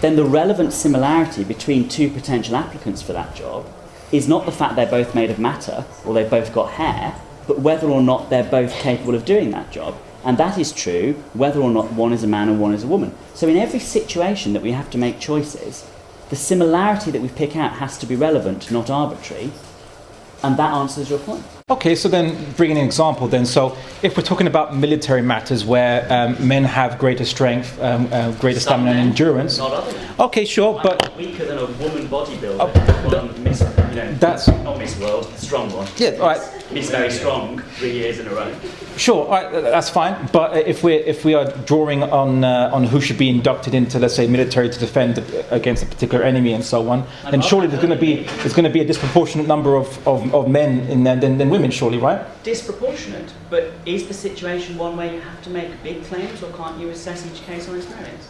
F: then the relevant similarity between two potential applicants for that job is not the fact they're both made of matter or they've both got hair, but whether or not they're both capable of doing that job. And that is true whether or not one is a man and one is a woman. So in every situation that we have to make choices, the similarity that we pick out has to be relevant, not arbitrary, and that answers your point.
C: Okay, so then bring an example then. So if we're talking about military matters where men have greater strength, greater stamina and endurance.
F: Not other men.
C: Okay, sure,
F: I'm
C: but...
F: not weaker than a woman bodybuilder. That's not Miss World, strong one.
C: Yeah, all right.
F: Miss Very Strong, 3 years in a row.
C: Sure, all right, that's fine. But if we are drawing on who should be inducted into, let's say, military to defend against a particular enemy and so on, then surely there's going to be a disproportionate number of men in there than women, surely, right?
F: Disproportionate, but is the situation one where you have to make big claims, or can't you assess each case on its merits?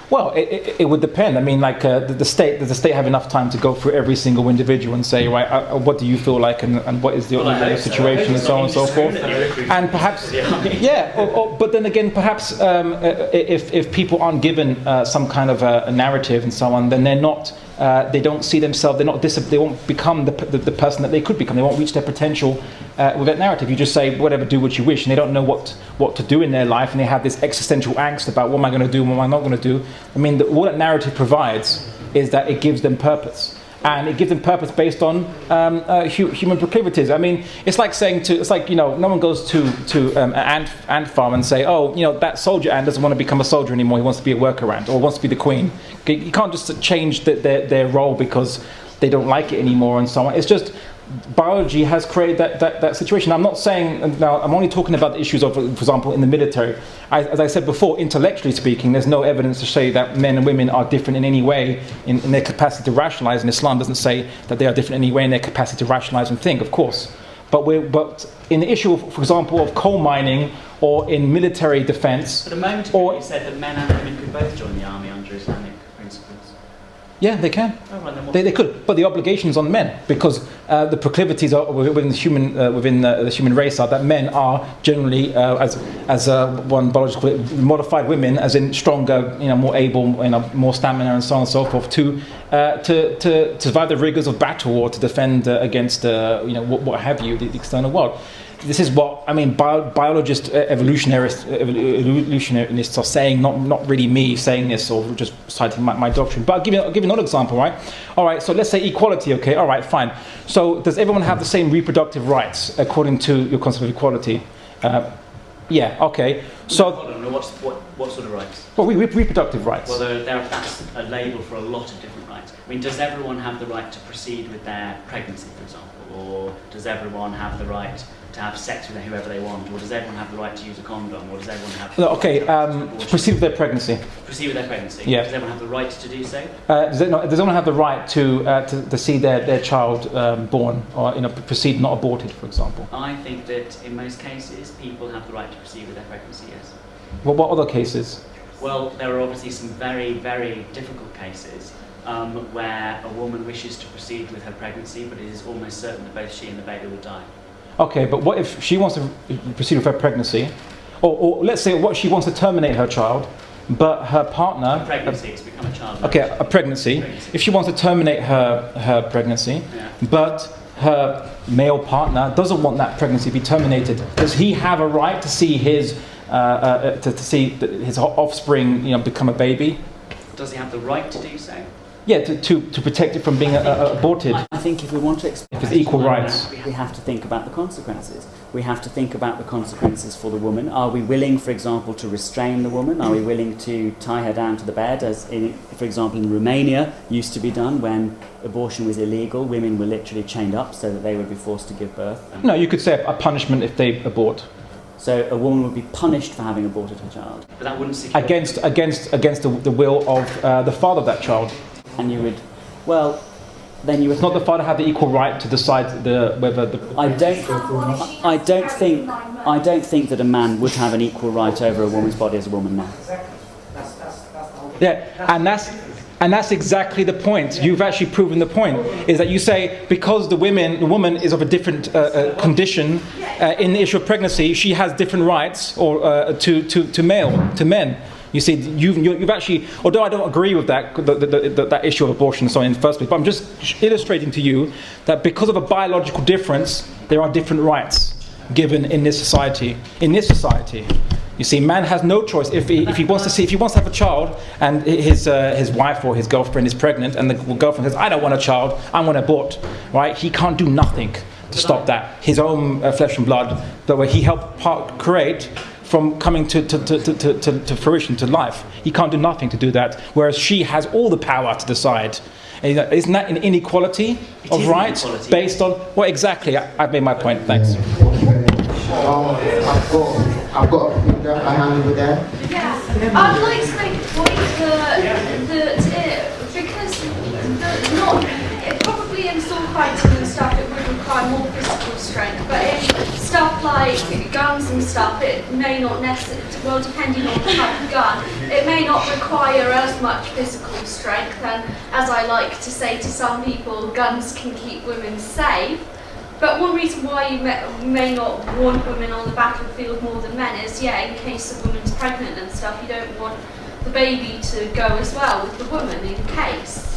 C: Well, it would depend. I mean, like does the state have enough time to go through every single individual and say, right, what do you feel like, and what is the situation, and so on and so forth? And perhaps, yeah. But then again, perhaps if people aren't given some kind of a narrative and so on, then they're not. They don't see themselves. They won't become the person that they could become. They won't reach their potential with that narrative. You just say whatever, do what you wish, and they don't know what to do in their life, and they have this existential angst about what am I going to do, and what am I not going to do. I mean, all that narrative provides is that it gives them purpose. And it gives them purpose based on human proclivities. I mean, it's like saying no one goes to an ant farm and say, oh, that soldier ant doesn't want to become a soldier anymore. He wants to be a worker ant or wants to be the queen. You can't just change their role because they don't like it anymore and so on. It's just biology has created that situation. I'm not saying, now I'm only talking about the issues of, for example, in the military. As I said before, intellectually speaking, there's no evidence to say that men and women are different in any way in their capacity to rationalize, and Islam doesn't say that they are different in any way in their capacity to rationalize and think, of course. But in the issue, for example, of coal mining or in military defense...
F: But a moment ago you said that men and women could both join the army under Islamic principles.
C: Yeah, they can.
F: Oh, right, then
C: they could, but the obligation is on men because the proclivities are within the human race are that men are generally, as one biologist call it, modified women, as in stronger, more able, more stamina and so on and so forth to survive the rigors of battle or to defend against what have you, the external world. This is what biologists, evolutionists are saying, not really me saying this or just citing my doctrine. But I'll give you another example, right? All right, so let's say equality, okay? All right, fine. So does everyone have the same reproductive rights according to your concept of equality? Yeah, okay. So
F: what sort of rights?
C: Well, reproductive rights.
F: Well, that's a label for a lot of different rights. I mean, does everyone have the right to proceed with their pregnancy, for example? Or does everyone have the right to have sex with whoever they want? Or does everyone have the right to use a condom? Or does everyone have...
C: proceed with their pregnancy.
F: Proceed with their pregnancy?
C: Yeah.
F: Does everyone have the right to do so?
C: Does everyone have the right to see their child born or proceed not aborted, for example?
F: I think that in most cases people have the right to proceed with their pregnancy, yes.
C: Well, what other cases?
F: Well, there are obviously some very, very difficult cases where a woman wishes to proceed with her pregnancy, but it is almost certain that both she and the baby will die.
C: Okay, but what if she wants to proceed with her pregnancy, or let's say what she wants to terminate her child, but her partner...
F: A pregnancy, it's become a child.
C: Okay, a pregnancy. If she wants to terminate her pregnancy, but her male partner doesn't want that pregnancy to be terminated, does he have a right to see his offspring, become a baby?
F: Does he have the right to do so?
C: to protect it from being aborted.
F: I think if we want to
C: if it's equal rights,
F: we have to think about the consequences. We have to think about the consequences for the woman. Are we willing, for example, to restrain the woman? Are we willing to tie her down to the bed, as for example in Romania used to be done when abortion was illegal? Women were literally chained up so that they would be forced to give birth.
C: No, you could say a punishment if they abort.
F: So a woman would be punished for having aborted her child. But that wouldn't secure...
C: Against the will of the father of that child.
F: And you would, well, then you would...
C: It's not the father have the equal right to decide whether the...
F: I don't think that a man would have an equal right over a woman's body as a woman now.
C: Yeah, and that's exactly the point. You've actually proven the point. Is that you say because the woman is of a different condition in the issue of pregnancy, she has different rights or to men. You see, you've actually, although I don't agree with that issue of abortion and so on in the first place, but I'm just illustrating to you that because of a biological difference, there are different rights given in this society. You see, man has no choice. If he wants to have a child, and his wife or his girlfriend is pregnant, and the girlfriend says, "I don't want a child, I want to abort," right? He can't do nothing to stop that. His own flesh and blood, the way he helped create, from coming to fruition, to life. He can't do nothing to do that, whereas she has all the power to decide. And, isn't that an inequality of rights based on... Well, exactly. I've made my point. Thanks.
B: I've got a hand over there.
I: Yeah, I'd like to make a point probably in assault fighting and stuff it would require more physical strength, but in stuff like guns and stuff it may not necessarily, well depending on the type of gun, it may not require as much physical strength, and as I like to say to some people, guns can keep women safe. But one reason why you may not want women on the battlefield more than men is, in case a woman's pregnant and stuff, you don't want the baby to go as well with the woman in case.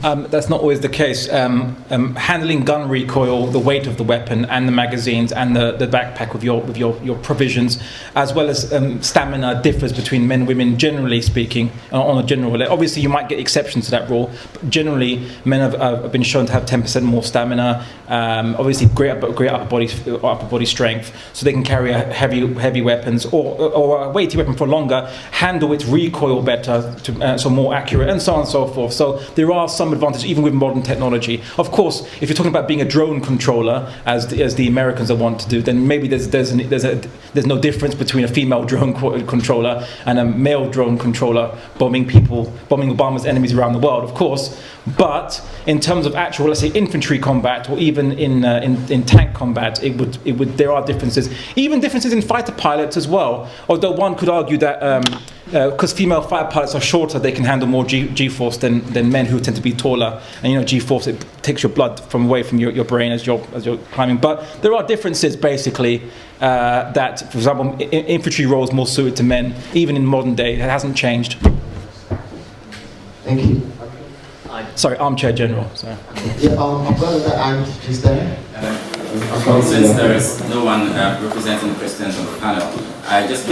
C: That's not always the case. Handling gun recoil, the weight of the weapon and the magazines and the backpack with your provisions, as well as stamina, differs between men and women, generally speaking, on a general level. Obviously, you might get exceptions to that rule, but generally, men have been shown to have 10% more stamina, obviously great upper body strength, so they can carry heavy weapons or a weighty weapon for longer, handle its recoil better, so more accurate, and so on and so forth. So there are some advantage even with modern technology. Of course, if you're talking about being a drone controller, as the Americans want to do, then maybe there's no difference between a female drone controller and a male drone controller bombing Obama's enemies around the world, of course. But in terms of actual, let's say, infantry combat, or even in tank combat, there are differences. Even differences in fighter pilots as well. Although one could argue that because female fighter pilots are shorter, they can handle more G-force than men who tend to be taller. And G-force, it takes your blood away from your brain as you're climbing. But there are differences, basically, that, for example, infantry roles more suited to men, even in modern day. It hasn't changed.
B: Thank you.
C: Sorry, armchair general. Sorry.
B: Yeah, I've got that hand just there.
L: Since there is no one representing the president on the panel, I just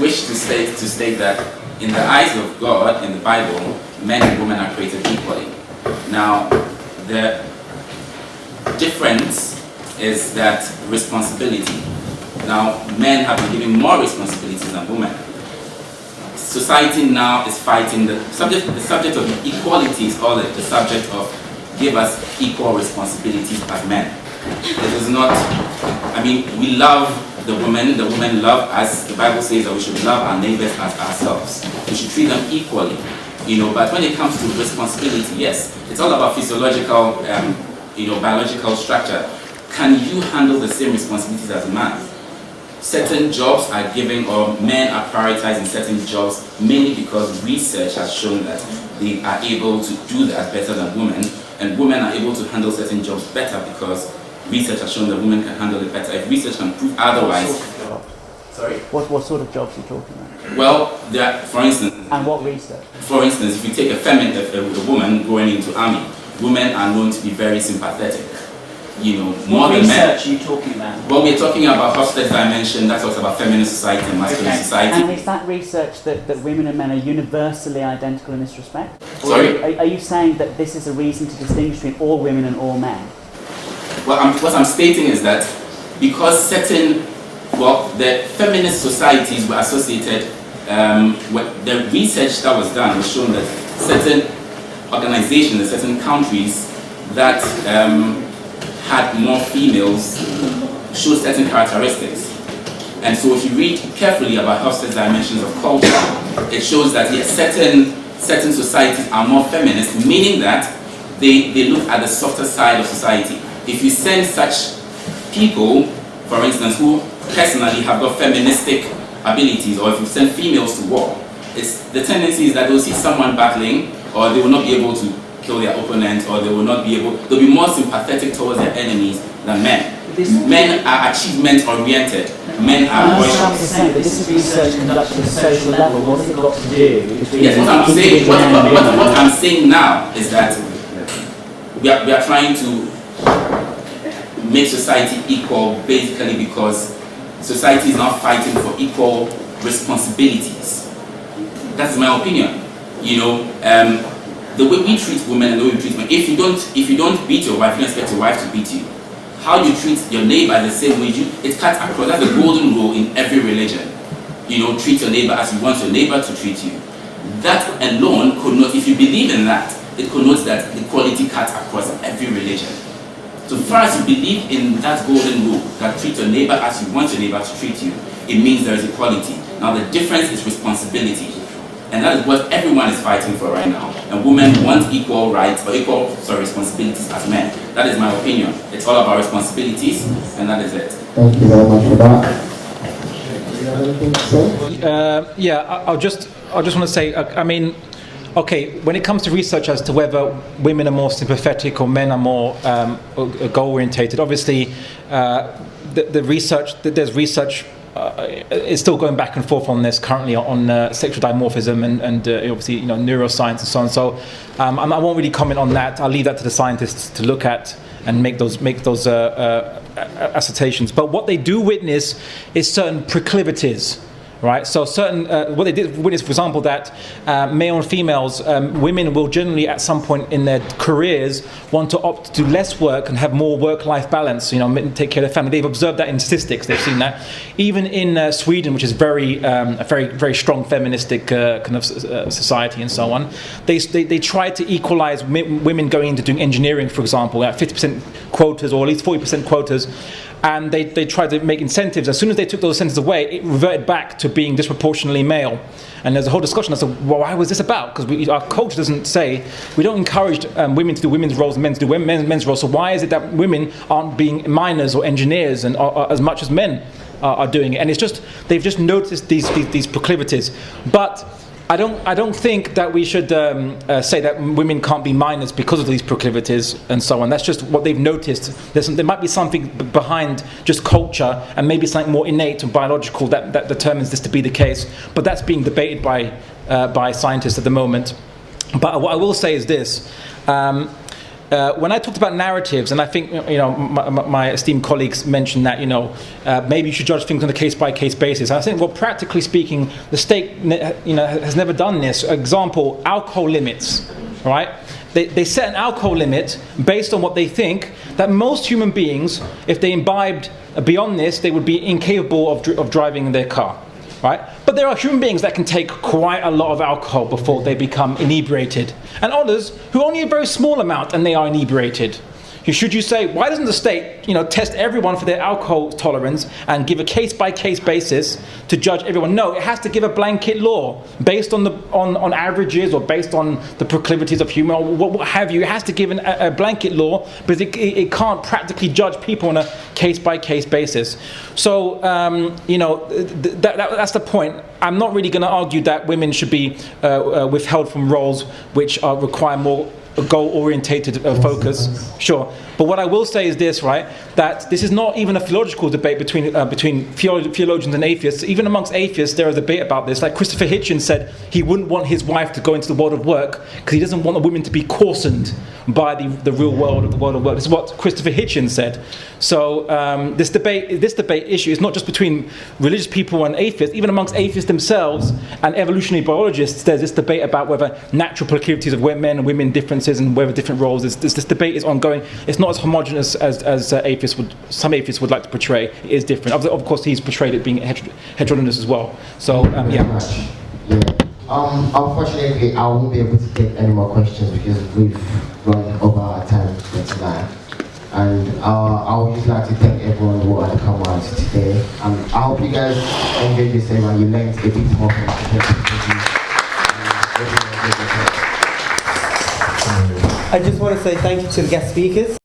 L: wish to state that in the eyes of God, in the Bible, men and women are created equally. Now, the difference is that responsibility. Now, men have been given more responsibilities than women. Society now is fighting the subject of equality is all the subject of give us equal responsibilities as men. It is not, we love the women love us. The Bible says that we should love our neighbors as ourselves. We should treat them equally, but when it comes to responsibility, yes, it's all about physiological, biological structure. Can you handle the same responsibilities as a man? Certain jobs are given, or men are prioritizing certain jobs, mainly because research has shown that they are able to do that better than women, and women are able to handle certain jobs better because research has shown that women can handle it better. If research can prove otherwise... Sorry?
F: What sort of jobs are you talking about?
L: Well, for instance...
F: And what research?
L: For instance, if you take a woman going into army, women are known to be very sympathetic. more
F: what
L: than men.
F: research are you talking about?
L: Well, we're talking about Hofstede's dimension, that talks about feminist society and masculine society.
F: And is that research that women and men are universally identical in this respect?
L: Sorry?
F: Are you saying that this is a reason to distinguish between all women and all men?
L: Well, what I'm stating is that because the feminist societies were associated, the research that was done was shown that certain organizations in certain countries that had more females showed certain characteristics. And so if you read carefully about Hofstede's dimensions of culture, it shows that yes, certain societies are more feminist, meaning that they look at the softer side of society. If you send such people, for instance, who personally have got feministic abilities, or if you send females to war, the tendency is that they'll see someone battling, or they will not be able to kill their opponent, or they'll be more sympathetic towards their enemies than men. Men are achievement oriented. Men are boisterous.
F: This is research conducted at a social level. What has it got to do with
L: yes, what I'm saying now is that we are trying to make society equal, basically because society is now fighting for equal responsibilities. That's my opinion. The way we treat women and the way we treat men. If you don't beat your wife, you don't expect your wife to beat you. How you treat your neighbor the same way it cuts across. That's the golden rule in every religion. Treat your neighbor as you want your neighbor to treat you. That alone connotes, if you believe in that, it connotes that equality cuts across every religion. So far as you believe in that golden rule, that treat your neighbor as you want your neighbor to treat you, it means there is equality. Now the difference is responsibility. And that is what everyone is fighting for right now. And women want equal rights, or responsibilities as men. That is my opinion. It's all about responsibilities, and that is it.
B: Thank you very much for that. Do you have anything to say?
C: I just want to say, okay, when it comes to research as to whether women are more sympathetic or men are more goal-orientated, obviously there's research is still going back and forth on this currently on sexual dimorphism and obviously neuroscience and so on. So I won't really comment on that. I'll leave that to the scientists to look at and make those assertions. But what they do witness is certain proclivities. Right, so certain what they did witness, for example, that male and females, women will generally at some point in their careers want to opt to do less work and have more work-life balance. Take care of their family. They've observed that in statistics. They've seen that even in Sweden, which is a very strong feministic kind of society and so on. They try to equalize women going into doing engineering, for example, at 50% quotas or at least 40% quotas. And they tried to make incentives. As soon as they took those incentives away, it reverted back to being disproportionately male. And there's a whole discussion as to why was this about? Because our culture doesn't say, we don't encourage women to do women's roles and men to do men's roles. So why is it that women aren't being miners or engineers and as much as men are doing it? And it's just, they've just noticed these proclivities. But I don't think that we should say that women can't be minors because of these proclivities and so on. That's just what they've noticed. There might be something behind just culture and maybe something more innate and biological that determines this to be the case. But that's being debated by scientists at the moment. But what I will say is this. When I talked about narratives, and I think my esteemed colleagues mentioned that maybe you should judge things on a case-by-case basis. And I think, well, practically speaking, the state has never done this. Example, alcohol limits, right? They set an alcohol limit based on what they think that most human beings, if they imbibed beyond this, they would be incapable of driving their car. Right? But there are human beings that can take quite a lot of alcohol before they become inebriated. And others who only a very small amount and they are inebriated. Should you say, why doesn't the state test everyone for their alcohol tolerance and give a case-by-case basis to judge everyone? No, it has to give a blanket law based on on averages or based on the proclivities of human or what have you. It has to give a blanket law because it can't practically judge people on a case-by-case basis. So, that's the point. I'm not really going to argue that women should be withheld from roles which require more goal-orientated focus. Sure. But what I will say is this, right? That this is not even a theological debate between theologians and atheists. Even amongst atheists, there is a debate about this. Like Christopher Hitchens said, he wouldn't want his wife to go into the world of work because he doesn't want the women to be coarsened by the real world of the world of work. This is what Christopher Hitchens said. So this debate issue is not just between religious people and atheists. Even amongst atheists themselves and evolutionary biologists, there's this debate about whether natural proclivities of men and women differences and whether different roles. This debate is ongoing. It's not as homogenous as atheists some atheists would like to portray. It is different. Of course, he's portrayed it being heterogeneous as well. So yeah.
B: Unfortunately, I won't be able to take any more questions because we've run over our time for tonight. And I would just like to thank everyone who had come out today. I hope you guys enjoyed yourself and you learned a bit more from
A: I just want to say thank you to the guest speakers.